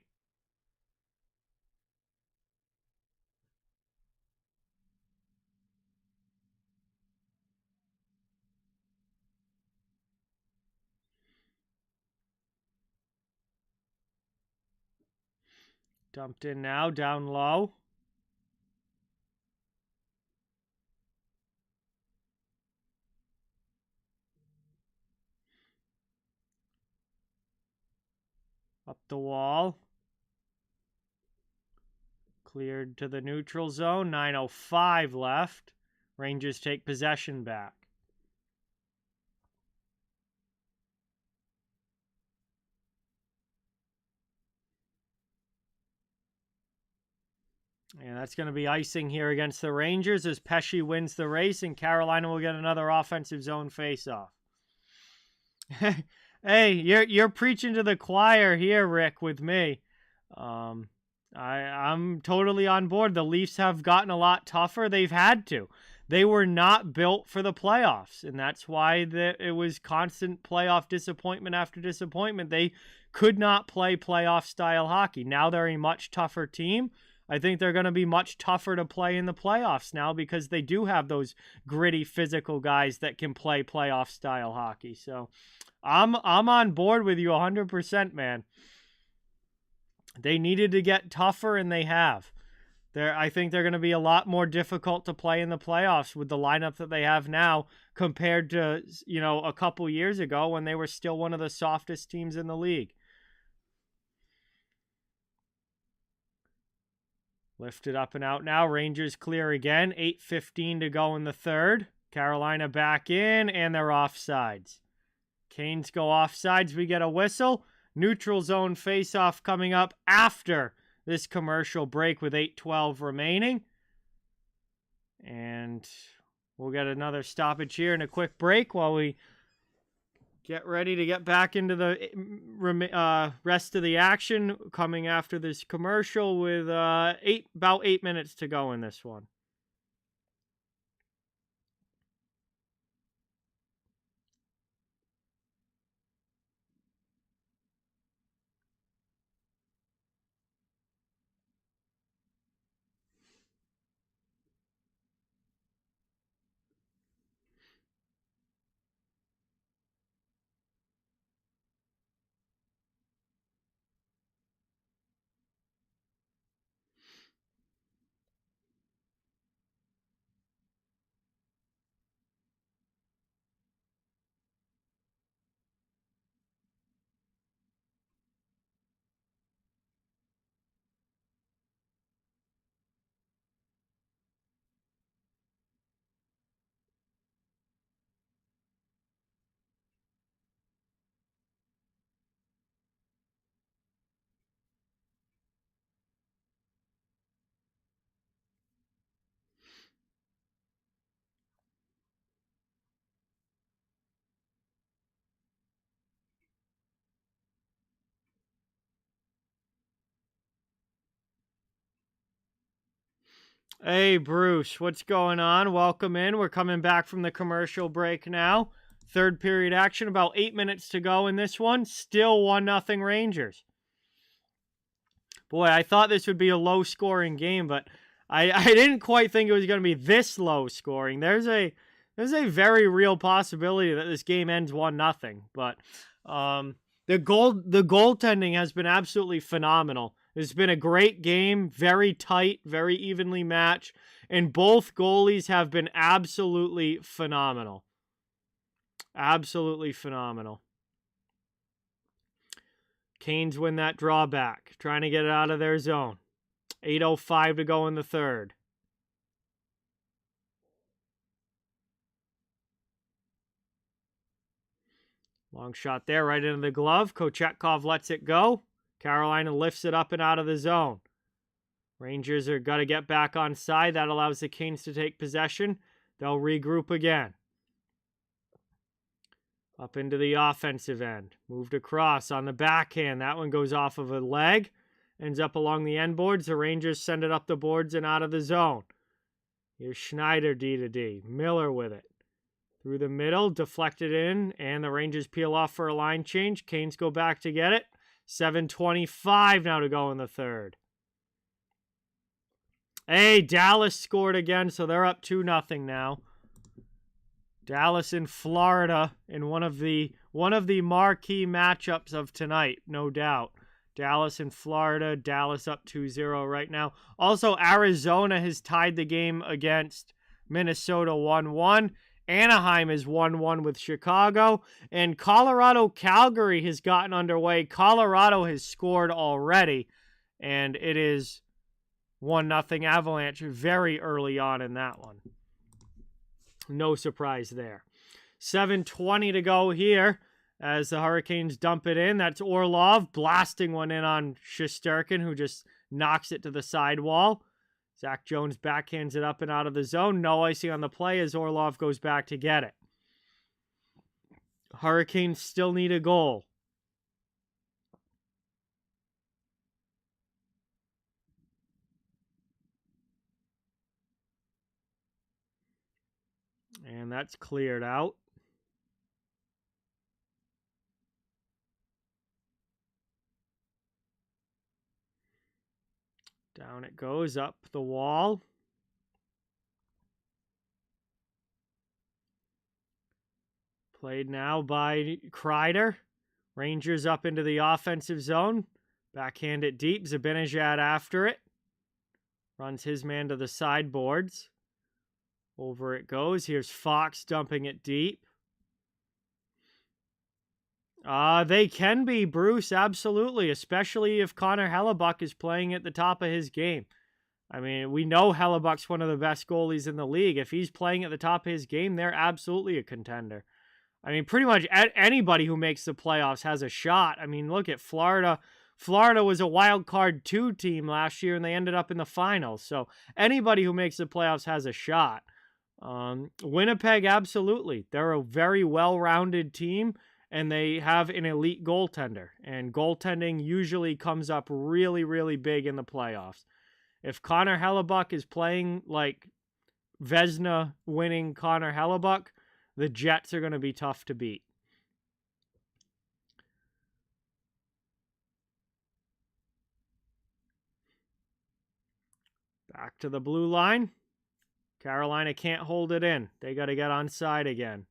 Dumped in now, down low. Up the wall. Cleared to the neutral zone. 9:05 left. Rangers take possession back. And that's going to be icing here against the Rangers as Pesce wins the race and Carolina will get another offensive zone faceoff. Hey, you're preaching to the choir here, Rick, with me. I'm totally on board. The Leafs have gotten a lot tougher. They've had to. They were not built for the playoffs, and that's why it was constant playoff disappointment after disappointment. They could not play playoff-style hockey. Now they're a much tougher team. I think they're going to be much tougher to play in the playoffs now because they do have those gritty, physical guys that can play playoff-style hockey. So I'm on board with you 100%, man. They needed to get tougher, and they have. I think they're going to be a lot more difficult to play in the playoffs with the lineup that they have now compared to, a couple years ago when they were still one of the softest teams in the league. Lifted up and out now. Rangers clear again. 8:15 to go in the third. Carolina back in, and they're offsides. Canes go offsides. We get a whistle. Neutral zone faceoff coming up after this commercial break with 8:12 remaining. And we'll get another stoppage here and a quick break while we get ready to get back into the rest of the action coming after this commercial with about 8 minutes to go in this one. Hey, Bruce, what's going on? Welcome in. We're coming back from the commercial break now. Third period action, about 8 minutes to go in this one. Still 1-0 Rangers. Boy, I thought this would be a low-scoring game, but I didn't quite think it was going to be this low-scoring. There's a very real possibility that this game ends 1-0. But the goaltending has been absolutely phenomenal. It's been a great game, very tight, very evenly matched, and both goalies have been absolutely phenomenal. Absolutely phenomenal. Canes win that drawback, trying to get it out of their zone. 8:05 to go in the third. Long shot there, right into the glove. Kochetkov lets it go. Carolina lifts it up and out of the zone. Rangers are got to get back on side. That allows the Canes to take possession. They'll regroup again. Up into the offensive end. Moved across on the backhand. That one goes off of a leg. Ends up along the end boards. The Rangers send it up the boards and out of the zone. Here's Schneider D to D. Miller with it. Through the middle, deflected in, and the Rangers peel off for a line change. Canes go back to get it. 7:25 now to go in the third. Hey, Dallas scored again, so they're up 2-0 now. Dallas in Florida in one of the marquee matchups of tonight, no doubt. Dallas in Florida, Dallas up 2-0 right now. Also, Arizona has tied the game against Minnesota 1-1. Anaheim is 1-1 with Chicago. And Colorado-Calgary has gotten underway. Colorado has scored already. And it is 1-0 Avalanche very early on in that one. No surprise there. 7:20 to go here as the Hurricanes dump it in. That's Orlov blasting one in on Shesterkin, who just knocks it to the sidewall. Zach Jones backhands it up and out of the zone. No icing on the play as Orlov goes back to get it. Hurricanes still need a goal. And that's cleared out. Down it goes, up the wall. Played now by Kreider. Rangers up into the offensive zone. Backhand it deep. Zibanejad after it. Runs his man to the sideboards. Over it goes. Here's Fox dumping it deep. They can be, Bruce, absolutely, especially if Connor Hellebuck is playing at the top of his game. I mean, we know Hellebuck's one of the best goalies in the league. If he's playing at the top of his game, they're absolutely a contender. I mean, pretty much anybody who makes the playoffs has a shot. I mean, look at Florida. Florida was a wild card 2 team last year, and they ended up in the finals. So anybody who makes the playoffs has a shot. Winnipeg, absolutely. They're a very well-rounded team, and they have an elite goaltender. And goaltending usually comes up really, really big in the playoffs. If Connor Hellebuck is playing like Vezina winning Connor Hellebuck, the Jets are going to be tough to beat. Back to the blue line. Carolina can't hold it in. They got to get on side again.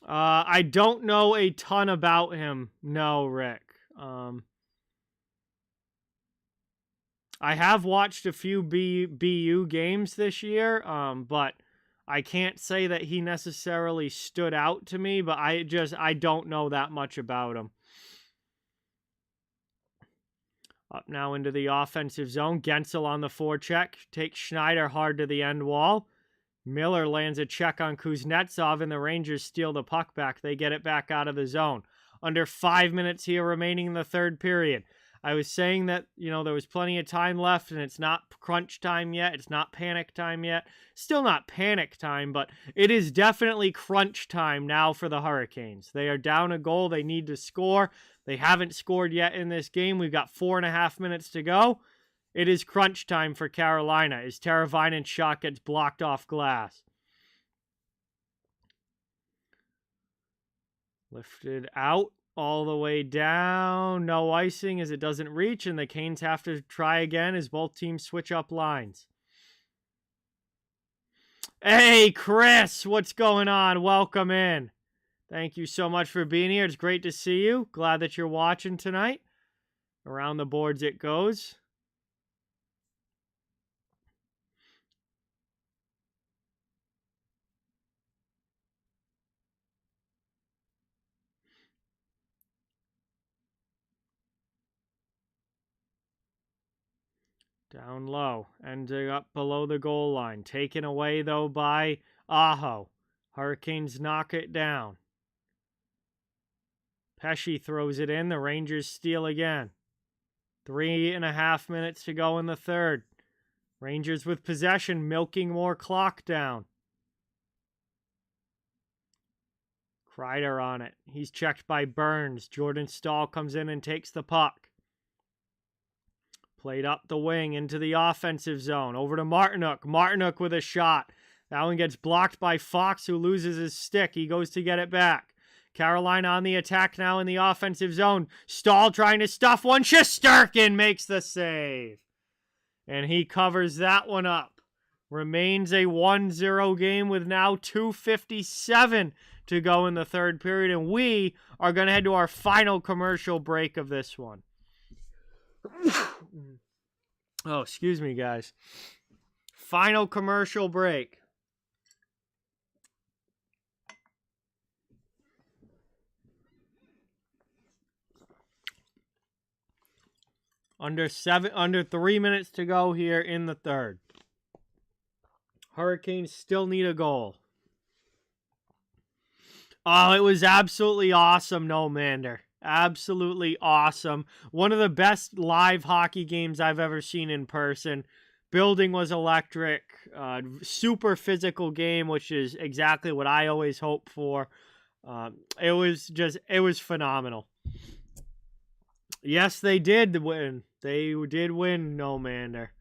I don't know a ton about him. No, Rick. I have watched a few BU games this year, but I can't say that he necessarily stood out to me, but I don't know that much about him. Up now into the offensive zone. Gensel on the forecheck. Takes Schneider hard to the end wall. Miller lands a check on Kuznetsov, and the Rangers steal the puck back. They get it back out of the zone. Under 5 minutes here remaining in the third period. I was saying that, there was plenty of time left, and it's not crunch time yet. It's not panic time yet. Still not panic time, but it is definitely crunch time now for the Hurricanes. They are down a goal. They need to score. They haven't scored yet in this game. We've got 4.5 minutes to go. It is crunch time for Carolina as Teravainen's shot gets blocked off glass. Lifted out. All the way down. No icing as it doesn't reach, and the Canes have to try again as both teams switch up lines. Hey, Chris, what's going on? Welcome in. Thank you so much for being here. It's great to see you. Glad that you're watching tonight. Around the boards it goes. Down low, ending up below the goal line. Taken away, though, by Aho. Hurricanes knock it down. Pesce throws it in. The Rangers steal again. 3.5 minutes to go in the third. Rangers with possession, milking more clock down. Kreider on it. He's checked by Burns. Jordan Staal comes in and takes the puck. Played up the wing into the offensive zone. Over to Martinook. Martinook with a shot. That one gets blocked by Fox, who loses his stick. He goes to get it back. Carolina on the attack now in the offensive zone. Staal trying to stuff one. Shesterkin makes the save. And he covers that one up. Remains a 1-0 game with now 2:57 to go in the third period. And we are going to head to our final commercial break of this one. Oh, excuse me, guys. Final commercial break. Under 3 minutes to go here in the third. Hurricanes still need a goal. Oh, it was absolutely awesome, no Mander. Absolutely awesome. One of the best live hockey games I've ever seen in person. Building was electric. Super physical game, which is exactly what I always hope for. It was phenomenal. Yes, they did win. They did win, no Mander.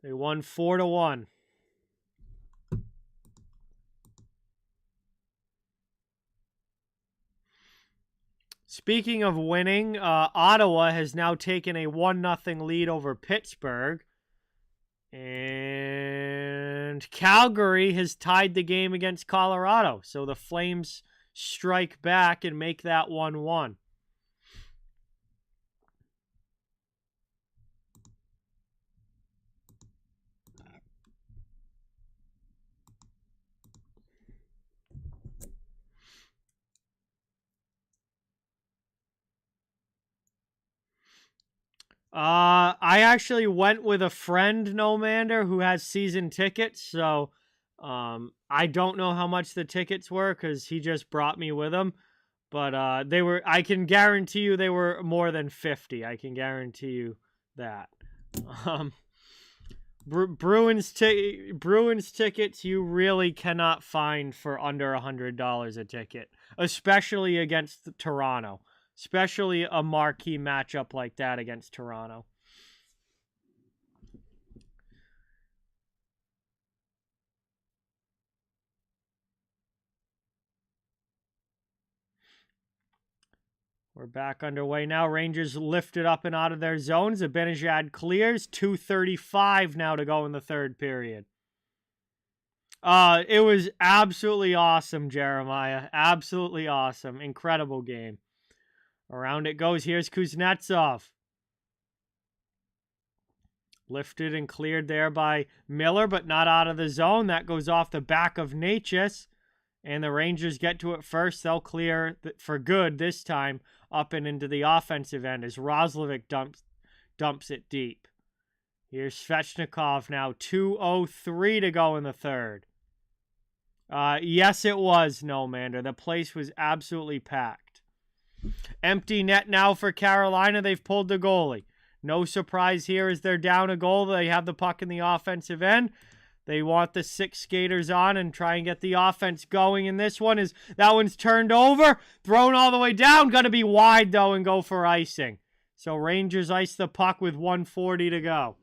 They won 4-1. Speaking of winning, Ottawa has now taken a 1-0 lead over Pittsburgh. And Calgary has tied the game against Colorado. So the Flames strike back and make that 1-1. I actually went with a friend, no Mander, who has season tickets. So I don't know how much the tickets were because he just brought me with him. But I can guarantee you they were more than 50. I can guarantee you that. Bruins tickets you really cannot find for under $100 a ticket, especially against Toronto. Especially a marquee matchup like that against Toronto. We're back underway now. Rangers lifted up and out of their zones. Zibanejad clears. 2:35 now to go in the third period. It was absolutely awesome, Jeremiah. Absolutely awesome. Incredible game. Around it goes. Here's Kuznetsov. Lifted and cleared there by Miller, but not out of the zone. That goes off the back of Natchez. And the Rangers get to it first. They'll clear for good this time up and into the offensive end as Roslovic dumps it deep. Here's Svechnikov now. 2:03 to go in the third. Yes, it was, no Mander. The place was absolutely packed. Empty net now for Carolina. They've pulled the goalie. No surprise here as they're down a goal. They have the puck in the offensive end. They want the 6 skaters on and try and get the offense going. And this one that one's turned over, thrown all the way down. Going to be wide, though, and go for icing. So Rangers ice the puck with 1:40 to go.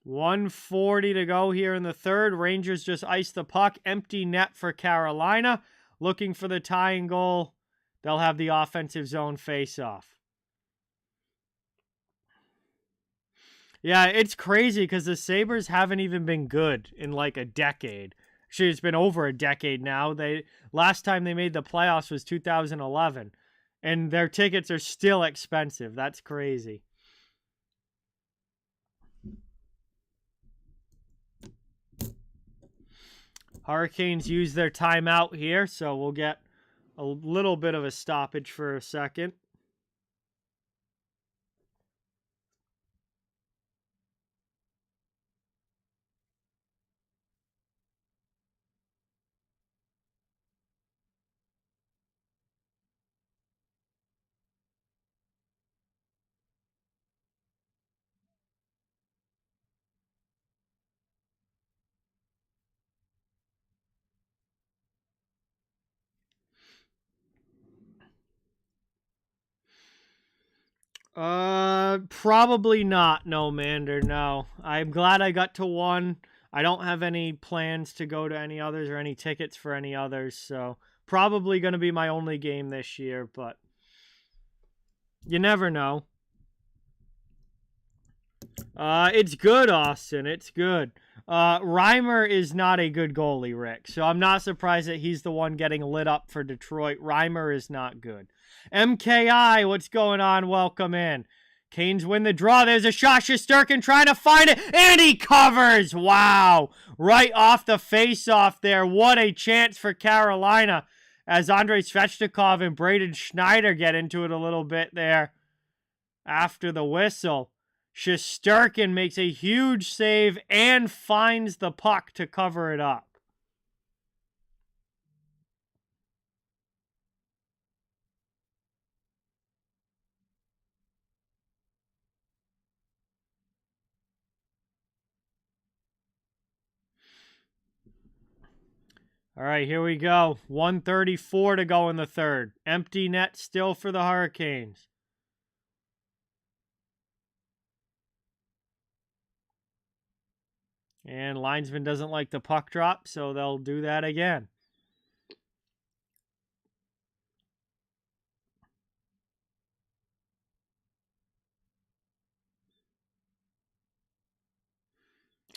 $1:40 to go here in the third. Rangers just ice the puck. Empty net for Carolina. Looking for the tying goal. They'll have the offensive zone face-off. Yeah, it's crazy because the Sabres haven't even been good in like a decade. Actually, it's been over a decade now. Last time they made the playoffs was 2011. And their tickets are still expensive. That's crazy. Hurricanes use their timeout here, so we'll get a little bit of a stoppage for a second. Probably not. No, Mander. No. I'm glad I got to one. I don't have any plans to go to any others or any tickets for any others, so probably going to be my only game this year, but you never know. It's good, Austin. It's good. Reimer is not a good goalie, Rick, so I'm not surprised that he's the one getting lit up for Detroit. Reimer is not good. MKI, what's going on? Welcome in. Canes win the draw. There's a shot. Shesterkin trying to find it, and he covers. Wow. Right off the face-off there. What a chance for Carolina as Andrei Svechnikov and Braden Schneider get into it a little bit there after the whistle. Shesterkin makes a huge save and finds the puck to cover it up. All right, here we go. 1:34 to go in the third. Empty net still for the Hurricanes. And linesman doesn't like the puck drop, so they'll do that again.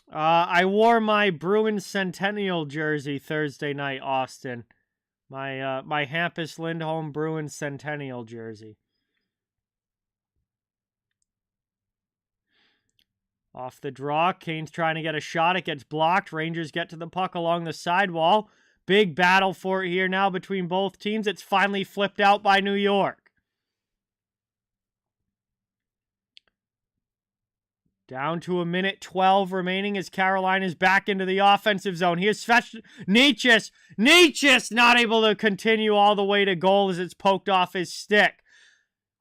I wore my Bruins Centennial jersey Thursday night, Austin. My Hampus Lindholm Bruins Centennial jersey. Off the draw, Canes trying to get a shot. It gets blocked. Rangers get to the puck along the sidewall. Big battle for it here now between both teams. It's finally flipped out by New York. Down to 1:12 remaining as Carolina's back into the offensive zone. Here's Necas. Necas not able to continue all the way to goal as it's poked off his stick.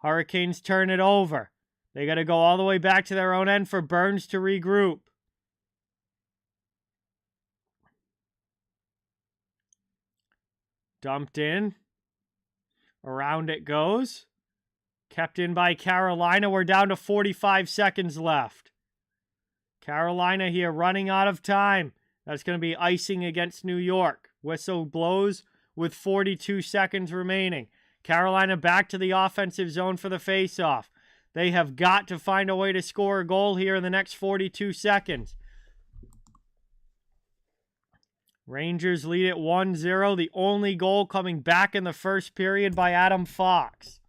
Hurricanes turn it over. They got to go all the way back to their own end for Burns to regroup. Dumped in. Around it goes. Kept in by Carolina. We're down to 45 seconds left. Carolina here running out of time. That's going to be icing against New York. Whistle blows with 42 seconds remaining. Carolina back to the offensive zone for the faceoff. They have got to find a way to score a goal here in the next 42 seconds. Rangers lead at 1-0. The only goal coming back in the first period by Adam Fox.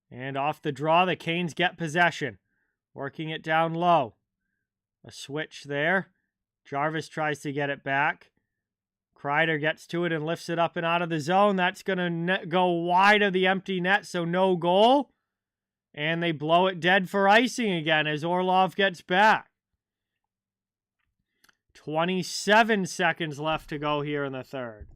And off the draw, the Canes get possession. Working it down low. A switch there. Jarvis tries to get it back. Kreider gets to it and lifts it up and out of the zone. That's going to go wide of the empty net, so no goal. And they blow it dead for icing again as Orlov gets back. 27 seconds left to go here in the third.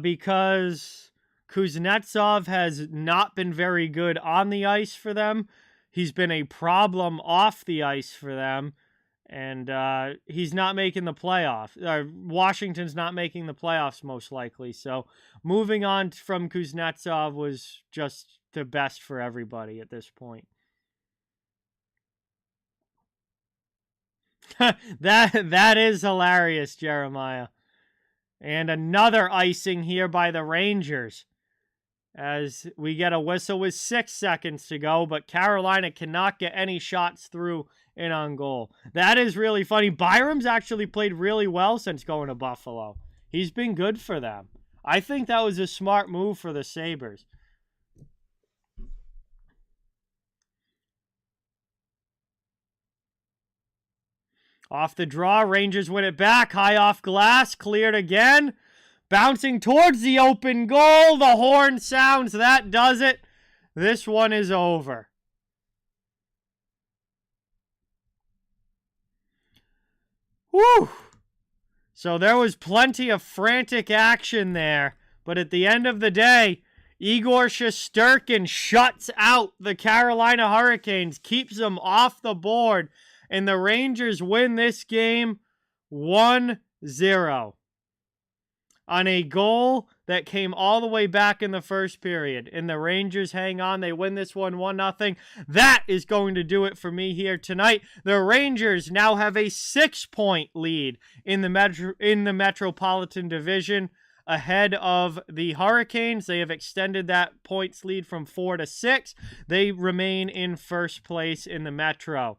Because Kuznetsov has not been very good on the ice for them. He's been a problem off the ice for them. And he's not making the playoffs. Washington's not making the playoffs, most likely. So moving on from Kuznetsov was just the best for everybody at this point. that is hilarious, Jeremiah. And another icing here by the Rangers. as we get a whistle with 6 seconds to go, but Carolina cannot get any shots through in on goal. That is really funny. Byram's actually played really well since going to Buffalo. He's been good for them. I think that was a smart move for the Sabres. Off the draw, Rangers win it back. High off glass, cleared again. Bouncing towards the open goal. The horn sounds. That does it. This one is over. Whew. So there was plenty of frantic action there. But at the end of the day, Igor Shesterkin shuts out the Carolina Hurricanes, keeps them off the board, and the Rangers win this game 1-0 on a goal that came all the way back in the first period. And the Rangers hang on. They win this one 1-0. That is going to do it for me here tonight. The Rangers now have a 6-point lead in the Metropolitan Division ahead of the Hurricanes. They have extended that points lead from 4 to 6. They remain in first place in the Metro.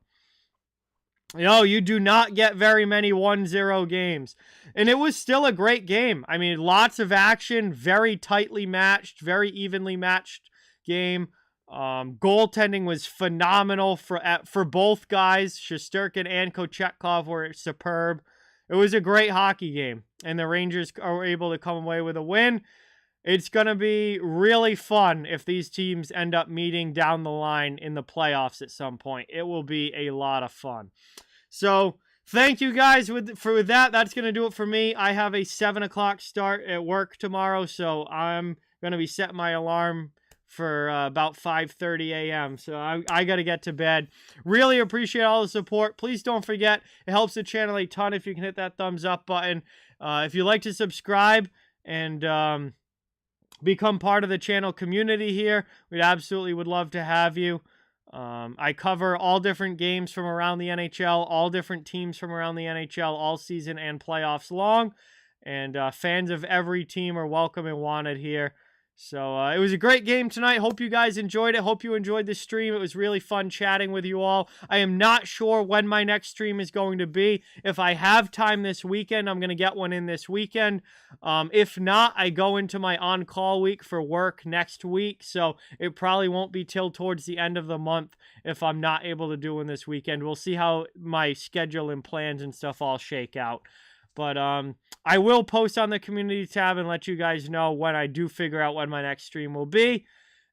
You do not get very many 1-0 games. And it was still a great game. I mean, lots of action, very tightly matched, very evenly matched game. Goaltending was phenomenal for both guys. Shesterkin and Kochetkov were superb. It was a great hockey game, and the Rangers are able to come away with a win. It's going to be really fun if these teams end up meeting down the line in the playoffs at some point. It will be a lot of fun. So, thank you guys for that. That's going to do it for me. I have a 7 o'clock start at work tomorrow, so I'm going to be setting my alarm for about 5:30 a.m. So I got to get to bed. Really appreciate all the support. Please don't forget, it helps the channel a ton if you can hit that thumbs up button. If you'd like to subscribe and become part of the channel community here, we absolutely would love to have you. I cover all different games from around the NHL, all different teams from around the NHL, all season and playoffs long. And fans of every team are welcome and wanted here. So it was a great game tonight. Hope you guys enjoyed it. Hope you enjoyed the stream. It was really fun chatting with you all. I am not sure when my next stream is going to be. If I have time this weekend, I'm going to get one in this weekend. If not, I go into my on-call week for work next week. So it probably won't be till towards the end of the month if I'm not able to do one this weekend. We'll see how my schedule and plans and stuff all shake out. But I will post on the community tab and let you guys know when I do figure out when my next stream will be.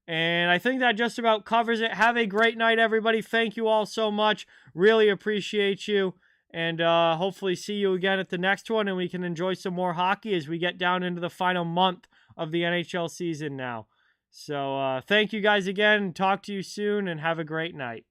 And I think that just about covers it. Have a great night, everybody. Thank you all so much. Really appreciate you. And hopefully see you again at the next one. And we can enjoy some more hockey as we get down into the final month of the NHL season now. So thank you guys again. Talk to you soon and have a great night.